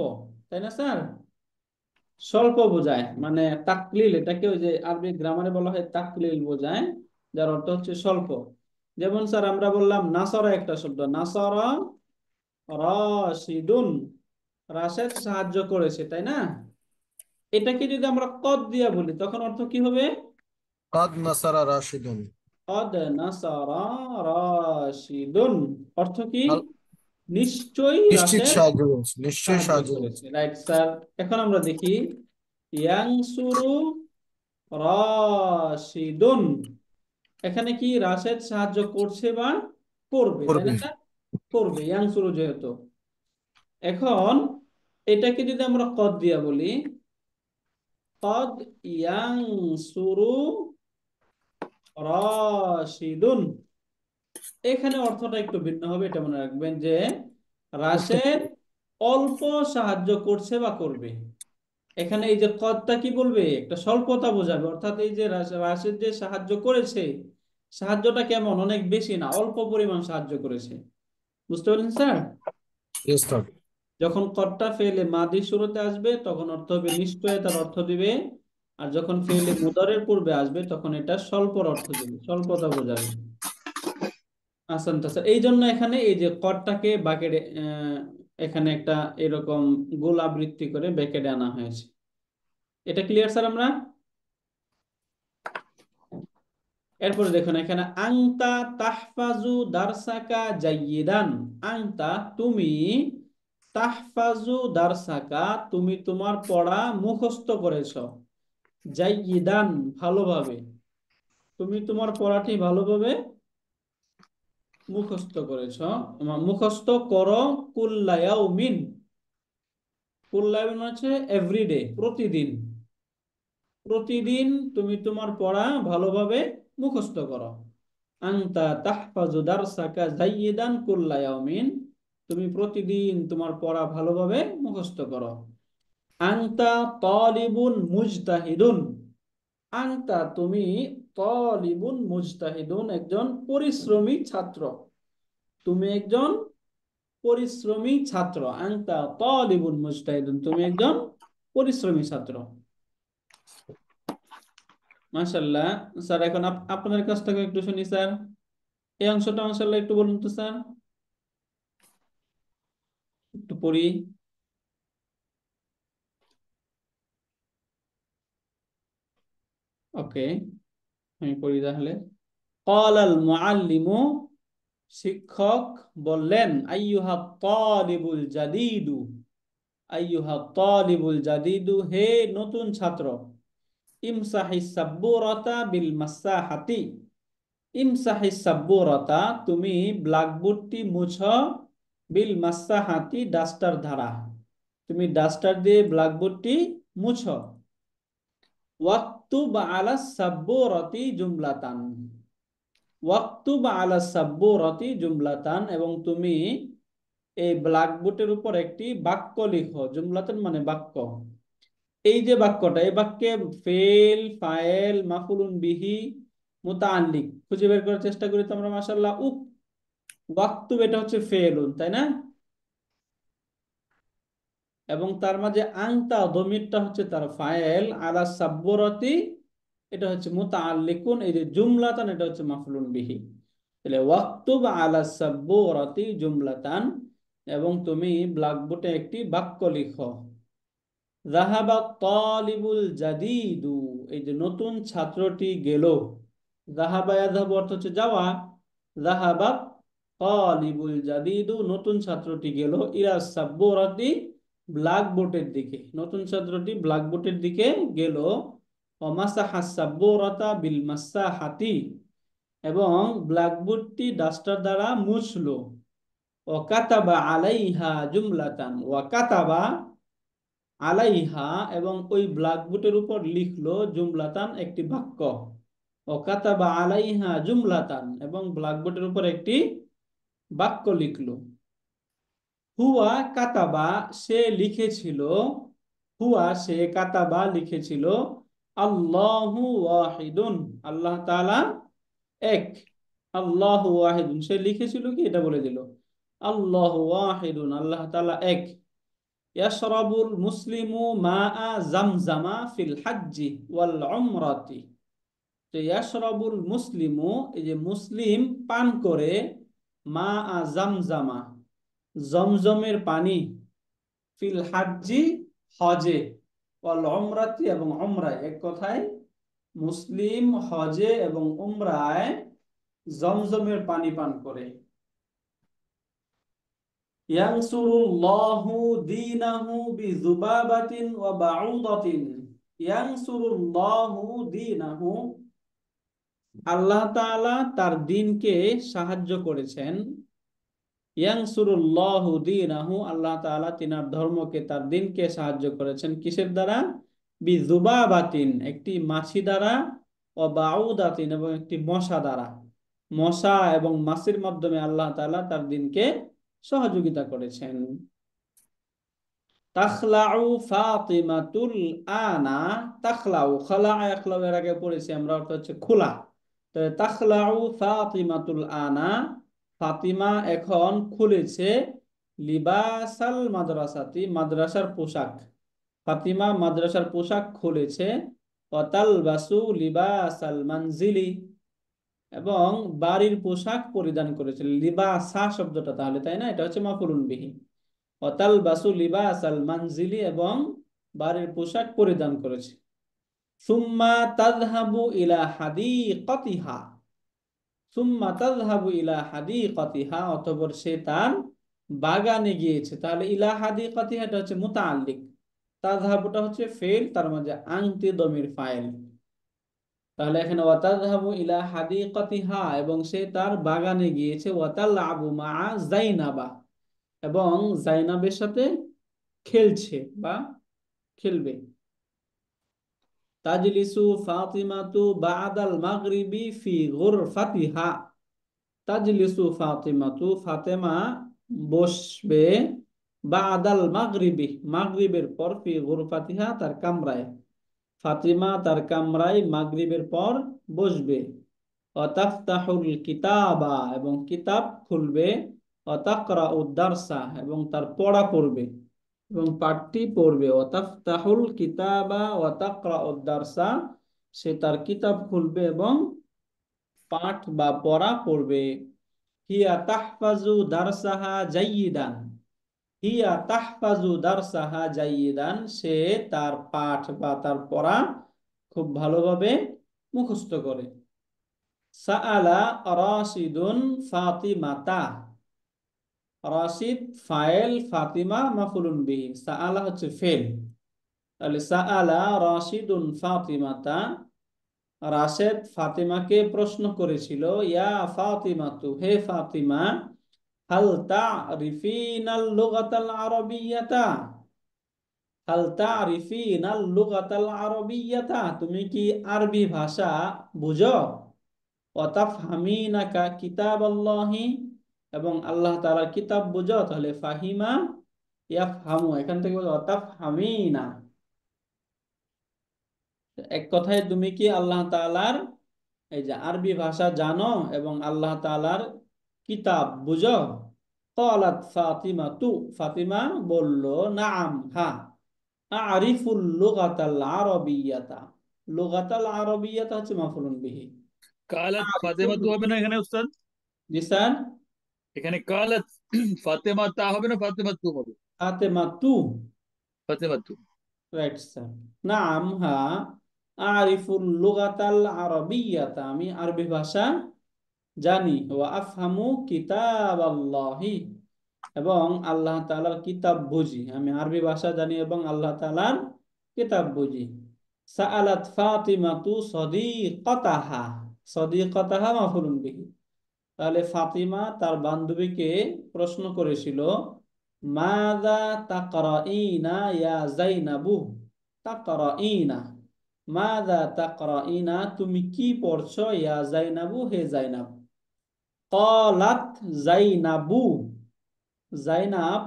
তাই না স্যার? স্বল্প বোঝায়, মানে তাকলিল, এটাকে ওই যে আরবি গ্রামারে বলা হয় তাকলিল বোঝায়, যার অর্থ হচ্ছে স্বল্প। যেমন স্যার আমরা বললাম নাসারা, একটা শব্দ, নাসারা রাশিদুন, রাশেদ সাহায্য করেছে, তাই না? এটাকে যদি আমরা কদ দিয়া বলি তখন অর্থ কি হবে? কাদ নাসারা রাশিদুন। কদ নাসারা রাশিদুন, অর্থ কি? আল- নিশ্চয়ই নিশ্চিত রাশেদ সাহায্য করেছে, নিশ্চয়ই সাহায্য সাহায্য করেছে। করেছে। Right sir. এখন আমরা দেখি, ইয়ানসুরু রাশিদুন, এখানে কি রাশেদ সাহায্য করছে বা করবে, তাই করবে। না স্যার? করবে, ইয়ানসুরু যেহেতু। এখন এটাকে যদি আমরা কদ দিয়া বলি, কদ ইয়ানসুরু রাশিদুন, এখানে অর্থটা একটু ভিন্ন হবে। এটা মনে রাখবেন যে রাশেদ অল্প সাহায্য করছে বা করবে। এখানে এই যে কদটা কি বলবে, একটা স্বল্পতা বোঝাবে, অর্থাৎ এই যে রাশেদ যে সাহায্য করেছে, সাহায্যটা কেমন, অনেক বেশি না, অল্প পরিমাণ সাহায্য করেছে। বুঝতে পারলেন স্যার? Yes, sir. যখন কদটা ফেলে মাদি শুরুতে আসবে তখন অর্থ হবে নিশ্চয়তার অর্থ দিবে, আর যখন ফেলে মুদারের পূর্বে আসবে তখন এটা স্বল্পর অর্থ দিবে, স্বল্পতা বোঝাবে। আসান স্যার, এই জন্য এখানে এই যে কদটাকে বাকেটে এখানে একটা এরকম গোল আবৃত্তি করে ব্যাকেটে আনা হয়েছে। এটা ক্লিয়ার স্যার? আমরা এরপরে দেখুন, এখানে আংতা তাহফাজু দারসাকা জাইয়িদান। আংতা, তুমি, তাহফাজু দারসাকা, তুমি তোমার পড়া মুখস্থ করেছ, জাইয়িদান, ভালোভাবে, তুমি তোমার পড়াটি ভালোভাবে মুখস্থ করেছ, মুখস্থ করো। কুল্লা ইয়াউমিন, কুল্লা ইয়াউমিন হচ্ছে এভরিডে, প্রতিদিন, প্রতিদিন তুমি তোমার পড়া ভালোভাবে মুখস্থ করো। আনতা তাহফাজু দারসাকা জাইয়িদান কুল্লা ইয়াউমিন, তুমি প্রতিদিন তোমার পড়া ভালোভাবে মুখস্থ করো। আনতা তালিবুন মুজতাহিদুন, আনতা, তুমি, তালিবুন মুজতাহিদুন, একজন পরিশ্রমী ছাত্র, তুমি একজন পরিশ্রমী ছাত্র। আনতা তালিবুন মুজতাহিদুন, তুমি একজন পরিশ্রমী ছাত্র। মাশাআল্লাহ স্যার। এখন আপনাদের কাছ থেকে একটু শুনি স্যার, এই অংশটা মাশাআল্লাহ একটু বলুন তো স্যার, একটু পড়ি। ওকে, আমি পড়ি তাহলে। ক্বালাল মুআল্লিমু, শিক্ষক বললেন, আইয়ুহা তালিবুল জাদিদু, আইয়ুহা তালিবুল জাদিদু, হে নতুন ছাত্র, ইমসাহিস সাব্বুরাতা বিল মাসাহাতি, ইমসাহিস সাব্বুরাতা, তুমি ব্ল্যাকবোর্ডটি মুছো, বিল মাসাহাতি, ডাস্টার দ্বারা, তুমি ডাস্টার দিয়ে ব্ল্যাকবোর্ডটি মুছো। ওয়াক্তুব আলাস সাব্বুরাতি জুমলাতান, ওয়াক্তুব আলাস সাব্বুরাতি জুমলাতান, এবং তুমি এই ব্ল্যাকবোর্ডের উপর একটি বাক্য লিখো। জুমলাতান মানে বাক্য। এই যে বাক্যটা, এই বাক্যে ফেল, ফাইল, মাফুলুন বিহি, মুতাআল্লিক খুঁজে বের করার চেষ্টা করি তো আমরা। মাশাআল্লাহ, ওয়াক্তুব এটা হচ্ছে ফেলুন, তাই না? এবং তার মাঝে আংতা দমিরটা হচ্ছে তার ফাইল, আলা সাব্বুরাতি এটা হচ্ছে মুতাআল্লিকুন, এই যে জুমলাতান এটা হচ্ছে মাফুলুন বিহি। তাহলে ওয়াক্তুব আলা সাব্বুরাতি জুমলাতান, এবং তুমি ব্ল্যাকবোর্ডে একটি বাক্য লিখো। যাহাবা তালিবুল জাদিদু, এই যে নতুন ছাত্রটি গেল। যাহাবা ইয়াযহাবু অর্থ হচ্ছে যাওয়া। যাহাবা তালিবুল জাদিদু, নতুন ছাত্রটি গেল, ইলা সাব্বুরাতি, ব্ল্যাকবোর্ডের দিকে। নতুন ছাত্রটি ব্ল্যাকবোর্ডের দিকে গেল। ওয়া মাসাহা সাব্বুরাতা বিল মাসাহাতি, এবং ব্ল্যাকবোর্ডটি ডাস্টার দ্বারা মুছলো। ওয়া কাতাবা আলাইহা জুমলাতান, ওয়া কাতাবা আলাইহা, এবং ওই ব্ল্যাকবোর্ডের উপর লিখলো, জুমলাতান একটি বাক্য। ও কাতাবা আলাইহা জুমলাতান, এবং ব্ল্যাকবোর্ডের উপর একটি বাক্য লিখলো। হুয়া কাতাবা, সে লিখেছিল, হুয়া সে, কাতাবা লিখেছিল, আল্লাহু ওয়াহিদুন, আল্লাহ তাআলা এক। আল্লাহু ওয়াহিদুন, সে লিখেছিল কি এটা বলে দিল, আল্লাহু ওয়াহিদুন, আল্লাহ তাআলা এক। ইয়াশরাবুল মুসলিমু মাআ জামজামা ফিল হাজ্জি ওয়াল উমরাতি, তো ইয়াশরাবুল মুসলিমু, এই যে মুসলিম পান করে, মাআ জামজামা, জমজমের পানি, ফিল হাজ্জি হজে, ওয়াল উমরাতি এবং উমরায়, এক কথায় মুসলিম হজে এবং উমরায় জমজমের পানি পান করে। ইয়ানসুরুল্লাহু দীনাহু বিযুবাবাতিন ওয়া বাউদাতিন, ইয়ানসুরুল্লাহু দীনাহু, আল্লাহ তাআলা তার দ্বীনকে সাহায্য করেছেন। ইয়ানসুরুল্লাহু দীনাহু, আল্লাহ তাআলা তিনার ধর্মকে, তার দ্বীনকে সাহায্য করেছেন কিসের দ্বারা? বিযুবাবাতিন, একটি মাছি দ্বারা, ওয়া বাউদাতিন, এবং একটি মশা দ্বারা। মশা এবং মাছির মাধ্যমে আল্লাহ তাআলা তার দ্বীনকে সহযোগিতা করেছেন। তাখলাউ ফাতিমাতুল আনা, তাখলাউ, খালা ইয়াখলাউ এর আগে পড়েছি আমরা, অর্থ হচ্ছে খোলা। তো তাখলাউ ফাতিমাতুল আনা, ফাতিমা এখন খুলেছে, লিবাসাল মাদ্রাসাতি, মাদ্রাসার পোশাক। ফাতিমা মাদ্রাসার পোশাক খুলেছে। ওয়া তালবাসু লিবাসাল মানজিলি, এবং বাড়ির পোশাক পরিধান করেছে। লিবাসা শব্দটা তাহলে, তাই না, এটা হচ্ছে মাফউলুন বিহি। ওয়া তালবাসু লিবাসাল মানজিলি, এবং বাড়ির পোশাক পরিধান করেছে। সুম্মা তাযহাবু ইলা হাদিকাতিহা, সুম্মা তাযহাবু ইলা হাদিকাতিহা, অতঃপর সে তার বাগানে গিয়েছে। তাহলে ইলা হাদিকাতিহা এটা হচ্ছে মুতাআল্লিক, তাযহাবুটা হচ্ছে ফেল, তার মাঝে আংটি দমির ফাইল। তাহলে এখানে ওয়া তাযহাবু ইলা হাদিকাতিহা, এবং সে তার বাগানে গিয়েছে। ওয়া তালআবু মাআ যায়নাবা, এবং যায়নাবের সাথে খেলছে বা খেলবে। তাজলিসু ফাতিমাতু বাদাল মাগরিবি ফি গুরফাতিহা, তাজলিসু ফাতিমাতু, ফাতেমা বসবে, বাদাল মাগরিবি, মাগরিবের পর, ফি গুরফাতিহা তার কামরায়, ফাতিমা তার কামরায় মাগরিবের পর বসবে। ওয়া তাফতাহুল কিতাবা, এবং কিতাব খুলবে। ওয়া তাকরাউ দারসা, এবং তার পড়া পড়বে এবং পাঠটি পড়বে। ওয়া তাফতাহুল কিতাবা ওয়া তাকরাউ দারসা, সে তার কিতাব খুলবে এবং পাঠ বা পড়া পড়বে। হিয়া তাহফাজু দারসাহা জাইয়িদান, হিয়া তাহফাজু দারসাহা জাইয়িদান, সে তার পাঠ বা তার পড়া খুব ভালোভাবে মুখস্থ করে। সাআলা রাশিদুন ফাতিমাতা, রাশিদ ফাইল, ফাতিমা মাফুলুন বিহি। সাআলা হচ্ছে ফেল, তাহলে সাআলা রাশিদুন ফাতিমাতা, রাশেদ ফাতিমাকে প্রশ্ন করেছিল। ইয়া ফাতিমাতু, হে ফাতিমা, হাল তা'রিফিনাল লুগাতাল আরাবিয়াতা, হাল তা'রিফিনাল লুগাতাল আরাবিয়াতা, তুমি কি আরবি ভাষা বুঝো? ওয়া তাফহামিনা কিতাবাল্লাহি, এবং আল্লাহ তাআলার কিতাব বুঝো? তাহলে ফাহিমা ইয়াফহামু, এখান থেকে বলো ওয়া তাফহামিনা, এক কথায় তুমি কি আল্লাহ তাআলার এই যে আরবি ভাষা জানো এবং আল্লাহ তাআলার কিতাব বুঝো? ক্বালাত ফাতিমাতু, ফাতিমা বলল, নাআম, হ্যাঁ, আরিফুল লুগাতাল আরাবিয়াতা, লুগাতাল আরাবিয়াতা হচ্ছে মাফউলুন বিহি। কালাত ফাতেমা আরিফুল, তো হবে না এখানে উস্তাদ? জি স্যার, এখানে কালাত ফাতেমা তা হবে না, ফাতেমা তু হবে? ফাতেমাতু, ফাতেমা তু। Right sir. নাআম, হ্যাঁ, আরিফুল লুগাতাল আরাবিয়াতা, আমি আরবি ভাষা জানি। ওয়া আফহামু কিতাবাল্লাহি, এবং আল্লাহ তাআলার কিতাব বুঝি। আমি আরবি ভাষা জানি এবং আল্লাহ তাআলার কিতাব বুঝি। সাআলাত ফাতিমাতু সাদিকাতাহা, সাদিকাতাহা মাফউলুন বিহি, তাহলে ফাতিমা তার বান্ধবীকে প্রশ্ন করেছিল, মাযা তাকরাইনা ইয়া যায়নাবু, তাকরাইনা, মাযা তাকরাইনা, তুমি কি পড়ছো? ইয়া যায়নাবু, হে যায়নাব। ক্বালাত যায়নাবু, যায়নাব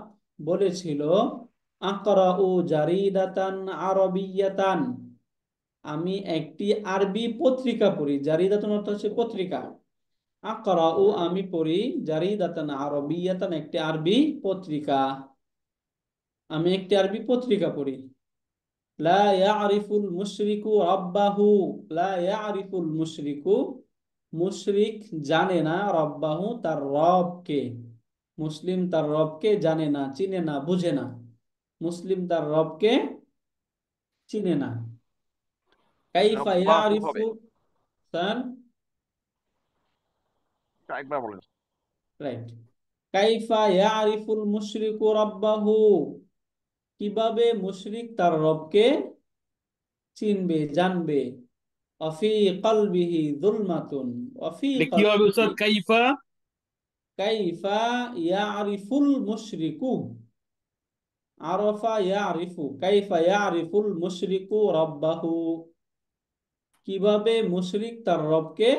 বলেছিল, আকরাউ জারিদাতান আরাবিয়াতান, আমি একটি আরবি পত্রিকা পড়ি। জারিদাতুন অর্থ হচ্ছে পত্রিকা। আকরাউ, আমি পড়ি, জারিদাতান আরাবিয়াতান, একটি আরবি পত্রিকা, আমি একটি আরবি পত্রিকা পড়ি। লা ইয়ারিফুল মুশরিকু রাব্বাহু, লা ইয়ারিফুল মুশরিকু, মুশরিক জানে না, রব্বাহু, তার রবকে, মুসলিম তার রবকে জানে না, চিনে না, বুঝে না। মুসলিম তার রবকে চিনে না। কাইফা রব্বাহু ইয়ারিফু, হবে, স্যার, একবার বলেন। রাইট, কাইফা ইয়ারিফুল মুশরিকু রাব্বাহু, কিভাবে মুশরিক তার রবকে চিনবে, জানবে। অফি কলবিহি যুলমাতুন, অফি এটা কি হবে কলবিহি, উস্তাদ? কাইফা, কাইফা ইয়ারিফুল মুশরিকু, আরাফা ইয়ারিফু, কাইফা ইয়ারিফুল মুশরিকু রাব্বাহু, কিভাবে মুশরিক তার রবকে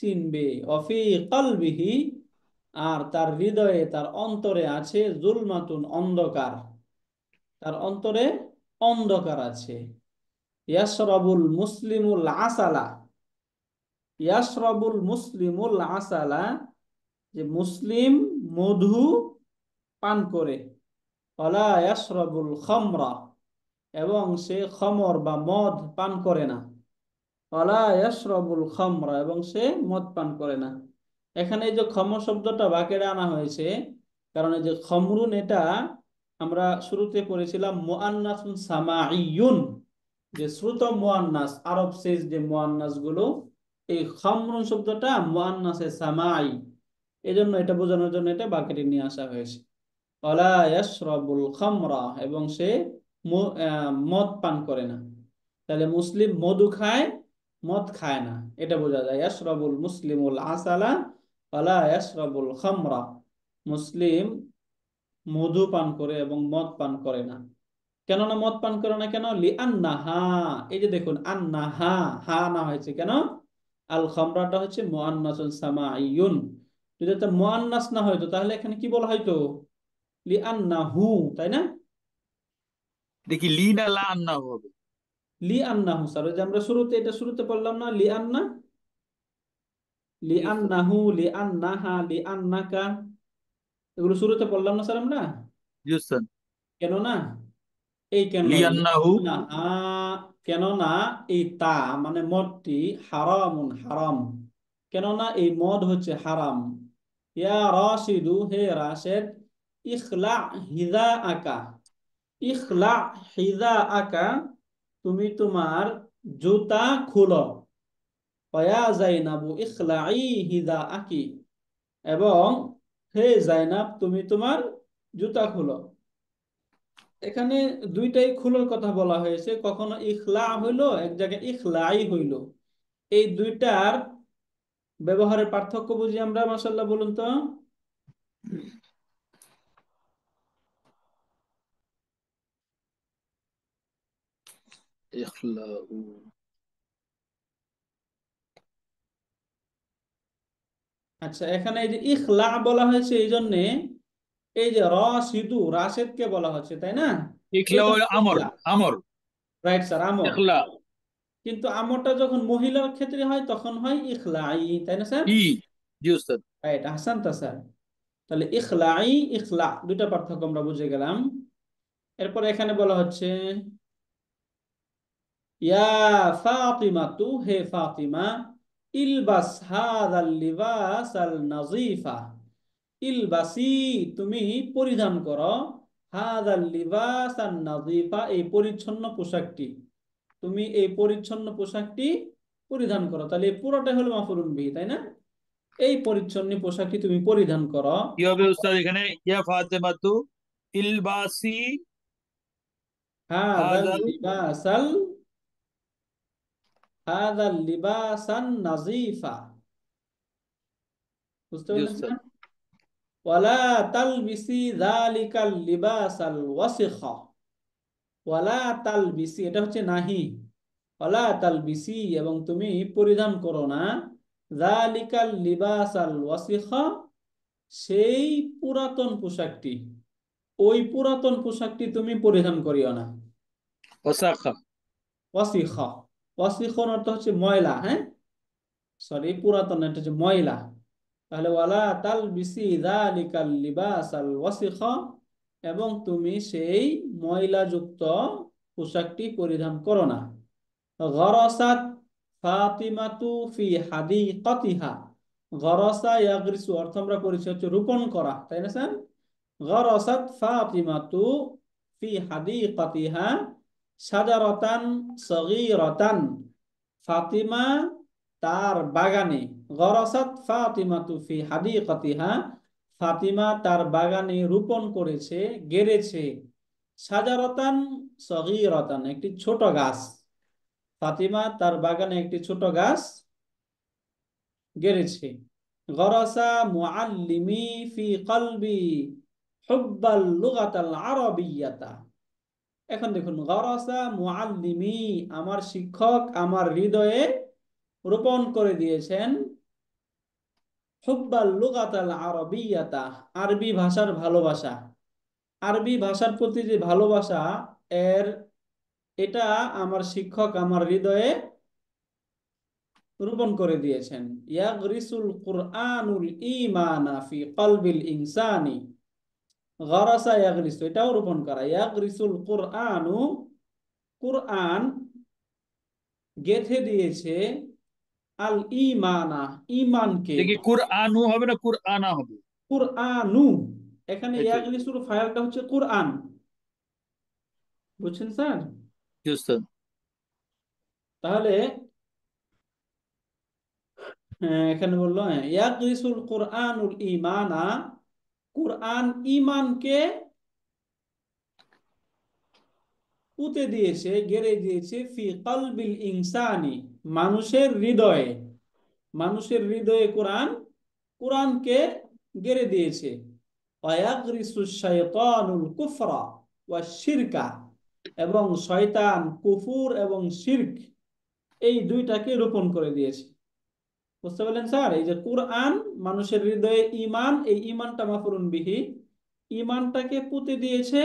চিনবে। অফি কলবিহি, আর তার হৃদয়ে, তার অন্তরে আছে, যুলমাতুন, অন্ধকার, তার অন্তরে অন্ধকার আছে। ইয়াশরাবুল মুসলিমুল আসালা, ইয়াশরাবুল মুসলিমুল আসালা, যে মুসলিম মধু পান করে। ওয়ালা ইয়াশরাবুল খামরা, এবং সে খমর বা মদ পান করে না। ওয়ালা ইয়াশরাবুল খামরা, এবং সে মদ পান করে না। এখানে এই যে খমর শব্দটা বাকেরে আনা হয়েছে, কারণ এই যে খমরুন, এটা আমরা শুরুতে পড়েছিলাম মুআন্নাসুন সামাইয়ুন, যে শ্রুত মুআন্নাস, আরব শেষ যে মুআন্নাস গুলো, এই খামরুন শব্দটা মুআন্নাসে সামাই, এজন্য এটা বোঝানোর জন্য এটা বাকেটে নিয়ে আসা হয়েছে। ওয়ালা ইয়াশরাবুল খামরা, এবং সে মদ পান করে না। তাহলে মুসলিম মধু খায়, মদ খায় না, এটা বোঝা যায়। ইয়াশরাবুল মুসলিমুল আসালা ওয়ালা ইয়াশরাবুল খামরা, মুসলিম মধু পান করে এবং মদ পান করে না। কেননা মদ পান করে না কেন? লি আন্নাহা, এই যে দেখুন আন্নাহা, হা না হয়েছে কেন? আল খামরাটা হচ্ছে মুআন্নাসুন সামাইয়ুন। যদি এটা মুআন্নাস না হয়তো তাহলে এখানে কি বলা হয়তো? লি আন্নাহু, তাই না? দেখি লি না লা আন্না হবে? লি আন্নাহু স্যার, ওই যে আমরা শুরুতে, এটা শুরুতে বললাম না, লি আন্না, লি আন্নাহু, লি আন্নাহা, লি আন্নাকা, এগুলো শুরুতে বললাম না স্যার আমরা, জি উস্তাদ। কেননা এই কেন লিয়ান্নাহু, কেননা এই তা মানে মদটি হারামুন হারাম, কেননা এই মদ হচ্ছে হারাম। ইয়া রাশিদু, হে রাশেদ, ইখলা হিদা আকা, ইখলা হিদা আকা, তুমি তোমার জুতা খুলো। ওয়া জাইনাবু ইখলাই হিদা আকি, এবং হে জাইনাব তুমি তোমার জুতা খুলো। এখানে দুইটাই খুলোর কথা বলা হয়েছে, কখনো ইখলা হইলো, এক জায়গায় ইখলাই হইলো। এই দুইটার ব্যবহারের পার্থক্য বুঝি আমরা, মাশাআল্লাহ বলুন তো। ইখলাউ, আচ্ছা, এখানে এই যে ইখলা বলা হয়েছে এই জন্যে, এই যে রাশিদু রাশেদকে বলা হচ্ছে, তাই না? এই ইখলাউ জন্য হলো আমর, ইখলা, আমর, রাইট স্যার, আমর। ইখলা কিন্তু আমরটা যখন মহিলার ক্ষেত্রে হয় তখন হয় ইখলাই, তাই না স্যার? ই। জি উস্তাদ। রাইট, আহসান তা স্যার। তাহলে ইখলাই ইখলা দুইটা পার্থক্য আমরা বুঝে গেলাম। এরপর এখানে বলা হচ্ছে ইয়া ফাতিমা তু, হে ফাতিমা, ইলবাস হাদাল লিবাস আল নাজিফা, ইলবাসি তুমি পরিধান করো, হাদাল লিবাস আল নাজিফা এই পরিচ্ছন্ন পোশাকটি, তুমি এই পরিচ্ছন্ন পোশাকটি পরিধান করো। তাহলে এই পুরোটাই হলো মাফউলুন বিহি, তাই না? এই পরিচ্ছন্ন পোশাকটি তুমি পরিধান করো। কি হবে উস্তাদ এখানে? ইয়া ফাতেমাতু ইলবাসি হাদাল হাযাল, লিবাসাল, হাদাল লিবাসান নাজিফা, বুঝতে জি পারলেন উস্তাদ। স্যার? ওয়ালা তালবিসি যালিকাল লিবাসাল ওয়াসিখা, ওয়ালা তালবিসি এটা হচ্ছে নাহি, ওয়ালা তালবিসি এবং তুমি পরিধান করো না, যালিকাল লিবাসাল ওয়াসিখা সেই পুরাতন পোশাকটি, ওই পুরাতন পোশাকটি তুমি পরিধান করিও না। ওয়াসাখা, ওয়াসিখা, ওয়াসিখন অর্থ হচ্ছে ময়লা, হ্যাঁ সরি, পুরাতন এটা হচ্ছে ময়লা। তাহলে ওয়ালা তালবিসি যালিকাল লিবাসাল ওয়াসিখা, এবং তুমি সেই ময়লাযুক্ত পোশাকটি পরিধান করো না। গরাসাত ফাতিমাতু ফি হাদিকাতিহা, গরাসা ইয়াগরিসু অর্থ আমরা করেছি হচ্ছে রোপণ করা, তাই না স্যার? গরাসাত ফাতিমাতু ফি হাদিকাতিহা শাজারাতান সগীরাতান, ফাতিমা তার বাগানে, গরাসাত ফাতিমাতু ফি হাদিকাতিহা, ফাতিমা তার বাগানে রোপণ করেছে, গেড়েছে, শাজারাতান সগীরাতান একটি ছোট গাছ, ফাতিমা তার বাগানে একটি ছোট গাছ গেড়েছে। গরাসা মুআল্লিমি ফি কলবি হুব্বাল লুগাতাল আরাবিয়াতা, এখন দেখুন, গরাসা মুআল্লিমি আমার শিক্ষক আমার হৃদয়ে রোপণ করে দিয়েছেন, হুব্বাল লুগাতাল আরাবিয়াতা আরবি ভাষার ভালোবাসা, আরবি ভাষার প্রতি যে ভালোবাসা, এর এটা আমার শিক্ষক আমার হৃদয়ে রোপণ করে দিয়েছেন। ইয়াগরিসুল কুরআনুল ঈমানা ফি কলবিল ইনসানি, গারাসা ইয়াগরিসু এটাও রোপণ করা, ইয়াগরিসুল কুরআনু কুরআন গেঁথে দিয়েছে, আল ঈমানা ঈমানকে, দেখি কুরআনু হবে না কুরআনা হবে? কুরআনু, এখানে এই তো, ইয়াগরিসুর ফাইলটা হচ্ছে কুরআন, বুঝছেন স্যার? জি উস্তাদ। তাহলে এখানে বললো ইয়াগরিসুল কুরআনুল ঈমানা, কুরআন ঈমানকে পুঁতে দিয়েছে, গেড়ে দিয়েছে, ফি কলবিল ইনসানি মানুষের হৃদয়ে, মানুষের হৃদয়ে কোরআন, কোরআনকে গেড়ে দিয়েছে। ওয়ায়াগরিসু শাইতানুল কুফরা ওয়া শিরকা, এবং শয়তান কুফুর এবং শিরক এই দুইটাকে রোপণ করে দিয়েছে। বুঝতে পারলেন স্যার? এই যে কোরআন মানুষের হৃদয়ে ঈমান, এই ঈমানটা মাফউলুন বিহি, ঈমানটাকে পুঁতে দিয়েছে,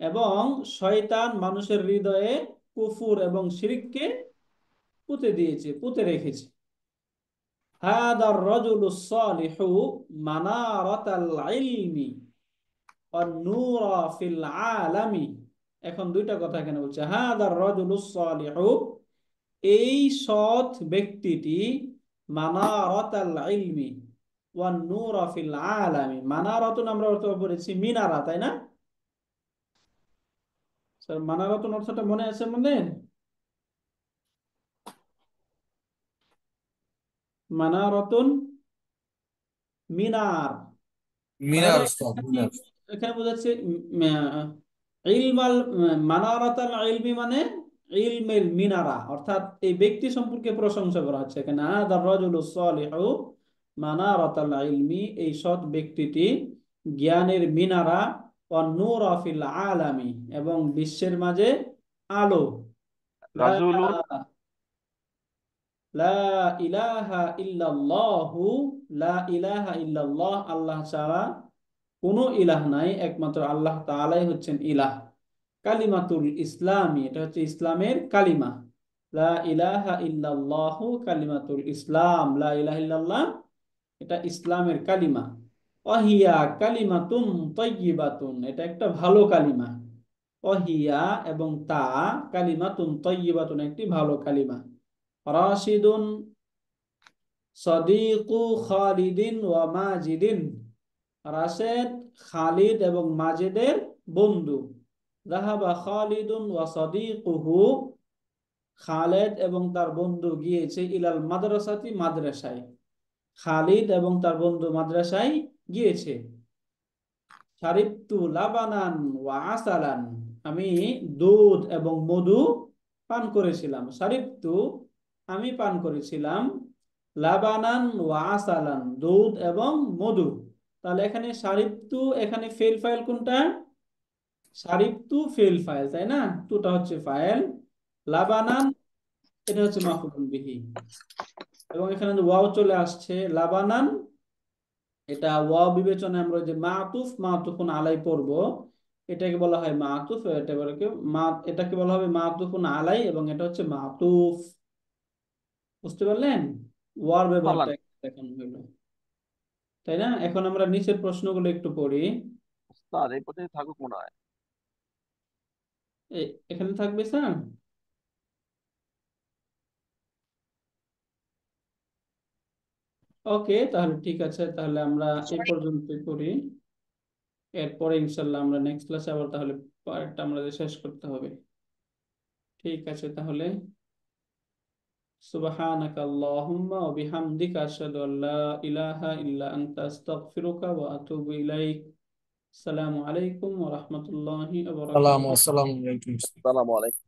এবং শয়তান মানুষের হৃদয়ে কুফুর এবং শিরককে পুঁতে দিয়েছে, পুঁতে রেখেছে। হাদার রাজুলুস সালিহু মানারাতাল ইলমি ওয়ান নূরা ফিল আলামি। এখন দুইটা কথা এখানে বলছে, হাদার রাজুলুস সালিহু, এই সৎ ব্যক্তিটি, মানারাতাল ইলমি ওয়ান নূরা ফিল আলামি। মানারাতুন আমরা অর্থ করেছি মিনারা, তাই না স্যার? মানারাতুন অর্থটা মনে আছে আমাদের? মানারাতুন মিনার। মিনার তাহলে উস্তাদ, এখানে মিনার। এখানে বোঝাচ্ছে ইলমাল মানারাতাল ইলমি মানে ইলমের মিনারা, অর্থাৎ এই ব্যক্তি সম্পর্কে প্রশংসা করা হচ্ছে এখানে। হাদার রাজুলুস সালিহু মানারাতাল ইলমি, এই সৎ ব্যক্তিটি জ্ঞানের মিনারা, ওয়ান নূরা ফিল আলামি, এবং বিশ্বের মাঝে আলো। লা রাজুলুন লা ইলাহা ইল্লাল্লাহু, লা ইলাহা ইল্লাল্লাহ, আল্লাহ ছাড়া কোনো ইলাহ নাই, একমাত্র আল্লাহ তাআলাই হচ্ছেন ইলাহ। কালিমাতুল ইসলামী, এটা হচ্ছে ইসলামের কালিমা। লা ইলাহা ইল্লাল্লাহু কালিমাতুল ইসলাম, লা ইলাহা ইল্লাল্লাহ এটা ইসলামের কালিমা। ওয়াহিয়া কালিমাতুন তাইয়্যিবাতুন, এটা একটা ভালো কালিমা। ওয়াহিয়া এবং তা, কালিমাতুন তাইয়্যিবাতুন একটি ভালো কালিমা। রাশিদুন সাদিকু খালিদিন ওয়া মাজিদিন, রাশেদ খালিদ এবং মাজেদের বন্ধু। যাহাবা খালিদুন ওয়া সাদিকুহু, খালেদ এবং তার বন্ধু গিয়েছে ইলাল মাদ্রাসাতি, মাদ্রাসায়। খালিদ এবং তার বন্ধু মাদ্রাসায় গিয়েছে। শারিবতু লাবানান ওয়া আসালান, আমি দুধ এবং মধু পান করেছিলাম। শারিবতু আমি পান করেছিলাম, লাবানান ওয়া আসালান দুধ এবং মধু। তাহলে এখানে শারিবতু, এখানে ফেল ফাইল কোনটা? শারিবতু ফেল ফাইল, তাই না? তুটা হচ্ছে ফাইল, লাবানান এটা হচ্ছে মাফউলুন বিহি, এবং এখানে ওয়াও চলে আসছে। লাবানান এটা ওয়াও বিবেচনায় আমরা যে মাতুফ, মাতুফুন আলাই পড়ব, এটাকে বলা হয় মাতুফ, এটাকে বলা হবে মাতুফুন আলাই, এবং এটা হচ্ছে মাতুফ। বুঝতে পারলেন? ওয়ার ব্যবহারটা পারলাম দেখানো হলো, তাই না? এখন আমরা নিচের প্রশ্নগুলো একটু পড়ি। উস্তাদ, এই পর্যন্ত থাকুক মনে হয়। এখানে থাকবে স্যার? ওকে, তাহলে ঠিক আছে, তাহলে আমরা এই পর্যন্তই করি। এরপরে ইনশাল্লাহ আমরা নেক্সট ক্লাসে আবার তাহলে পার্টটা আমাদের শেষ করতে হবে। ঠিক আছে, তাহলে সুবহানাকা আল্লাহুম্মা ওয়া বিহামদিকা আশহাদু আল্লা ইলাহা ইল্লা আনতা আস্তাগফিরুকা ওয়া আতুবু ইলাইক। আসসালামু আলাইকুম ওয়া রাহমাতুল্লাহি ওয়া বারাকাতুহু। আসসালামু আলাইকুম। আসসালামু আলাইকুম।